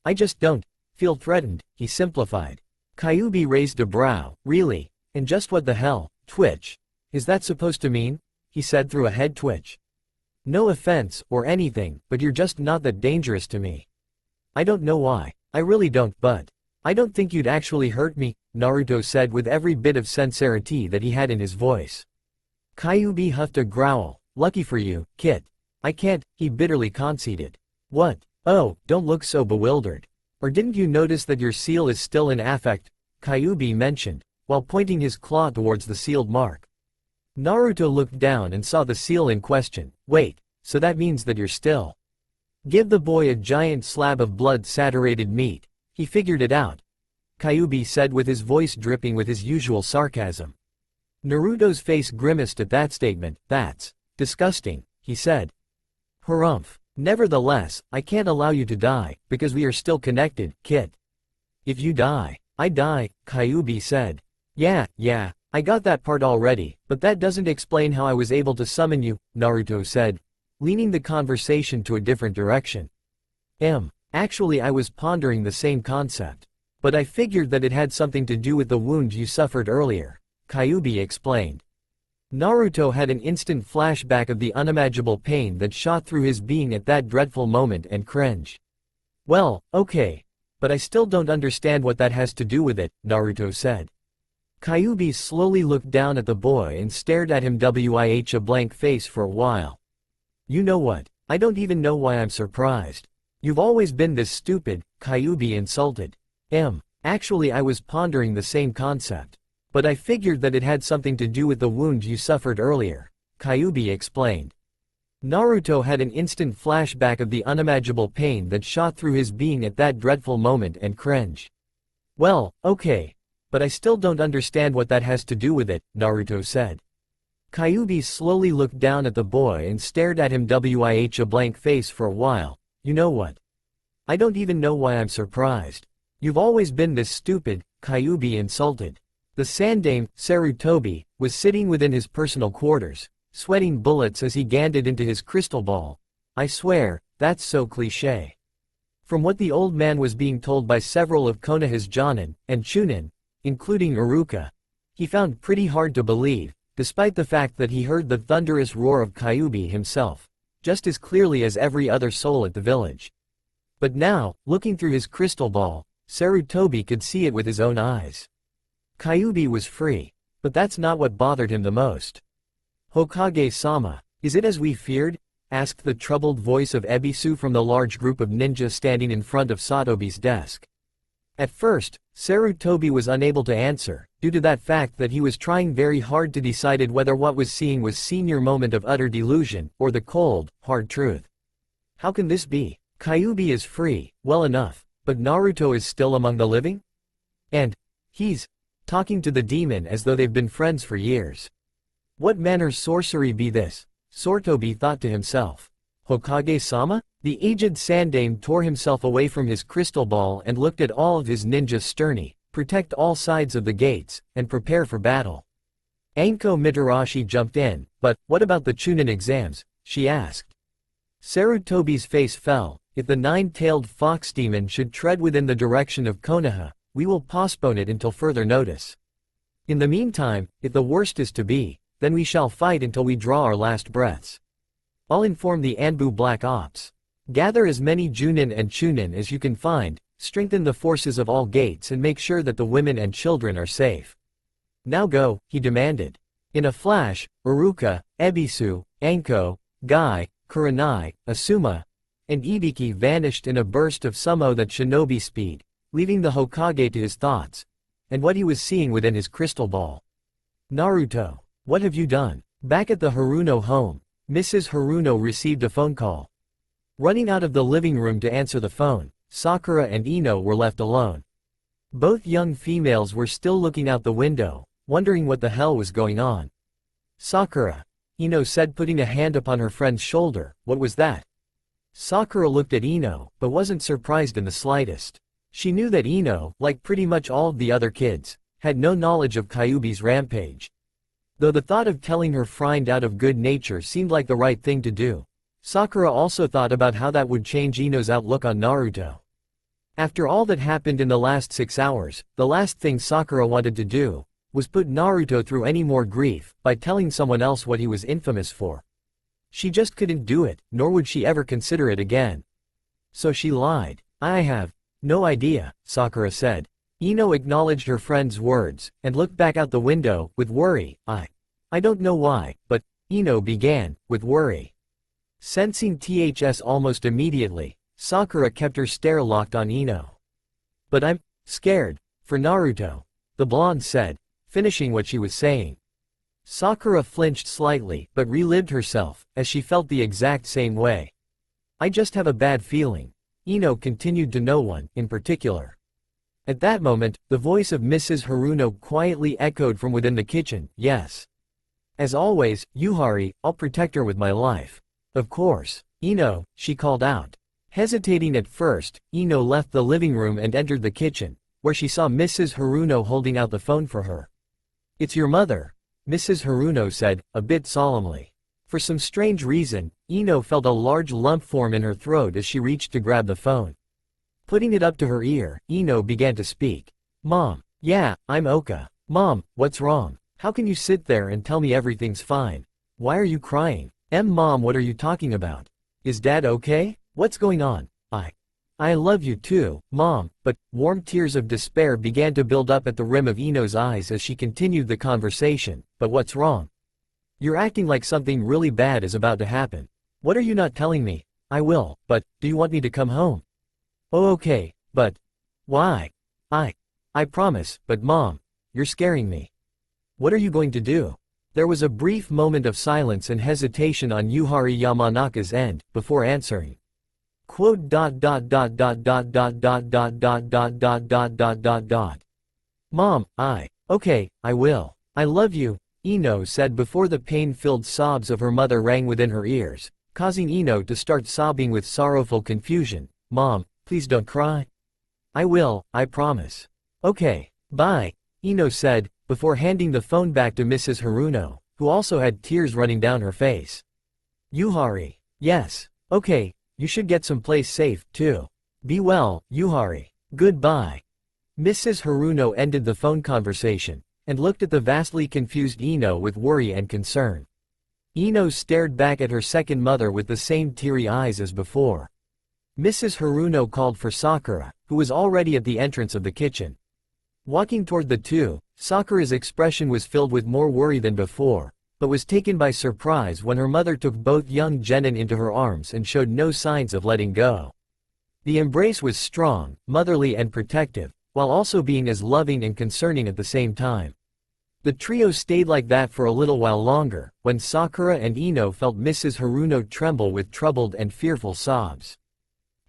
I just don't feel threatened, he simplified. Kyuubi raised a brow. Really? And just what the hell, twitch, is that supposed to mean? He said through a head twitch. No offense, or anything, but you're just not that dangerous to me. I don't know why. I really don't, but I don't think you'd actually hurt me, Naruto said with every bit of sincerity that he had in his voice. Kyuubi huffed a growl. Lucky for you, Kit. I can't, he bitterly conceded. What? Oh, don't look so bewildered. Or didn't you notice that your seal is still in affect? Kyuubi mentioned, while pointing his claw towards the sealed mark. Naruto looked down and saw the seal in question. Wait, so that means that you're still. Give the boy a giant slab of blood-saturated meat. He figured it out, Kyuubi said with his voice dripping with his usual sarcasm. Naruto's face grimaced at that statement. That's disgusting, he said. Harumph. Nevertheless, I can't allow you to die, because we are still connected, Kit. If you die, I die, Kyuubi said. Yeah, I got that part already, but that doesn't explain how I was able to summon you, Naruto said, leaning the conversation to a different direction. Actually I was pondering the same concept. But I figured that it had something to do with the wound you suffered earlier, Kyuubi explained. Naruto had an instant flashback of the unimaginable pain that shot through his being at that dreadful moment and cringe. Well, okay. But I still don't understand what that has to do with it, Naruto said. Kyuubi slowly looked down at the boy and stared at him with a blank face for a while. You know what? I don't even know why I'm surprised. You've always been this stupid, Kyuubi insulted. Actually I was pondering the same concept. But I figured that it had something to do with the wound you suffered earlier, Kyuubi explained. Naruto had an instant flashback of the unimaginable pain that shot through his being at that dreadful moment and cringe. Well, okay. But I still don't understand what that has to do with it, Naruto said. Kyuubi slowly looked down at the boy and stared at him with a blank face for a while. You know what? I don't even know why I'm surprised. You've always been this stupid, Kyuubi insulted. The Sandaime, Sarutobi, was sitting within his personal quarters, sweating bullets as he gazed into his crystal ball. I swear, that's so cliché. From what the old man was being told by several of Konoha's Jonin and Chunin, including Iruka, he found pretty hard to believe, despite the fact that he heard the thunderous roar of Kyuubi himself, just as clearly as every other soul at the village. But now, looking through his crystal ball, Sarutobi could see it with his own eyes. Kyuubi was free, but that's not what bothered him the most. Hokage-sama, is it as we feared? Asked the troubled voice of Ebisu from the large group of ninja standing in front of Satobi's desk. At first, Sarutobi was unable to answer, due to that fact that he was trying very hard to decide whether what was seeing was senior moment of utter delusion, or the cold, hard truth. How can this be? Kyuubi is free, well enough, but Naruto is still among the living? And he's talking to the demon as though they've been friends for years. What manner sorcery be this? Sarutobi thought to himself. Hokage-sama? The aged Sandaime tore himself away from his crystal ball and looked at all of his ninjas sternly, protect all sides of the gates, and prepare for battle. Anko Mitarashi jumped in, but, what about the Chunin exams? She asked. Sarutobi's face fell. If the nine-tailed fox demon should tread within the direction of Konoha, we will postpone it until further notice. In the meantime, if the worst is to be, then we shall fight until we draw our last breaths. I'll inform the Anbu Black Ops. Gather as many Junin and Chunin as you can find, strengthen the forces of all gates and make sure that the women and children are safe. Now go, he demanded. In a flash, Iruka, Ebisu, Anko, Guy, Kurenai, Asuma, and Ibiki vanished in a burst of sumo that shinobi speed, leaving the Hokage to his thoughts, and what he was seeing within his crystal ball. Naruto, what have you done? Back at the Haruno home, Mrs. Haruno received a phone call. Running out of the living room to answer the phone, Sakura and Ino were left alone. Both young females were still looking out the window, wondering what the hell was going on. Sakura, Ino said, putting a hand upon her friend's shoulder. What was that? Sakura looked at Ino, but wasn't surprised in the slightest. She knew that Ino, like pretty much all of the other kids, had no knowledge of Kyuubi's rampage. Though the thought of telling her friend out of good nature seemed like the right thing to do, Sakura also thought about how that would change Ino's outlook on Naruto. After all that happened in the last 6 hours, the last thing Sakura wanted to do was put Naruto through any more grief by telling someone else what he was infamous for. She just couldn't do it, nor would she ever consider it again. So she lied. I have no idea, Sakura said. Ino acknowledged her friend's words, and looked back out the window, with worry. I don't know why, but, Ino began, with worry. Sensing THS almost immediately, Sakura kept her stare locked on Ino. But I'm scared for Naruto, the blonde said, finishing what she was saying. Sakura flinched slightly, but relived herself, as she felt the exact same way. I just have a bad feeling. Ino continued to no one, in particular. At that moment, the voice of Mrs. Haruno quietly echoed from within the kitchen, yes. As always, Yuhari, I'll protect her with my life. Of course. Ino, she called out. Hesitating at first, Ino left the living room and entered the kitchen, where she saw Mrs. Haruno holding out the phone for her. It's your mother, Mrs. Haruno said, a bit solemnly. For some strange reason, Ino felt a large lump form in her throat as she reached to grab the phone. Putting it up to her ear, Ino began to speak. Mom. Yeah, I'm Oka. Mom, what's wrong? How can you sit there and tell me everything's fine? Why are you crying? Mom, what are you talking about? Is Dad okay? What's going on? I love you too, Mom, but warm tears of despair began to build up at the rim of Ino's eyes as she continued the conversation. But what's wrong? You're acting like something really bad is about to happen. What are you not telling me? I will, but, do you want me to come home? Oh okay, but, why? I promise, but Mom, you're scaring me. What are you going to do? There was a brief moment of silence and hesitation on Yuhari Yamanaka's end, before answering. Quote dot dot dot dot dot dot dot dot dot dot dot dot dot dot dot. Mom, okay, I will. I love you, Ino said before the pain-filled sobs of her mother rang within her ears, causing Ino to start sobbing with sorrowful confusion. Mom, please don't cry. I will, I promise. Okay, bye, Ino said, before handing the phone back to Mrs. Haruno, who also had tears running down her face. Yuhari. Yes. Okay, you should get someplace safe, too. Be well, Yuhari. Goodbye. Mrs. Haruno ended the phone conversation, and looked at the vastly confused Ino with worry and concern. Ino stared back at her second mother with the same teary eyes as before. Mrs. Haruno called for Sakura, who was already at the entrance of the kitchen. Walking toward the two, Sakura's expression was filled with more worry than before, but was taken by surprise when her mother took both young Genin into her arms and showed no signs of letting go. The embrace was strong, motherly and protective, while also being as loving and concerning at the same time. The trio stayed like that for a little while longer, when Sakura and Ino felt Mrs. Haruno tremble with troubled and fearful sobs.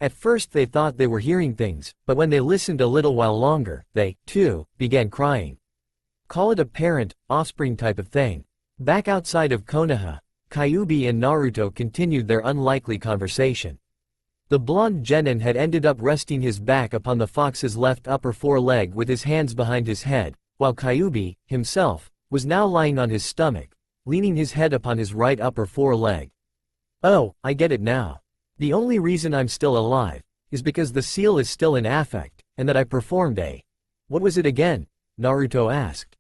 At first they thought they were hearing things, but when they listened a little while longer, they, too, began crying. Call it a parent-offspring type of thing. Back outside of Konoha, Kyuubi and Naruto continued their unlikely conversation. The blonde Genin had ended up resting his back upon the fox's left upper foreleg with his hands behind his head, while Kyuubi, himself, was now lying on his stomach, leaning his head upon his right upper foreleg. Oh, I get it now. The only reason I'm still alive is because the seal is still in affect, and that I performed a— what was it again? Naruto asked.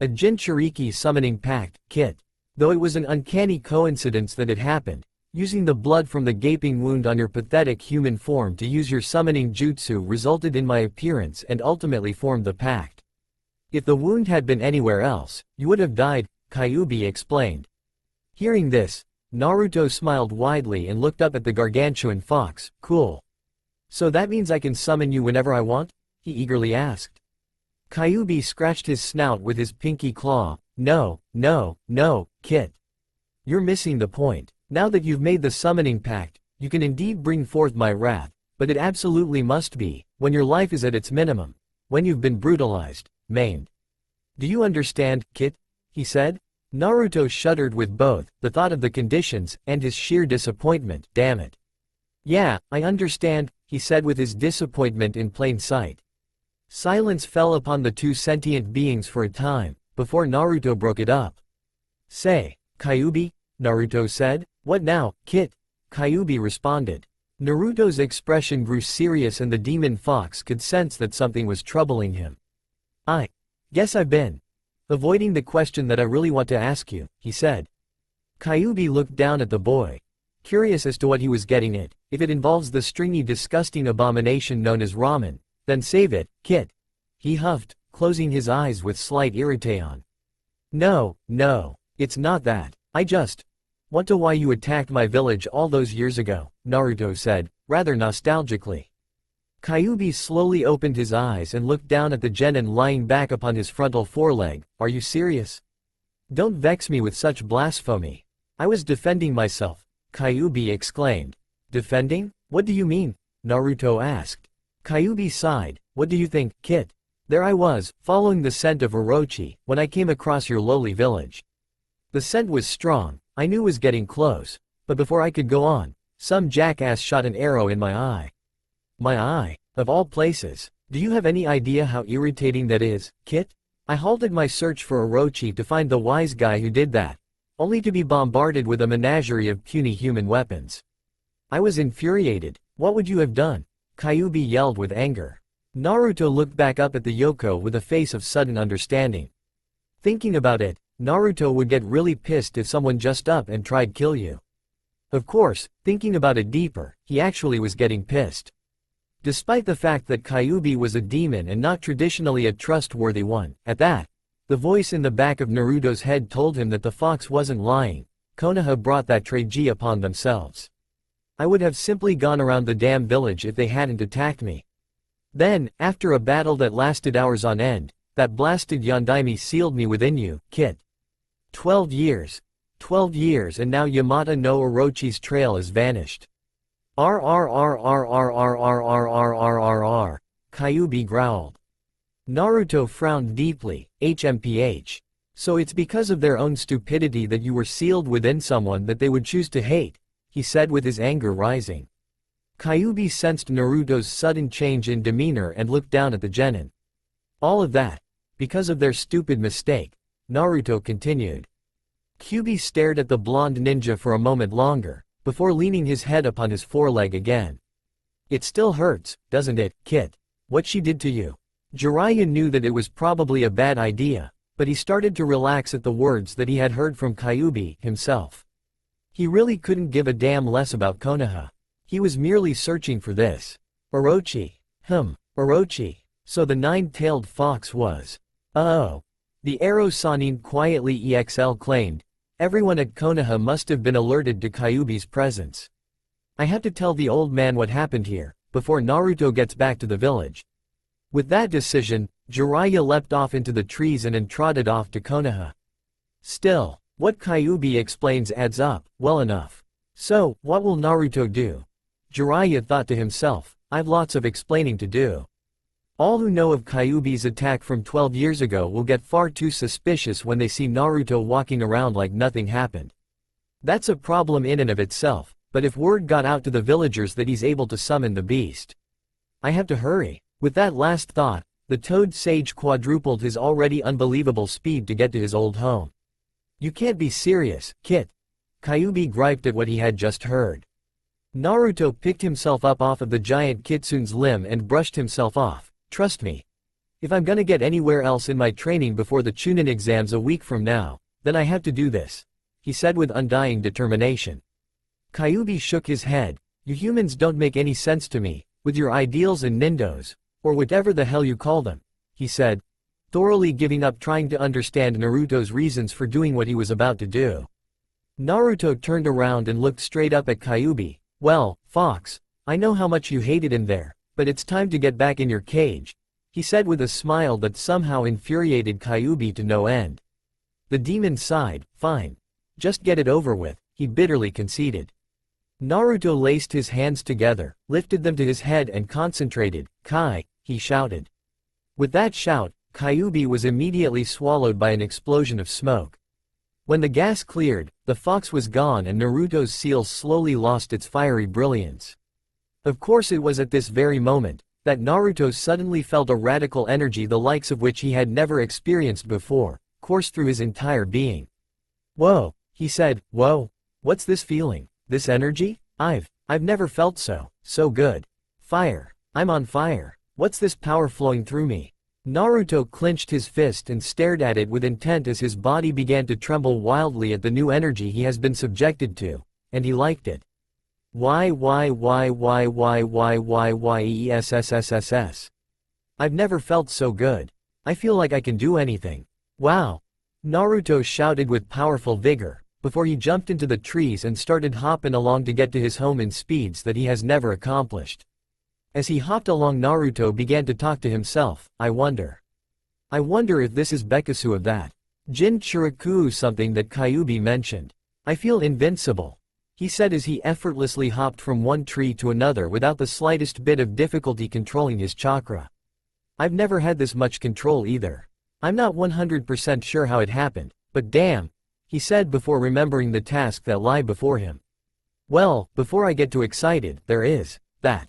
A Jinchuriki summoning pact, Kit. Though it was an uncanny coincidence that it happened, using the blood from the gaping wound on your pathetic human form to use your summoning jutsu resulted in my appearance and ultimately formed the pact. If the wound had been anywhere else, you would have died, Kyuubi explained. Hearing this, Naruto smiled widely and looked up at the gargantuan fox. Cool. So that means I can summon you whenever I want? He eagerly asked. Kyuubi scratched his snout with his pinky claw. No, Kit. You're missing the point. Now that you've made the summoning pact, you can indeed bring forth my wrath, but it absolutely must be, when your life is at its minimum. When you've been brutalized, maimed. Do you understand, Kit? He said. Naruto shuddered with both the thought of the conditions and his sheer disappointment. Damn it. Yeah, I understand, he said with his disappointment in plain sight. Silence fell upon the two sentient beings for a time, before Naruto broke it up. Say, Kyuubi, Naruto said. What now, Kit? Kyuubi responded. Naruto's expression grew serious and the demon fox could sense that something was troubling him. I guess I've been avoiding the question that I really want to ask you, he said. Kyuubi looked down at the boy, curious as to what he was getting at. If it involves the stringy disgusting abomination known as ramen, then save it, Kit. He huffed, closing his eyes with slight irritation. No, it's not that. I just want to why you attacked my village all those years ago, Naruto said, rather nostalgically. Kyuubi slowly opened his eyes and looked down at the genin lying back upon his frontal foreleg. Are you serious? Don't vex me with such blasphemy. I was defending myself, Kyuubi exclaimed. Defending? What do you mean? Naruto asked. Kyuubi sighed. What do you think, Kit? There I was, following the scent of Orochi, when I came across your lowly village. The scent was strong, I knew was getting close, but before I could go on, some jackass shot an arrow in my eye. My eye, of all places. Do you have any idea how irritating that is, Kit? I halted my search for Orochi to find the wise guy who did that, only to be bombarded with a menagerie of puny human weapons. I was infuriated. What would you have done? Kyuubi yelled with anger. Naruto looked back up at the Yoko with a face of sudden understanding. Thinking about it, Naruto would get really pissed if someone just up and tried kill you. Of course, thinking about it deeper, he actually was getting pissed. Despite the fact that Kyuubi was a demon and not traditionally a trustworthy one, at that, the voice in the back of Naruto's head told him that the fox wasn't lying. Konoha brought that tragedy upon themselves. I would have simply gone around the damn village if they hadn't attacked me. Then, after a battle that lasted hours on end, that blasted Yondaime sealed me within you, Kit. 12 years. 12 years and now Yamata no Orochi's trail is vanished. RRRRRRRRRRRRRR, Kyuubi growled. Naruto frowned deeply, HMPH. So it's because of their own stupidity that you were sealed within someone that they would choose to hate, he said with his anger rising. Kyuubi sensed Naruto's sudden change in demeanor and looked down at the genin. All of that, because of their stupid mistake, Naruto continued. Kyuubi stared at the blonde ninja for a moment longer, before leaning his head upon his foreleg again. It still hurts, doesn't it, Kit? What she did to you? Jiraiya knew that it was probably a bad idea, but he started to relax at the words that he had heard from Kyuubi himself. He really couldn't give a damn less about Konoha. He was merely searching for this. Orochi. Orochi. So the nine-tailed fox was. Oh. The Arrow Sanin quietly EXL claimed. Everyone at Konoha must have been alerted to Kyuubi's presence. I have to tell the old man what happened here, before Naruto gets back to the village. With that decision, Jiraiya leapt off into the trees and trotted off to Konoha. Still, what Kyuubi explains adds up, well enough. So, what will Naruto do? Jiraiya thought to himself, I've lots of explaining to do. All who know of Kyuubi's attack from 12 years ago will get far too suspicious when they see Naruto walking around like nothing happened. That's a problem in and of itself, but if word got out to the villagers that he's able to summon the beast. I have to hurry. With that last thought, the Toad Sage quadrupled his already unbelievable speed to get to his old home. You can't be serious, Kit. Kyuubi griped at what he had just heard. Naruto picked himself up off of the giant kitsune's limb and brushed himself off. Trust me. If I'm gonna get anywhere else in my training before the Chunin exams a week from now, then I have to do this, he said with undying determination. Kyuubi shook his head. You humans don't make any sense to me, with your ideals and nindos, or whatever the hell you call them, he said, thoroughly giving up trying to understand Naruto's reasons for doing what he was about to do. Naruto turned around and looked straight up at Kyuubi. Well, Fox, I know how much you hated in there, but it's time to get back in your cage, he said with a smile that somehow infuriated Kyuubi to no end. The demon sighed. Fine. Just get it over with, he bitterly conceded. Naruto laced his hands together, lifted them to his head and concentrated. Kai, he shouted. With that shout, Kyuubi was immediately swallowed by an explosion of smoke. When the gas cleared, the fox was gone and Naruto's seal slowly lost its fiery brilliance. Of course it was at this very moment that Naruto suddenly felt a radical energy the likes of which he had never experienced before, course through his entire being. Whoa, he said, whoa, what's this feeling, this energy? I've never felt so good. Fire, I'm on fire, what's this power flowing through me? Naruto clenched his fist and stared at it with intent as his body began to tremble wildly at the new energy he has been subjected to, and he liked it. YYYYYYYYYESSSSS. I've never felt so good. I feel like I can do anything. Wow! Naruto shouted with powerful vigor, before he jumped into the trees and started hopping along to get to his home in speeds that he has never accomplished. As he hopped along, Naruto began to talk to himself. I wonder if this is Bekasu of that Jin Chiraku, something that Kyuubi mentioned. I feel invincible, he said as he effortlessly hopped from one tree to another without the slightest bit of difficulty controlling his chakra. I've never had this much control either. I'm not 100% sure how it happened, but damn, he said before remembering the task that lay before him. Well, before I get too excited, there is that.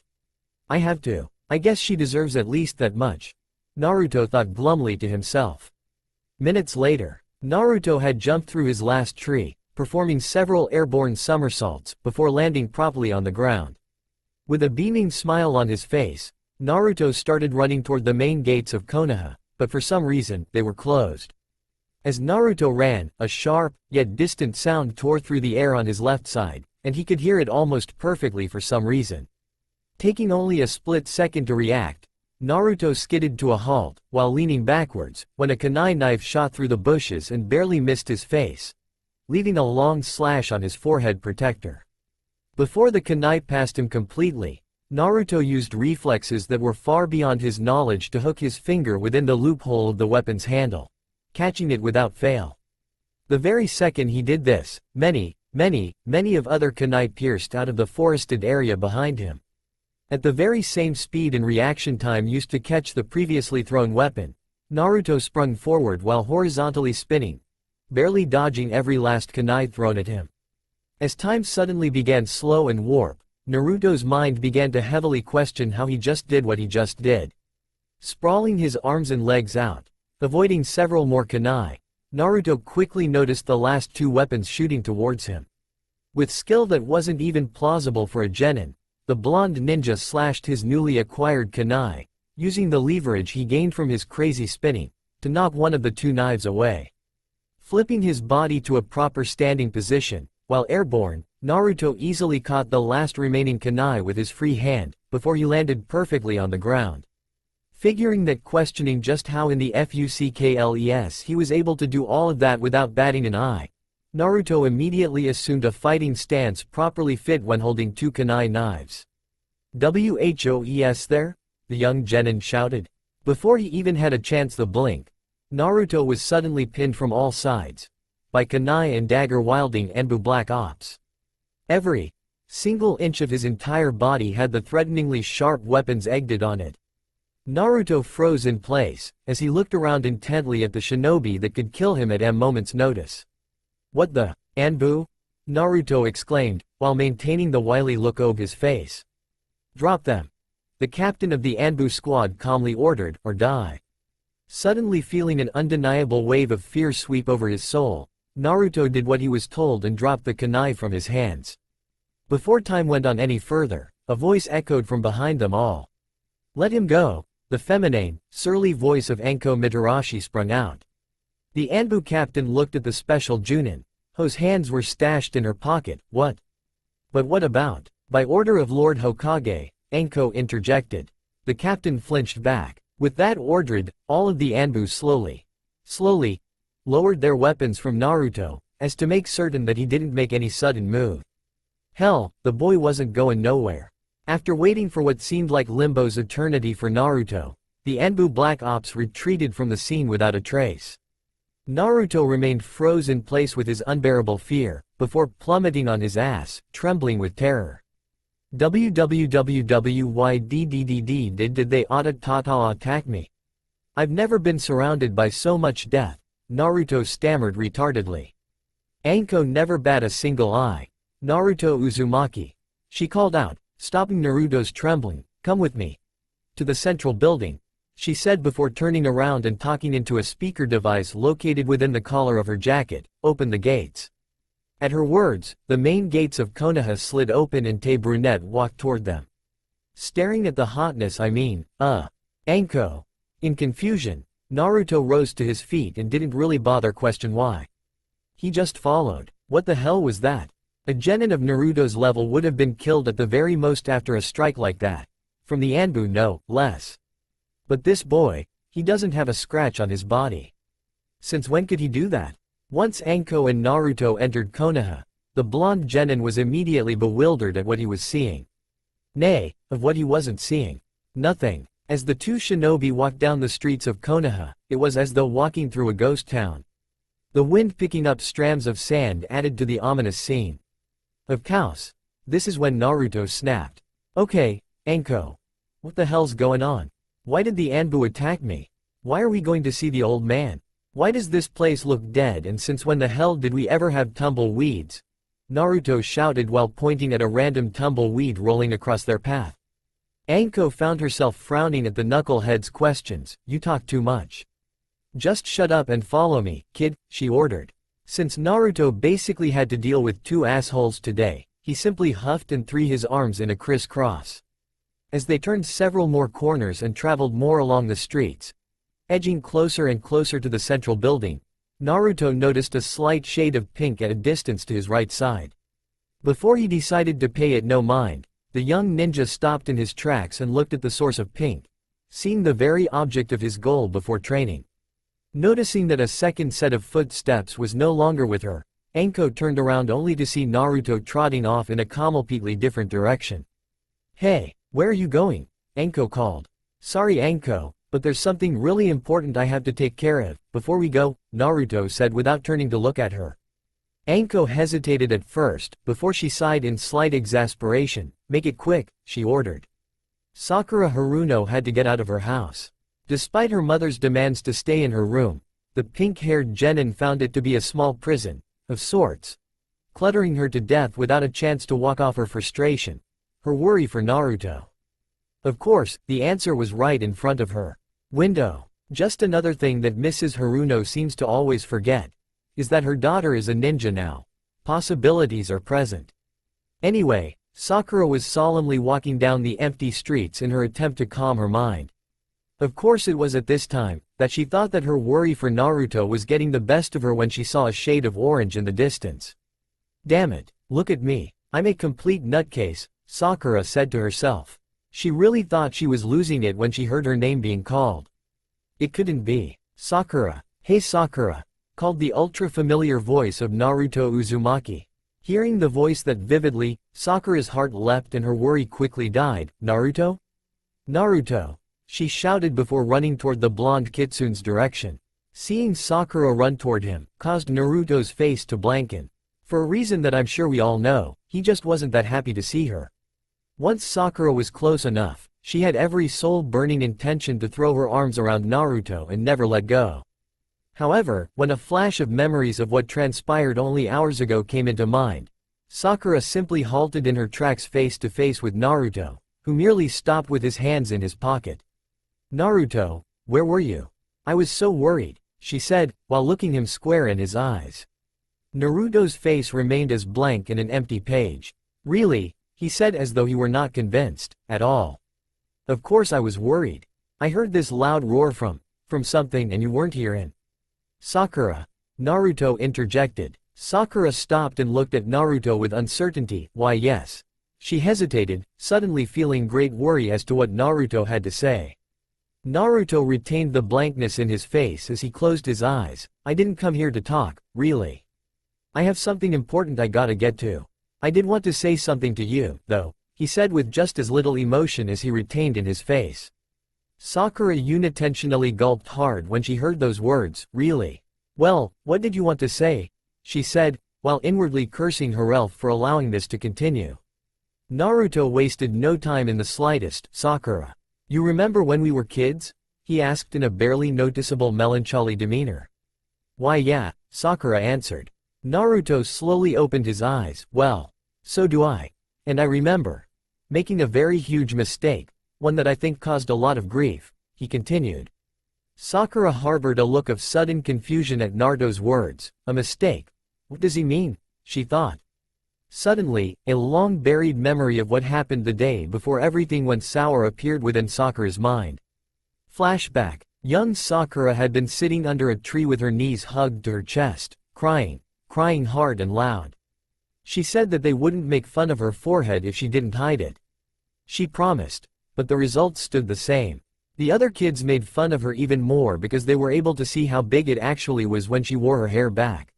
I guess she deserves at least that much, Naruto thought glumly to himself. Minutes later, Naruto had jumped through his last tree, performing several airborne somersaults before landing properly on the ground. With a beaming smile on his face, Naruto started running toward the main gates of Konoha, but for some reason, they were closed. As Naruto ran, a sharp, yet distant sound tore through the air on his left side, and he could hear it almost perfectly for some reason. Taking only a split second to react, Naruto skidded to a halt, while leaning backwards, when a kunai knife shot through the bushes and barely missed his face, leaving a long slash on his forehead protector. Before the kunai passed him completely, Naruto used reflexes that were far beyond his knowledge to hook his finger within the loophole of the weapon's handle, catching it without fail. The very second he did this, many of other kunai pierced out of the forested area behind him. At the very same speed and reaction time used to catch the previously thrown weapon, Naruto sprung forward while horizontally spinning, barely dodging every last kunai thrown at him. As time suddenly began slow and warp, Naruto's mind began to heavily question how he just did what he just did. Sprawling his arms and legs out, avoiding several more kunai, Naruto quickly noticed the last two weapons shooting towards him. With skill that wasn't even plausible for a genin, the blonde ninja slashed his newly acquired kunai, using the leverage he gained from his crazy spinning, to knock one of the two knives away. Flipping his body to a proper standing position, while airborne, Naruto easily caught the last remaining kunai with his free hand, before he landed perfectly on the ground. Figuring that questioning just how in the fuckles he was able to do all of that without batting an eye, Naruto immediately assumed a fighting stance properly fit when holding two kunai knives. "Who's there?" the young genin shouted. Before he even had a chance to blink, Naruto was suddenly pinned from all sides by kunai and dagger wielding Anbu Black Ops. Every single inch of his entire body had the threateningly sharp weapons egged on it. Naruto froze in place, as he looked around intently at the shinobi that could kill him at a moment's notice. "What the, Anbu?" Naruto exclaimed, while maintaining the wily look over his face. "Drop them," the captain of the Anbu squad calmly ordered, "or die." Suddenly feeling an undeniable wave of fear sweep over his soul, Naruto did what he was told and dropped the kunai from his hands. Before time went on any further, a voice echoed from behind them all. "Let him go." The feminine, surly voice of Anko Mitarashi sprung out. The Anbu captain looked at the special Junin, whose hands were stashed in her pocket. "What? But what about?" "By order of Lord Hokage," Anko interjected. The captain flinched back. With that ordered, all of the Anbu slowly, lowered their weapons from Naruto, as to make certain that he didn't make any sudden move. Hell, the boy wasn't going nowhere. After waiting for what seemed like limbo's eternity for Naruto, the Anbu Black Ops retreated from the scene without a trace. Naruto remained froze in place with his unbearable fear, before plummeting on his ass, trembling with terror. Did they tata attack me? I've never been surrounded by so much death, Naruto stammered retardedly. Anko never bat a single eye. "Naruto Uzumaki," she called out, stopping Naruto's trembling, "come with me to the central building," she said before turning around and talking into a speaker device located within the collar of her jacket. "Open the gates." At her words, the main gates of Konoha slid open and Tay Brunette walked toward them. Staring at the hotness Anko. In confusion, Naruto rose to his feet and didn't really bother question why. He just followed. What the hell was that? A genin of Naruto's level would have been killed at the very most after a strike like that. From the Anbu, no less. But this boy, he doesn't have a scratch on his body. Since when could he do that? Once Anko and Naruto entered Konoha, the blonde genin was immediately bewildered at what he was seeing. Nay, of what he wasn't seeing. Nothing. As the two shinobi walked down the streets of Konoha, it was as though walking through a ghost town. The wind picking up strands of sand added to the ominous scene. Of course. This is when Naruto snapped. "Okay, Anko. What the hell's going on? Why did the Anbu attack me? Why are we going to see the old man? Why does this place look dead, and since when the hell did we ever have tumbleweeds?" Naruto shouted while pointing at a random tumbleweed rolling across their path. Anko found herself frowning at the knucklehead's questions. "You talk too much. Just shut up and follow me, kid," she ordered. Since Naruto basically had to deal with two assholes today, he simply huffed and threw his arms in a crisscross. As they turned several more corners and traveled more along the streets, edging closer and closer to the central building, Naruto noticed a slight shade of pink at a distance to his right side. Before he decided to pay it no mind, the young ninja stopped in his tracks and looked at the source of pink, seeing the very object of his goal before training. Noticing that a second set of footsteps was no longer with her, Anko turned around only to see Naruto trotting off in a completely different direction. "Hey, Where are you going? Anko called. Sorry Anko, but there's something really important I have to take care of, before we go, Naruto said without turning to look at her. Anko hesitated at first, before she sighed in slight exasperation. Make it quick, she ordered. Sakura Haruno had to get out of her house. Despite her mother's demands to stay in her room, the pink-haired Genin found it to be a small prison, of sorts, cluttering her to death without a chance to walk off her frustration, her worry for Naruto. Of course, the answer was right in front of her. Window. Just another thing that Mrs. Haruno seems to always forget, is that her daughter is a ninja now. Possibilities are present. Anyway, Sakura was solemnly walking down the empty streets in her attempt to calm her mind. Of course it was at this time that she thought that her worry for Naruto was getting the best of her when she saw a shade of orange in the distance. Damn it, look at me, I'm a complete nutcase, Sakura said to herself. She really thought she was losing it when she heard her name being called. It couldn't be. Sakura, hey Sakura, called the ultra-familiar voice of Naruto Uzumaki. Hearing the voice that vividly, Sakura's heart leapt and her worry quickly died. Naruto? Naruto, she shouted before running toward the blonde kitsune's direction. Seeing Sakura run toward him, caused Naruto's face to blanken. For a reason that I'm sure we all know, he just wasn't that happy to see her. Once Sakura was close enough, she had every soul-burning intention to throw her arms around Naruto and never let go. However, when a flash of memories of what transpired only hours ago came into mind, Sakura simply halted in her tracks face to face with Naruto, who merely stopped with his hands in his pocket. Naruto, where were you? I was so worried, she said, while looking him square in his eyes. Naruto's face remained as blank and an empty page. Really? He said as though he were not convinced, at all. Of course I was worried. I heard this loud roar from something and you weren't here and… Sakura. Naruto interjected. Sakura stopped and looked at Naruto with uncertainty. Why yes. She hesitated, suddenly feeling great worry as to what Naruto had to say. Naruto retained the blankness in his face as he closed his eyes. I didn't come here to talk, really. I have something important I gotta get to. I did want to say something to you, though, he said with just as little emotion as he retained in his face. Sakura unintentionally gulped hard when she heard those words. Really? Well, what did you want to say? She said, while inwardly cursing herself for allowing this to continue. Naruto wasted no time in the slightest. Sakura. You remember when we were kids? He asked in a barely noticeable melancholy demeanor. Why yeah, Sakura answered. Naruto slowly opened his eyes. Well, so do I. And I remember making a very huge mistake, one that I think caused a lot of grief, he continued. Sakura harbored a look of sudden confusion at Naruto's words. A mistake? What does he mean? She thought. Suddenly, a long-buried memory of what happened the day before everything went sour appeared within Sakura's mind. Flashback. Young Sakura had been sitting under a tree with her knees hugged to her chest, crying hard and loud. She said that they wouldn't make fun of her forehead if she didn't hide it. She promised, but the results stood the same. The other kids made fun of her even more because they were able to see how big it actually was when she wore her hair back.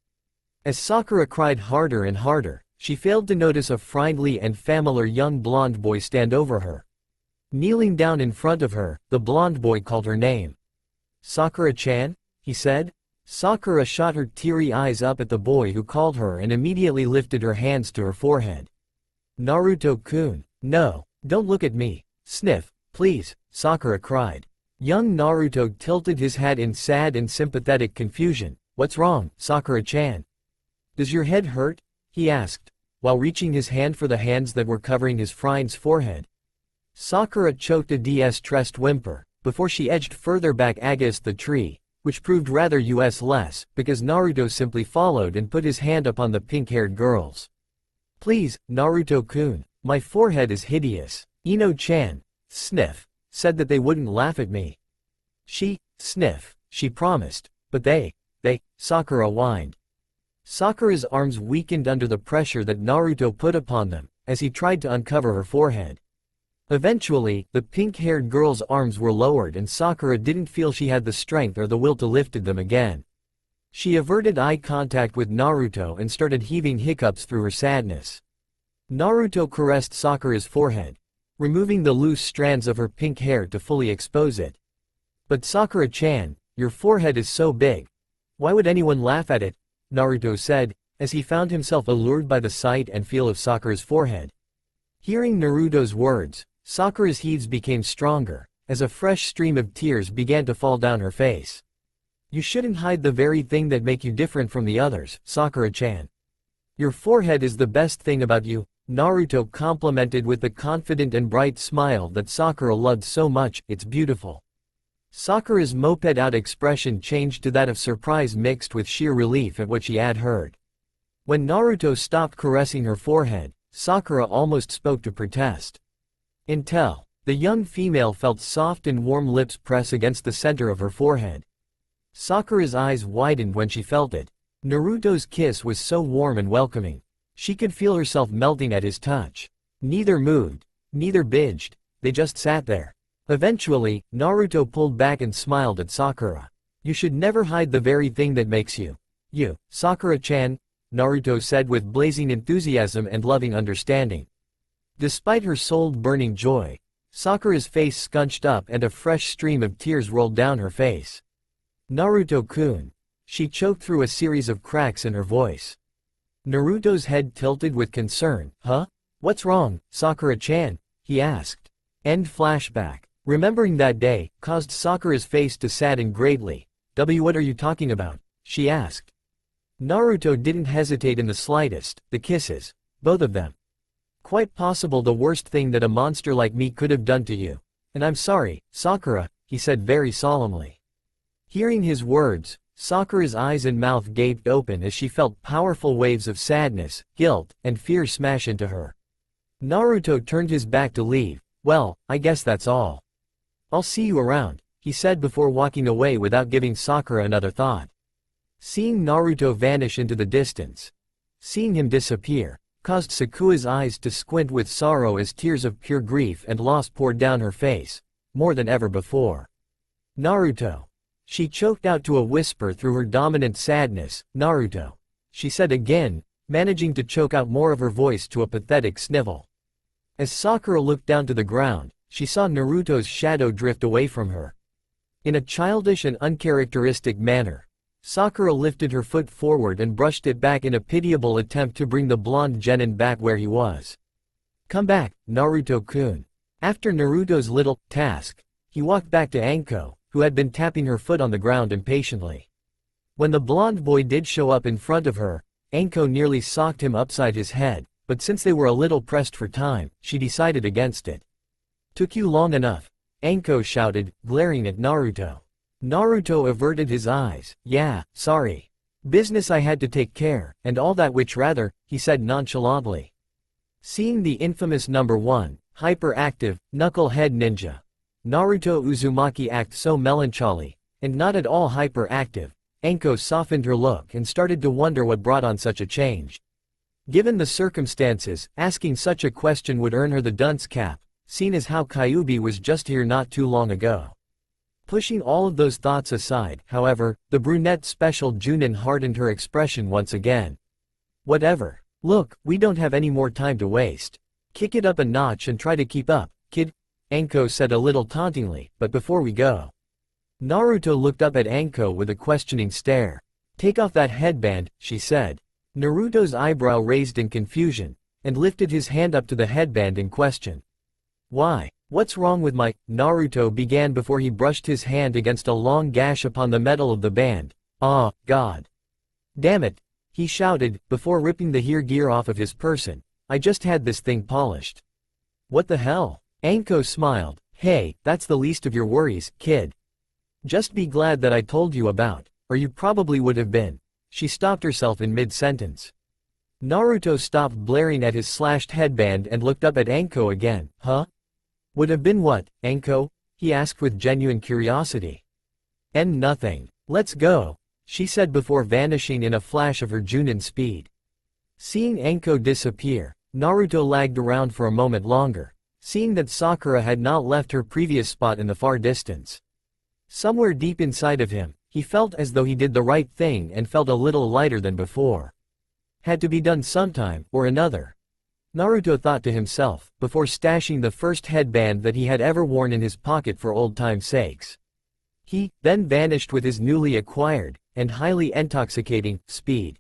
As Sakura cried harder and harder, she failed to notice a friendly and familiar young blonde boy stand over her. Kneeling down in front of her, the blonde boy called her name. Sakura-chan? He said. Sakura shot her teary eyes up at the boy who called her and immediately lifted her hands to her forehead. Naruto-kun, no, don't look at me. Sniff, please, Sakura cried. Young Naruto tilted his hat in sad and sympathetic confusion. What's wrong, Sakura-chan? Does your head hurt? He asked, while reaching his hand for the hands that were covering his friend's forehead. Sakura choked a distressed whimper, before she edged further back against the tree, which proved rather useless, because Naruto simply followed and put his hand upon the pink-haired girl's. Please, Naruto-kun, my forehead is hideous. Ino-chan, sniff, said that they wouldn't laugh at me. Sniff, she promised, but they, Sakura whined. Sakura's arms weakened under the pressure that Naruto put upon them, as he tried to uncover her forehead. Eventually, the pink-haired girl's arms were lowered and Sakura didn't feel she had the strength or the will to lift them again. She averted eye contact with Naruto and started heaving hiccups through her sadness. Naruto caressed Sakura's forehead. removing the loose strands of her pink hair to fully expose it. "But Sakura-chan, your forehead is so big. Why would anyone laugh at it?" Naruto said, as he found himself allured by the sight and feel of Sakura's forehead. Hearing Naruto's words, Sakura's heaves became stronger, as a fresh stream of tears began to fall down her face. "You shouldn't hide the very thing that make you different from the others, Sakura-chan. Your forehead is the best thing about you," Naruto complimented with the confident and bright smile that Sakura loved so much. "It's beautiful." Sakura's moped-out expression changed to that of surprise mixed with sheer relief at what she had heard. When Naruto stopped caressing her forehead, Sakura almost spoke to protest. Until the young female felt soft and warm lips press against the center of her forehead. Sakura's eyes widened when she felt it. Naruto's kiss was so warm and welcoming. She could feel herself melting at his touch. Neither moved, neither bidged, they just sat there. Eventually, Naruto pulled back and smiled at Sakura. "You should never hide the very thing that makes you, Sakura-chan," Naruto said with blazing enthusiasm and loving understanding. Despite her soul-burning joy, Sakura's face scunched up and a fresh stream of tears rolled down her face. "Naruto-kun." She choked through a series of cracks in her voice. Naruto's head tilted with concern. "Huh? What's wrong, Sakura-chan?" he asked. End flashback. Remembering that day caused Sakura's face to sadden greatly. What are you talking about?" she asked. Naruto didn't hesitate in the slightest. "The kisses. Both of them. Quite possible the worst thing that a monster like me could have done to you. And I'm sorry, Sakura," he said very solemnly. Hearing his words, Sakura's eyes and mouth gaped open as she felt powerful waves of sadness, guilt, and fear smash into her. Naruto turned his back to leave. "Well, I guess that's all. I'll see you around," he said before walking away without giving Sakura another thought. Seeing Naruto vanish into the distance, seeing him disappear, caused Sakura's eyes to squint with sorrow as tears of pure grief and loss poured down her face, more than ever before. "Naruto." She choked out to a whisper through her dominant sadness. "Naruto," she said again, managing to choke out more of her voice to a pathetic snivel. As Sakura looked down to the ground, she saw Naruto's shadow drift away from her. In a childish and uncharacteristic manner, Sakura lifted her foot forward and brushed it back in a pitiable attempt to bring the blonde genin back where he was. "Come back, Naruto-kun." After Naruto's little task, he walked back to Anko, who had been tapping her foot on the ground impatiently. When the blonde boy did show up in front of her, Anko nearly socked him upside his head, but since they were a little pressed for time, she decided against it. "Took you long enough," Anko shouted, glaring at Naruto. Naruto averted his eyes. "Yeah, sorry. Business I had to take care, and all that which rather," he said nonchalantly. Seeing the infamous number 1, hyperactive, knucklehead ninja, Naruto Uzumaki act so melancholy, and not at all hyperactive, Anko softened her look and started to wonder what brought on such a change. Given the circumstances, asking such a question would earn her the dunce cap, seen as how Kyuubi was just here not too long ago. Pushing all of those thoughts aside, however, the brunette special Junin hardened her expression once again. "Whatever. Look, we don't have any more time to waste. Kick it up a notch and try to keep up, kid," Anko said a little tauntingly. "But before we go." Naruto looked up at Anko with a questioning stare. "Take off that headband," she said. Naruto's eyebrow raised in confusion, and lifted his hand up to the headband in question. "Why? What's wrong with my—" Naruto began before he brushed his hand against a long gash upon the metal of the band. "Ah, God. Damn it," he shouted, before ripping the gear off of his person. "I just had this thing polished." "What the hell?" Anko smiled. "Hey, that's the least of your worries, kid. Just be glad that I told you about, or you probably would have been." She stopped herself in mid-sentence. Naruto stopped blaring at his slashed headband and looked up at Anko again. "Huh? Would have been what, Anko?" he asked with genuine curiosity. "And nothing. Let's go," she said before vanishing in a flash of her Junin speed. Seeing Anko disappear, Naruto lagged around for a moment longer, seeing that Sakura had not left her previous spot in the far distance. Somewhere deep inside of him, he felt as though he did the right thing and felt a little lighter than before. Had to be done sometime or another. Naruto thought to himself, before stashing the first headband that he had ever worn in his pocket for old time's sakes. He, then vanished with his newly acquired, and highly intoxicating, speed.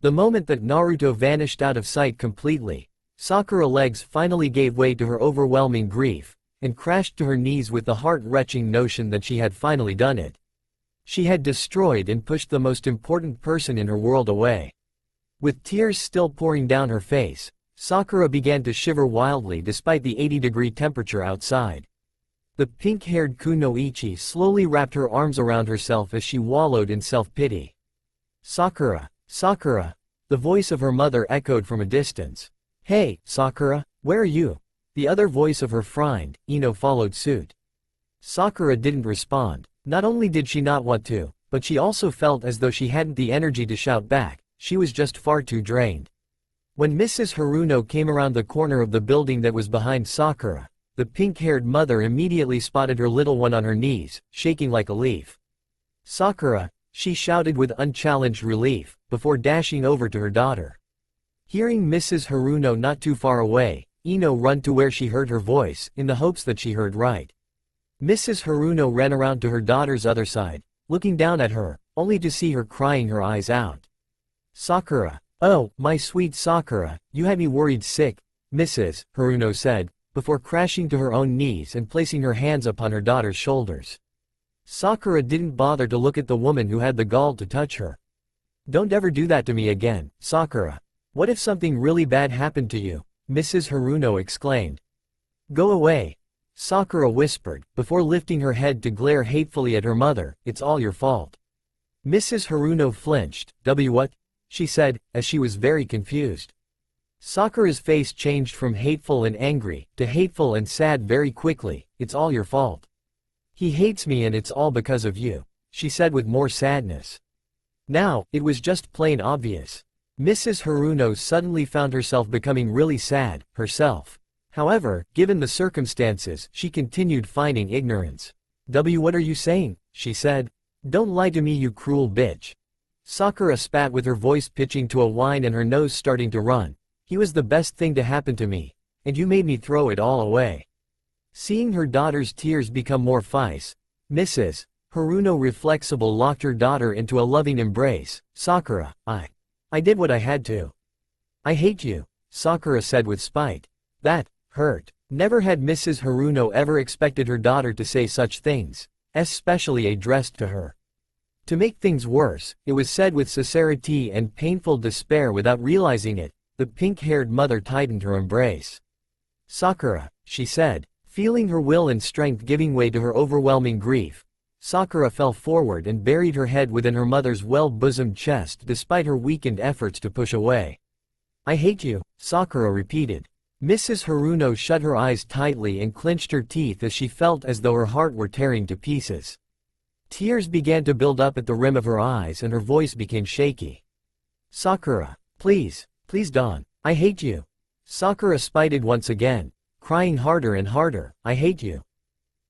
The moment that Naruto vanished out of sight completely, Sakura's legs finally gave way to her overwhelming grief, and crashed to her knees with the heart-wrenching notion that she had finally done it. She had destroyed and pushed the most important person in her world away. With tears still pouring down her face, Sakura began to shiver wildly despite the 80-degree temperature outside. The pink-haired kunoichi slowly wrapped her arms around herself as she wallowed in self-pity. Sakura, Sakura, the voice of her mother echoed from a distance. Hey, Sakura, where are you? The other voice of her friend, Ino, followed suit. Sakura didn't respond. Not only did she not want to, but she also felt as though she hadn't the energy to shout back. She was just far too drained. When Mrs. Haruno came around the corner of the building that was behind Sakura, the pink-haired mother immediately spotted her little one on her knees, shaking like a leaf. Sakura, she shouted with unchallenged relief, before dashing over to her daughter. Hearing Mrs. Haruno not too far away, Ino ran to where she heard her voice, in the hopes that she heard right. Mrs. Haruno ran around to her daughter's other side, looking down at her, only to see her crying her eyes out. Sakura, oh, my sweet Sakura, you had me worried sick, Mrs. Haruno said, before crashing to her own knees and placing her hands upon her daughter's shoulders. Sakura didn't bother to look at the woman who had the gall to touch her. Don't ever do that to me again, Sakura. What if something really bad happened to you? Mrs. Haruno exclaimed. Go away, Sakura whispered, before lifting her head to glare hatefully at her mother. It's all your fault. Mrs. Haruno flinched. What? She said, as she was very confused. Sakura's face changed from hateful and angry, to hateful and sad very quickly. It's all your fault. He hates me and it's all because of you, she said with more sadness. Now, it was just plain obvious. Mrs. Haruno suddenly found herself becoming really sad, herself. However, given the circumstances, she continued feigning ignorance. What are you saying? She said. Don't lie to me, you cruel bitch. Sakura spat with her voice pitching to a whine and her nose starting to run. He was the best thing to happen to me, and you made me throw it all away. Seeing her daughter's tears become more fierce, Mrs. Haruno reflexible locked her daughter into a loving embrace. Sakura, I did what I had to. I hate you, Sakura said with spite. That hurt. Never had Mrs. Haruno ever expected her daughter to say such things, especially addressed to her. To make things worse, it was said with sincerity and painful despair. Without realizing it, the pink-haired mother tightened her embrace. Sakura, she said, feeling her will and strength giving way to her overwhelming grief. Sakura fell forward and buried her head within her mother's well-bosomed chest despite her weakened efforts to push away. I hate you, Sakura repeated. Mrs. Haruno shut her eyes tightly and clenched her teeth as she felt as though her heart were tearing to pieces. Tears began to build up at the rim of her eyes and her voice became shaky. Sakura, please don't. I hate you. Sakura spited once again, crying harder and harder. I hate you.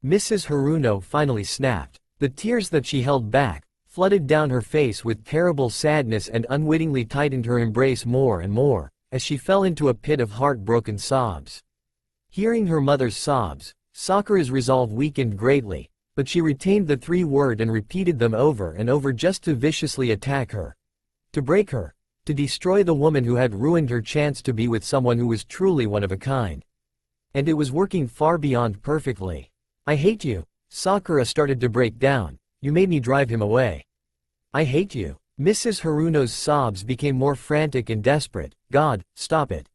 Mrs. Haruno finally snapped. The tears that she held back flooded down her face with terrible sadness and unwittingly tightened her embrace more and more, as she fell into a pit of heartbroken sobs. Hearing her mother's sobs, Sakura's resolve weakened greatly, but she retained the three-word and repeated them over and over just to viciously attack her. To break her. To destroy the woman who had ruined her chance to be with someone who was truly one of a kind. And it was working far beyond perfectly. I hate you. Sakura started to break down. You made me drive him away. I hate you. Mrs. Haruno's sobs became more frantic and desperate. God, stop it.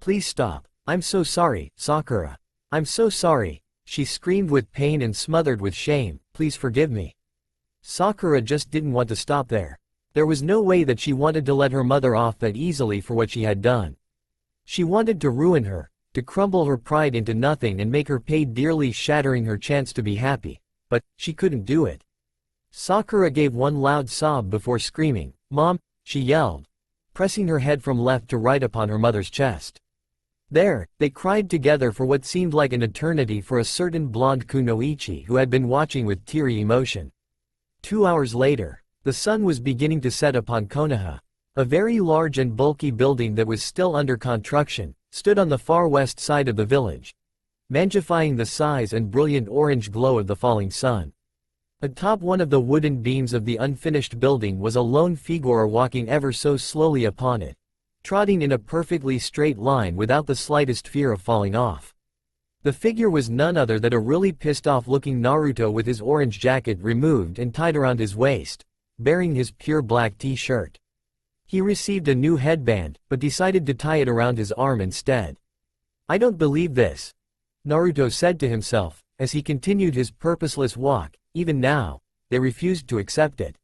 Please stop. I'm so sorry, Sakura. I'm so sorry. She screamed with pain and smothered with shame. Please forgive me. Sakura just didn't want to stop there. There was no way that she wanted to let her mother off that easily for what she had done. She wanted to ruin her, to crumble her pride into nothing and make her pay dearly, shattering her chance to be happy. But, she couldn't do it. Sakura gave one loud sob before screaming. Mom, she yelled, pressing her head from left to right upon her mother's chest. There, they cried together for what seemed like an eternity for a certain blonde kunoichi who had been watching with teary emotion. 2 hours later, the sun was beginning to set upon Konoha, a very large and bulky building that was still under construction, stood on the far west side of the village, magnifying the size and brilliant orange glow of the falling sun. Atop one of the wooden beams of the unfinished building was a lone figure walking ever so slowly upon it, trotting in a perfectly straight line without the slightest fear of falling off. The figure was none other than a really pissed-off-looking Naruto with his orange jacket removed and tied around his waist, bearing his pure black t-shirt. He received a new headband, but decided to tie it around his arm instead. "I don't believe this," Naruto said to himself, as he continued his purposeless walk. Even now, they refused to accept it.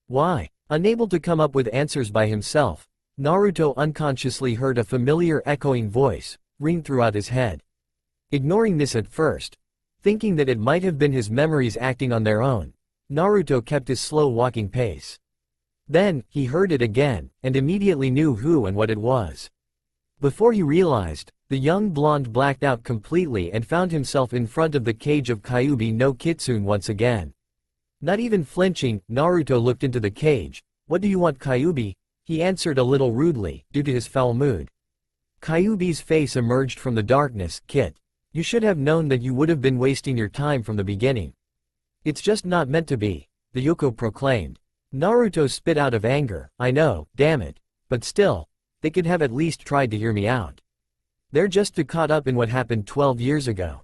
Why? Unable to come up with answers by himself, Naruto unconsciously heard a familiar echoing voice ring throughout his head. Ignoring this at first, thinking that it might have been his memories acting on their own, Naruto kept his slow walking pace. Then, he heard it again, and immediately knew who and what it was. Before he realized, the young blonde blacked out completely and found himself in front of the cage of Kyuubi no Kitsune once again. Not even flinching, Naruto looked into the cage. "What do you want, Kyuubi?" he answered a little rudely, due to his foul mood. Kyuubi's face emerged from the darkness. "Kit, you should have known that you would have been wasting your time from the beginning. It's just not meant to be," the Yoko proclaimed. Naruto spit out of anger. "I know, damn it. But still, they could have at least tried to hear me out. They're just too caught up in what happened 12 years ago.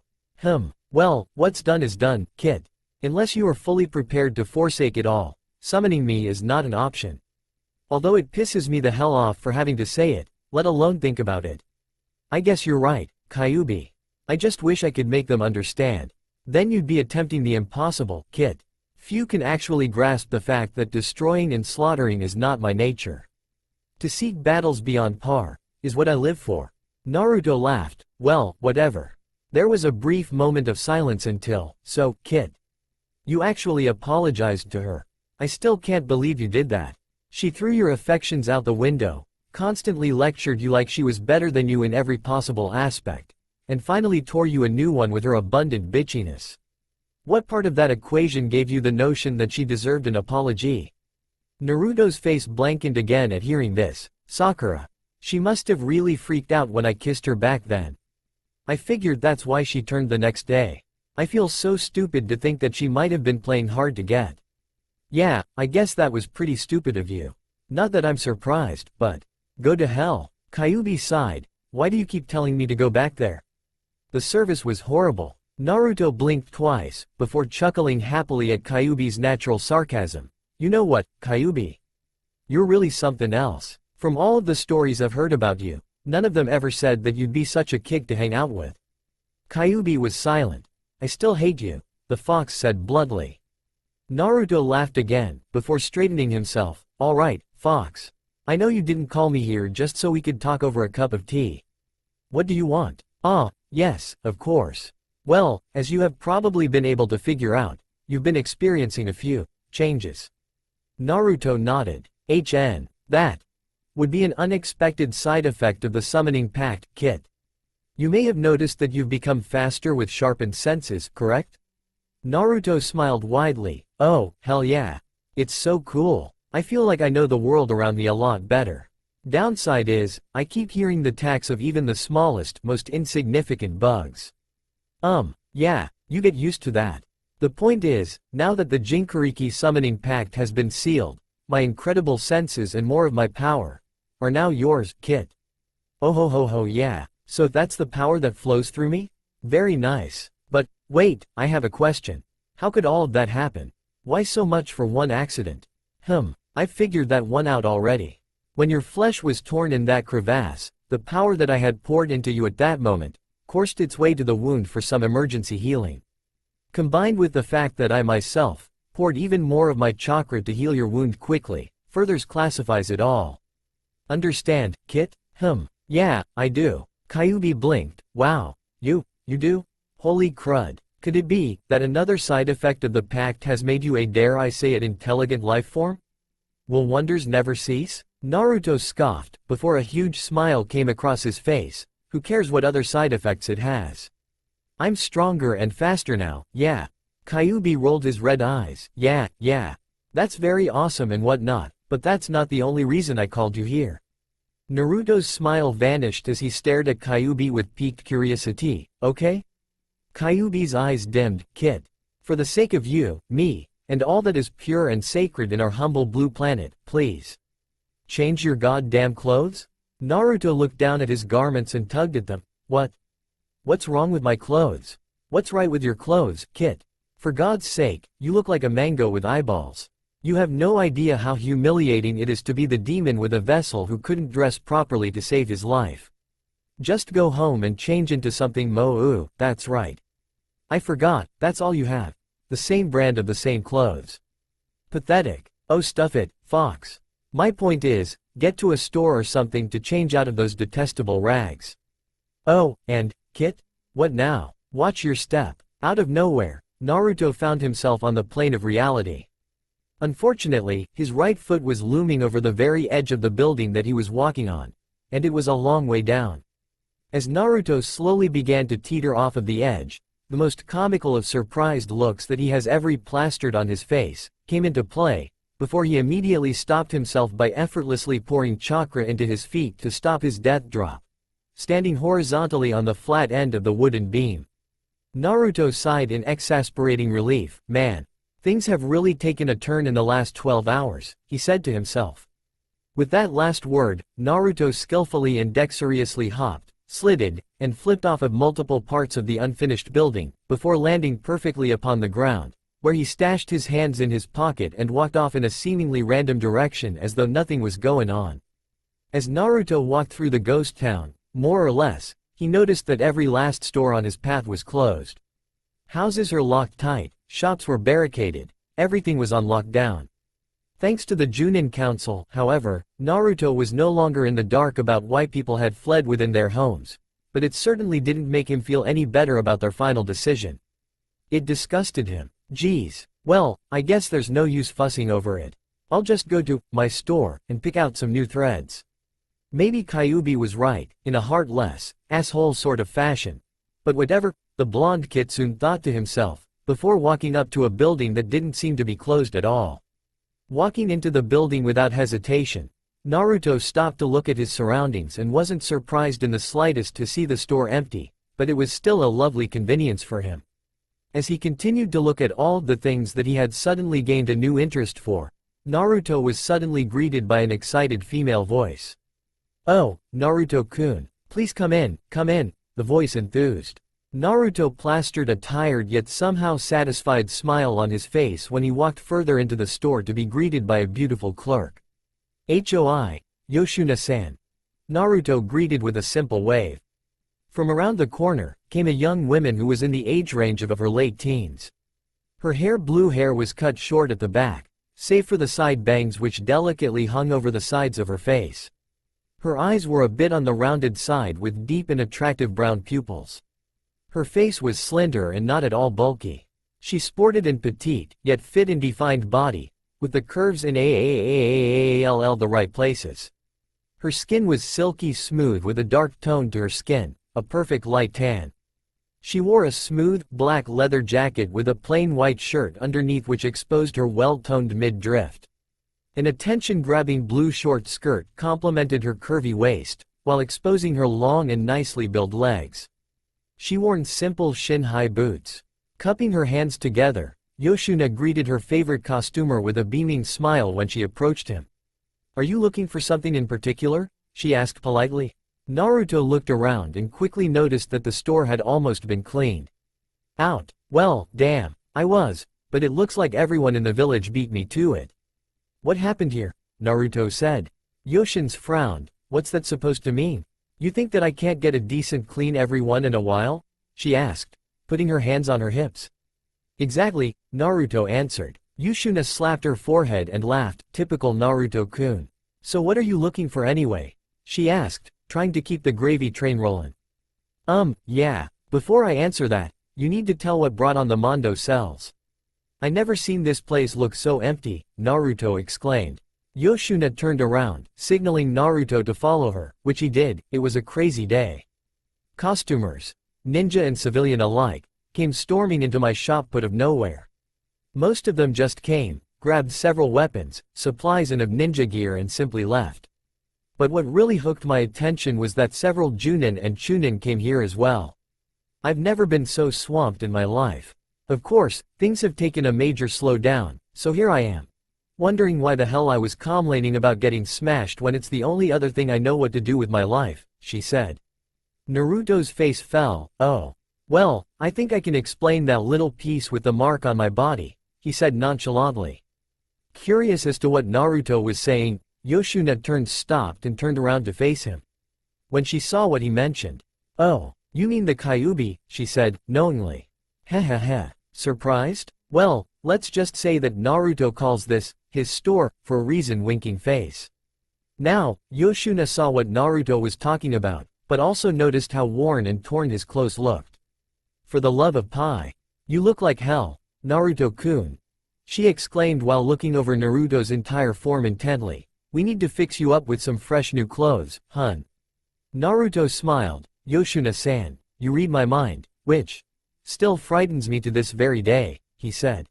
Well, what's done is done, Kit. Unless you are fully prepared to forsake it all, summoning me is not an option. Although it pisses me the hell off for having to say it, let alone think about it. I guess you're right, Kyuubi. I just wish I could make them understand. Then you'd be attempting the impossible, Kit. Few can actually grasp the fact that destroying and slaughtering is not my nature. To seek battles beyond par is what I live for." Naruto laughed. "Well, whatever." There was a brief moment of silence until, "So, Kit, you actually apologized to her. I still can't believe you did that. She threw your affections out the window, constantly lectured you like she was better than you in every possible aspect, and finally tore you a new one with her abundant bitchiness. What part of that equation gave you the notion that she deserved an apology?" Naruto's face blankened again at hearing this. "Sakura. She must have really freaked out when I kissed her back then. I figured that's why she turned the next day. I feel so stupid to think that she might have been playing hard to get. Yeah, I guess that was pretty stupid of you. Not that I'm surprised, but go to hell." Kyuubi sighed. "Why do you keep telling me to go back there? The service was horrible." Naruto blinked twice, before chuckling happily at Kyuubi's natural sarcasm. "You know what, Kyuubi? You're really something else. From all of the stories I've heard about you, none of them ever said that you'd be such a kick to hang out with." Kyuubi was silent. "I still hate you," the fox said bluntly. Naruto laughed again, before straightening himself. "All right, fox. I know you didn't call me here just so we could talk over a cup of tea. What do you want?" "Ah, yes, of course. Well, as you have probably been able to figure out, you've been experiencing a few changes." Naruto nodded. That would be an unexpected side effect of the summoning pact, Kit. You may have noticed that you've become faster with sharpened senses, correct?" Naruto smiled widely. "Oh, hell yeah. It's so cool. I feel like I know the world around me a lot better. Downside is, I keep hearing the attacks of even the smallest, most insignificant bugs. Yeah, you get used to that. The point is, now that the Jinchuriki summoning pact has been sealed, my incredible senses and more of my power are now yours, Kit." "Oh ho, yeah, so that's the power that flows through me? Very nice. But, wait, I have a question. How could all of that happen? Why so much for one accident?" I figured that one out already. When your flesh was torn in that crevasse, the power that I had poured into you at that moment coursed its way to the wound for some emergency healing. Combined with the fact that I myself poured even more of my chakra to heal your wound quickly, further classifies it all. Understand, Kit? Yeah, I do." Kyuubi blinked. "Wow, you do? Holy crud. Could it be that another side effect of the pact has made you a, dare I say it, intelligent life form? Will wonders never cease?" Naruto scoffed, before a huge smile came across his face. "Who cares what other side effects it has? I'm stronger and faster now, yeah." Kyuubi rolled his red eyes. Yeah. That's very awesome and whatnot, but that's not the only reason I called you here. Naruto's smile vanished as he stared at Kyuubi with piqued curiosity. Okay? Kyuubi's eyes dimmed. Kid. For the sake of you, me, and all that is pure and sacred in our humble blue planet, please. Change your goddamn clothes? Naruto looked down at his garments and tugged at them. What? What's wrong with my clothes? What's right with your clothes, Kit? For God's sake, you look like a mango with eyeballs. You have no idea how humiliating it is to be the demon with a vessel who couldn't dress properly to save his life. Just go home and change into something that's right. I forgot, that's all you have. The same brand of the same clothes. Pathetic. Oh stuff it, Fox. My point is, get to a store or something to change out of those detestable rags. Oh, and, Kit? What now? Watch your step. Out of nowhere, Naruto found himself on the plane of reality. Unfortunately, his right foot was looming over the very edge of the building that he was walking on, and it was a long way down. As Naruto slowly began to teeter off of the edge, the most comical of surprised looks that he has ever plastered on his face came into play, before he immediately stopped himself by effortlessly pouring chakra into his feet to stop his death drop, standing horizontally on the flat end of the wooden beam. Naruto sighed in exasperating relief. Man, things have really taken a turn in the last 12 hours, he said to himself. With that last word, Naruto skillfully and dexterously hopped, slid, and flipped off of multiple parts of the unfinished building, before landing perfectly upon the ground, where he stashed his hands in his pocket and walked off in a seemingly random direction as though nothing was going on. As Naruto walked through the ghost town, more or less, he noticed that every last store on his path was closed. Houses were locked tight, shops were barricaded, everything was on lockdown. Thanks to the Junin Council, however, Naruto was no longer in the dark about why people had fled within their homes, but it certainly didn't make him feel any better about their final decision. It disgusted him. Geez, well, I guess there's no use fussing over it. I'll just go to my store and pick out some new threads. Maybe Kyuubi was right, in a heartless, asshole sort of fashion. But whatever, the blonde kitsune thought to himself, before walking up to a building that didn't seem to be closed at all. Walking into the building without hesitation, Naruto stopped to look at his surroundings and wasn't surprised in the slightest to see the store empty, but it was still a lovely convenience for him. As he continued to look at all the things that he had suddenly gained a new interest for, Naruto was suddenly greeted by an excited female voice. Oh, Naruto-kun, please come in, the voice enthused. Naruto plastered a tired yet somehow satisfied smile on his face when he walked further into the store to be greeted by a beautiful clerk. HOI, Yoshuna-san. Naruto greeted with a simple wave. From around the corner, came a young woman who was in the age range of her late teens. Her blue hair was cut short at the back, save for the side bangs which delicately hung over the sides of her face. Her eyes were a bit on the rounded side with deep and attractive brown pupils. Her face was slender and not at all bulky. She sported an petite, yet fit and defined body, with the curves in the right places. Her skin was silky smooth with a dark tone to her skin, a perfect light tan. She wore a smooth, black leather jacket with a plain white shirt underneath which exposed her well-toned mid-drift. An attention-grabbing blue short skirt complemented her curvy waist, while exposing her long and nicely built legs. She wore simple shin-high boots. Cupping her hands together, Yoshuna greeted her favorite costumer with a beaming smile when she approached him. Are you looking for something in particular? She asked politely. Naruto looked around and quickly noticed that the store had almost been cleaned out. Well, damn, I was, but it looks like everyone in the village beat me to it. What happened here? Naruto said. Yoshins frowned. What's that supposed to mean? You think that I can't get a decent clean every once in a while? She asked, putting her hands on her hips. Exactly, Naruto answered. Yoshuna slapped her forehead and laughed, typical Naruto-kun. So what are you looking for anyway? She asked, trying to keep the gravy train rolling. Yeah, before I answer that, you need to tell what brought on the Mondo cells. I never seen this place look so empty, Naruto exclaimed. Yoshuna turned around, signaling Naruto to follow her, which he did. It was a crazy day. Costumers, ninja and civilian alike, came storming into my shop out of nowhere. Most of them just came, grabbed several weapons, supplies and of ninja gear and simply left. But what really hooked my attention was that several Junin and Chunin came here as well. I've never been so swamped in my life. Of course, things have taken a major slowdown, so here I am. Wondering why the hell I was complaining about getting smashed when it's the only other thing I know what to do with my life, she said. Naruto's face fell. Oh. Well, I think I can explain that little piece with the mark on my body, he said nonchalantly. Curious as to what Naruto was saying, Yoshuna stopped and turned around to face him. When she saw what he mentioned. Oh, you mean the Kyuubi, she said, knowingly. Heh. Surprised? Well, let's just say that Naruto calls this his store, for a reason, winking face. Now, Yoshuna saw what Naruto was talking about, but also noticed how worn and torn his clothes looked. For the love of Pi. You look like hell, Naruto-kun. She exclaimed while looking over Naruto's entire form intently. We need to fix you up with some fresh new clothes, hun. Naruto smiled. Yoshuna-san, you read my mind, which still frightens me to this very day, he said.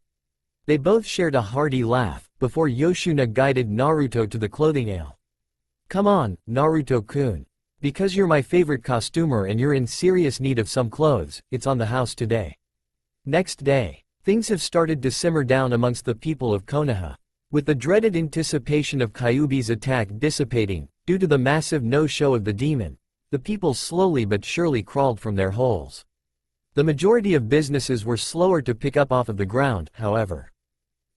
They both shared a hearty laugh, before Yoshuna guided Naruto to the clothing aisle. Come on, Naruto-kun. Because you're my favorite costumer and you're in serious need of some clothes, it's on the house today. Next day, things have started to simmer down amongst the people of Konoha. With the dreaded anticipation of Kyuubi's attack dissipating, due to the massive no-show of the demon, the people slowly but surely crawled from their holes. The majority of businesses were slower to pick up off of the ground, however.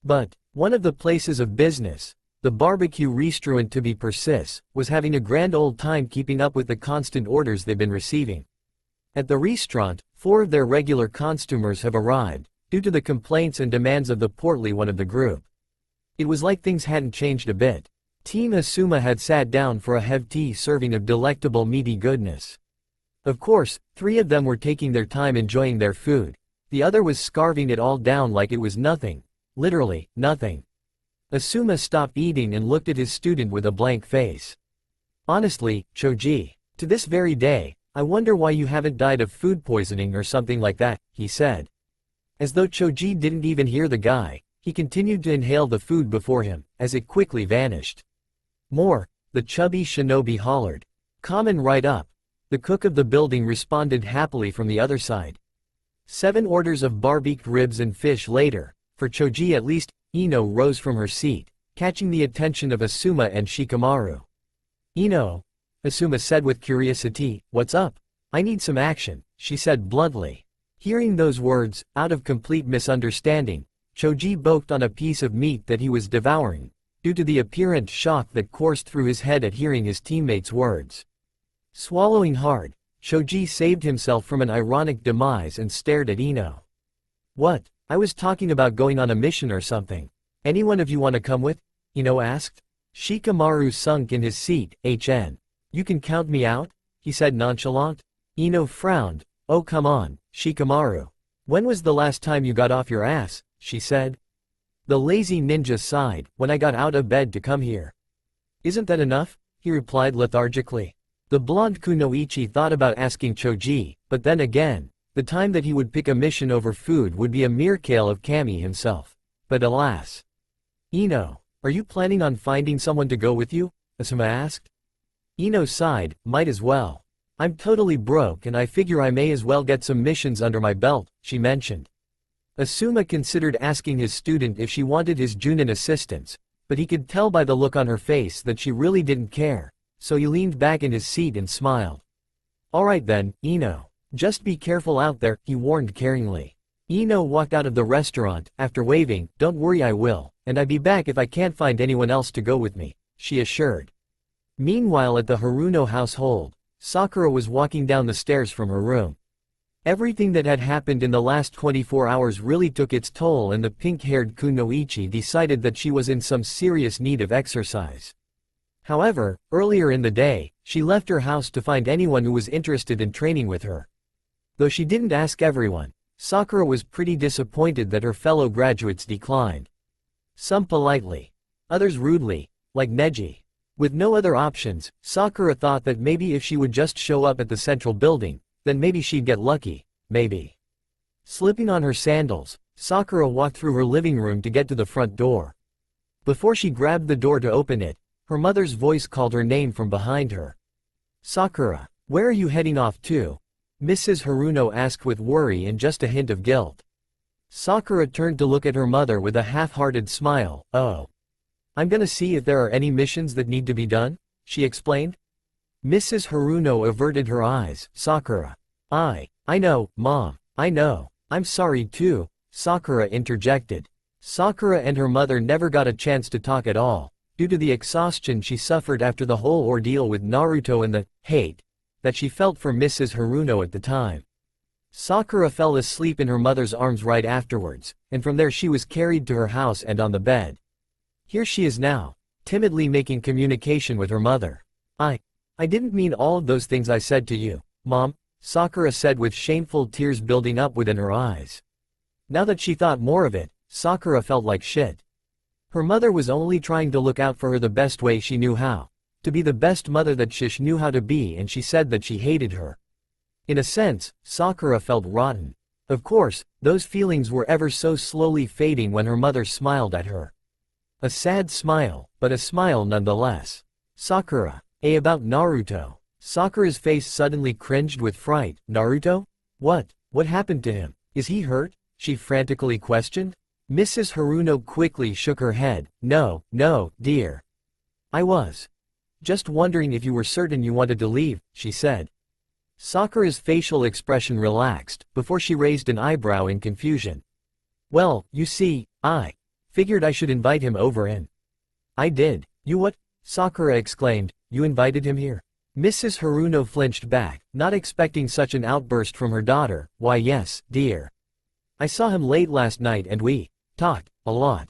But one of the places of business, the barbecue restaurant to be precise, was having a grand old time keeping up with the constant orders they've been receiving. At the restaurant, 4 of their regular costumers have arrived, due to the complaints and demands of the portly one of the group. It was like things hadn't changed a bit. Team Asuma had sat down for a hefty serving of delectable meaty goodness. Of course, 3 of them were taking their time enjoying their food. The other was scarfing it all down like it was nothing. Literally, nothing. Asuma stopped eating and looked at his student with a blank face. Honestly, Choji, to this very day, I wonder why you haven't died of food poisoning or something like that, he said. As though Choji didn't even hear the guy, he continued to inhale the food before him, as it quickly vanished. More, the chubby shinobi hollered. Common right up. The cook of the building responded happily from the other side. 7 orders of barbecued ribs and fish later, for Choji at least, Ino rose from her seat, catching the attention of Asuma and Shikamaru. Ino, Asuma said with curiosity, what's up? I need some action, she said bluntly. Hearing those words, out of complete misunderstanding, Choji boked on a piece of meat that he was devouring, due to the apparent shock that coursed through his head at hearing his teammates' words. Swallowing hard, Choji saved himself from an ironic demise and stared at Ino. What? I was talking about going on a mission or something. Any one of you want to come with? Ino asked. Shikamaru sunk in his seat. You can count me out? He said nonchalant. Ino frowned. Oh come on, Shikamaru. When was the last time you got off your ass? She said. The lazy ninja sighed. When I got out of bed to come here. Isn't that enough? He replied lethargically. The blonde kunoichi thought about asking Choji, but then again, the time that he would pick a mission over food would be a mere tale of Kami himself. But alas. Ino, are you planning on finding someone to go with you? Asuma asked. Ino sighed, might as well. I'm totally broke and I figure I may as well get some missions under my belt, she mentioned. Asuma considered asking his student if she wanted his Junin assistance, but he could tell by the look on her face that she really didn't care, so he leaned back in his seat and smiled. Alright then, Ino. Just be careful out there, he warned caringly. Ino walked out of the restaurant, after waving, don't worry I will, and I'll be back if I can't find anyone else to go with me, she assured. Meanwhile at the Haruno household, Sakura was walking down the stairs from her room. Everything that had happened in the last 24 hours really took its toll and the pink-haired kunoichi decided that she was in some serious need of exercise. However, earlier in the day, she left her house to find anyone who was interested in training with her. Though she didn't ask everyone, Sakura was pretty disappointed that her fellow graduates declined. Some politely, others rudely, like Neji. With no other options, Sakura thought that maybe if she would just show up at the central building, then maybe she'd get lucky, maybe. Slipping on her sandals, Sakura walked through her living room to get to the front door. Before she grabbed the door to open it, Her mother's voice called her name from behind her. "Sakura, where are you heading off to?" Mrs. Haruno asked with worry and just a hint of guilt. Sakura turned to look at her mother with a half-hearted smile. "Oh. I'm gonna see if there are any missions that need to be done," she explained. Mrs. Haruno averted her eyes. "Sakura. I know, Mom. I know. I'm sorry too," Sakura interjected. Sakura and her mother never got a chance to talk at all, due to the exhaustion she suffered after the whole ordeal with Naruto and the hate that she felt for Mrs. Haruno at the time. Sakura fell asleep in her mother's arms right afterwards, and from there she was carried to her house and on the bed. Here she is now, timidly making communication with her mother. I didn't mean all of those things I said to you, Mom," Sakura said with shameful tears building up within her eyes. Now that she thought more of it, Sakura felt like shit. Her mother was only trying to look out for her the best way she knew how, to be the best mother that Shish knew how to be, and she said that she hated her. In a sense, Sakura felt rotten. Of course, those feelings were ever so slowly fading when her mother smiled at her. A sad smile, but a smile nonetheless. "Sakura, about Naruto." Sakura's face suddenly cringed with fright. "Naruto? What happened to him? Is he hurt?" she frantically questioned. Mrs. Haruno quickly shook her head. No, dear. I was just wondering if you were certain you wanted to leave," she said. Sakura's facial expression relaxed, before she raised an eyebrow in confusion. "Well, you see, I figured I should invite him over and I did." "You what?" Sakura exclaimed. "You invited him here?" Mrs. Haruno flinched back, not expecting such an outburst from her daughter. "Why yes, dear. I saw him late last night and we talked a lot.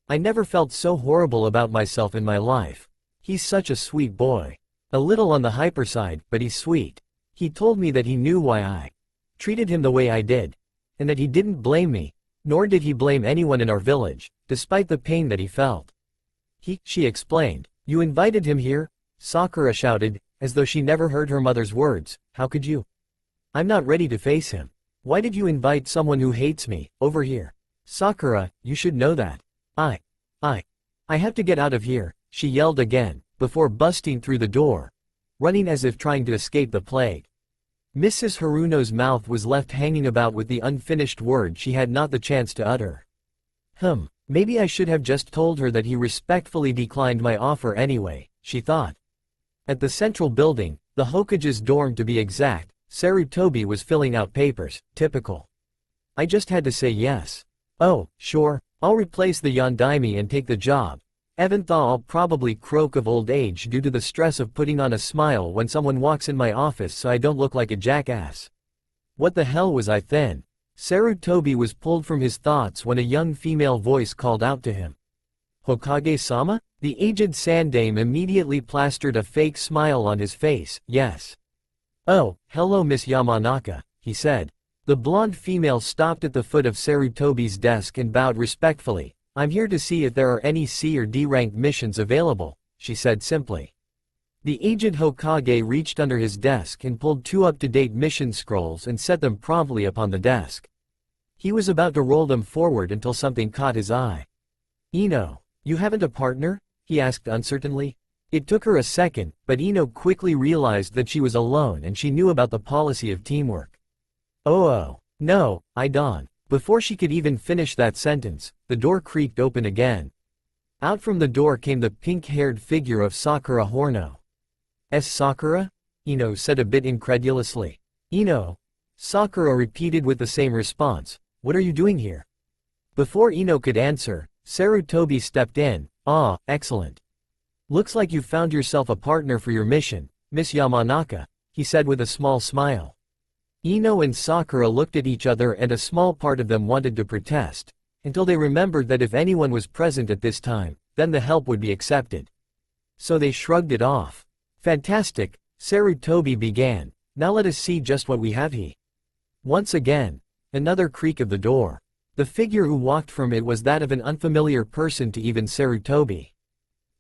I never felt so horrible about myself in my life. He's such a sweet boy. A little on the hyper side, but he's sweet. He told me that he knew why I treated him the way I did, and that he didn't blame me, nor did he blame anyone in our village, despite the pain that he felt. She explained. "You invited him here?" Sakura shouted, as though she never heard her mother's words. "How could you? I'm not ready to face him. Why did you invite someone who hates me over here? Sakura, you should know that. I have to get out of here," she yelled again, before busting through the door, running as if trying to escape the plague. Mrs. Haruno's mouth was left hanging about with the unfinished word she had not the chance to utter. Maybe I should have just told her that he respectfully declined my offer anyway, she thought. At the central building, the Hokage's dorm to be exact, Sarutobi was filling out papers. Typical. "I just had to say yes." "Oh, sure, I'll replace the Yondaime and take the job. Even though I'll probably croak of old age due to the stress of putting on a smile when someone walks in my office so I don't look like a jackass." What the hell was I thin? Sarutobi was pulled from his thoughts when a young female voice called out to him. "Hokage-sama?" The aged Sandame immediately plastered a fake smile on his face. "Yes." "Oh, hello Miss Yamanaka," he said. The blonde female stopped at the foot of Sarutobi's desk and bowed respectfully. "I'm here to see if there are any C or D ranked missions available," she said simply. The aged Hokage reached under his desk and pulled 2 up-to-date mission scrolls and set them promptly upon the desk. He was about to roll them forward until something caught his eye. "Ino, you haven't a partner?" he asked uncertainly. It took her a second, but Ino quickly realized that she was alone and she knew about the policy of teamwork. Oh, no, I don't." Before she could even finish that sentence, the door creaked open again. Out from the door came the pink-haired figure of Sakura Horno. Sakura?" Ino said a bit incredulously. "Ino?" Sakura repeated with the same response. "What are you doing here?" Before Ino could answer, Sarutobi stepped in. "Ah, excellent. Looks like you've found yourself a partner for your mission, Miss Yamanaka," he said with a small smile. Ino and Sakura looked at each other and a small part of them wanted to protest, until they remembered that if anyone was present at this time, then the help would be accepted. So they shrugged it off. "Fantastic," Sarutobi began. "Now let us see just what we have here." Once again, another creak of the door. The figure who walked from it was that of an unfamiliar person to even Sarutobi.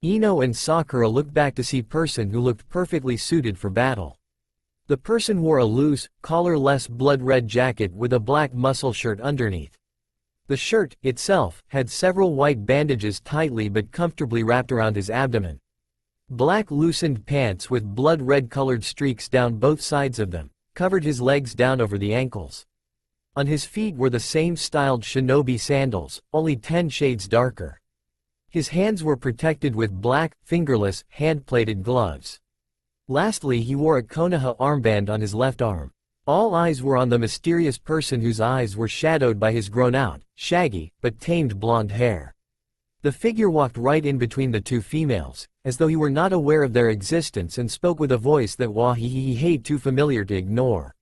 Ino and Sakura looked back to see person who looked perfectly suited for battle. The person wore a loose, collarless blood-red jacket with a black muscle shirt underneath. The shirt, itself, had several white bandages tightly but comfortably wrapped around his abdomen. Black loosened pants with blood-red colored streaks down both sides of them, covered his legs down over the ankles. On his feet were the same styled shinobi sandals, only 10 shades darker. His hands were protected with black, fingerless, hand-plated gloves. Lastly, he wore a Konoha armband on his left arm. All eyes were on the mysterious person whose eyes were shadowed by his grown-out, shaggy, but tamed blonde hair. The figure walked right in between the two females, as though he were not aware of their existence, and spoke with a voice that he too familiar to ignore.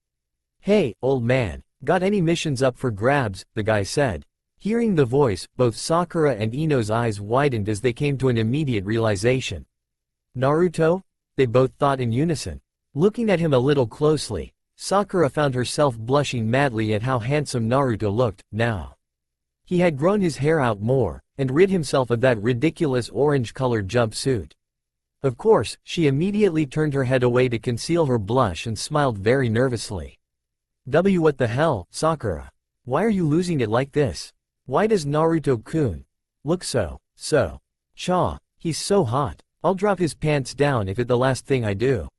"Hey, old man, got any missions up for grabs?" the guy said. Hearing the voice, both Sakura and Ino's eyes widened as they came to an immediate realization. Naruto? They both thought in unison. Looking at him a little closely, Sakura found herself blushing madly at how handsome Naruto looked, now. He had grown his hair out more, and rid himself of that ridiculous orange-colored jumpsuit. Of course, she immediately turned her head away to conceal her blush and smiled very nervously. What the hell, Sakura? Why are you losing it like this? Why does Naruto-kun look so cha? He's so hot. I'll drop his pants down if it's the last thing I do.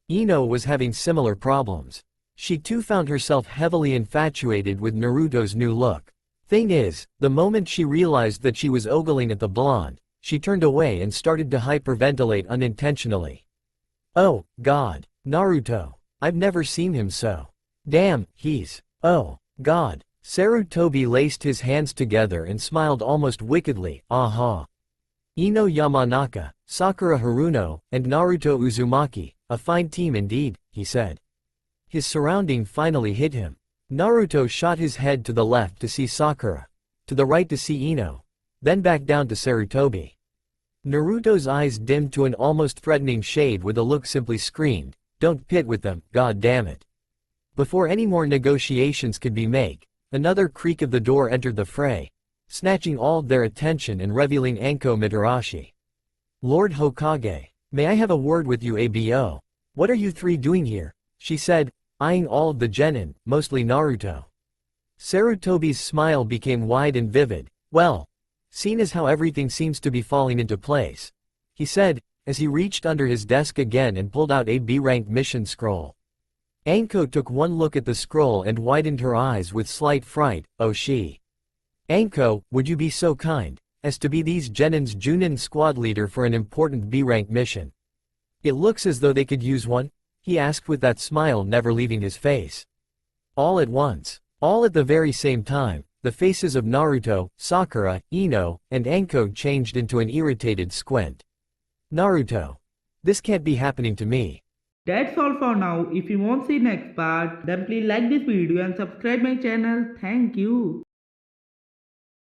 Ino was having similar problems. She too found herself heavily infatuated with Naruto's new look. Thing is, the moment she realized that she was ogling at the blonde, she turned away and started to hyperventilate unintentionally. Oh, God. Naruto. I've never seen him so. Damn, he's. Oh, God. Sarutobi laced his hands together and smiled almost wickedly, aha. Ino Yamanaka, Sakura Haruno, and Naruto Uzumaki, a fine team indeed, he said. His surrounding finally hit him. Naruto shot his head to the left to see Sakura, to the right to see Ino, then back down to Sarutobi. Naruto's eyes dimmed to an almost threatening shade with a look simply screamed, "Don't pit with them, god damn it." Before any more negotiations could be made, another creak of the door entered the fray, snatching all of their attention and revealing Anko Mitarashi. "Lord Hokage, may I have a word with you, Abo? What are you three doing here?" she said, eyeing all of the genin, mostly Naruto. Sarutobi's smile became wide and vivid. "Well, seeing as how everything seems to be falling into place," he said, as he reached under his desk again and pulled out a B-rank mission scroll. Anko took one look at the scroll and widened her eyes with slight fright. "Oh she. Anko, would you be so kind as to be these genin's Junin squad leader for an important B-rank mission? It looks as though they could use one," he asked with that smile never leaving his face. All at once, all at the very same time, the faces of Naruto, Sakura, Ino, and Anko changed into an irritated squint. "Naruto. This can't be happening to me." That's all for now. If you want to see next part, then please like this video and subscribe my channel. Thank you.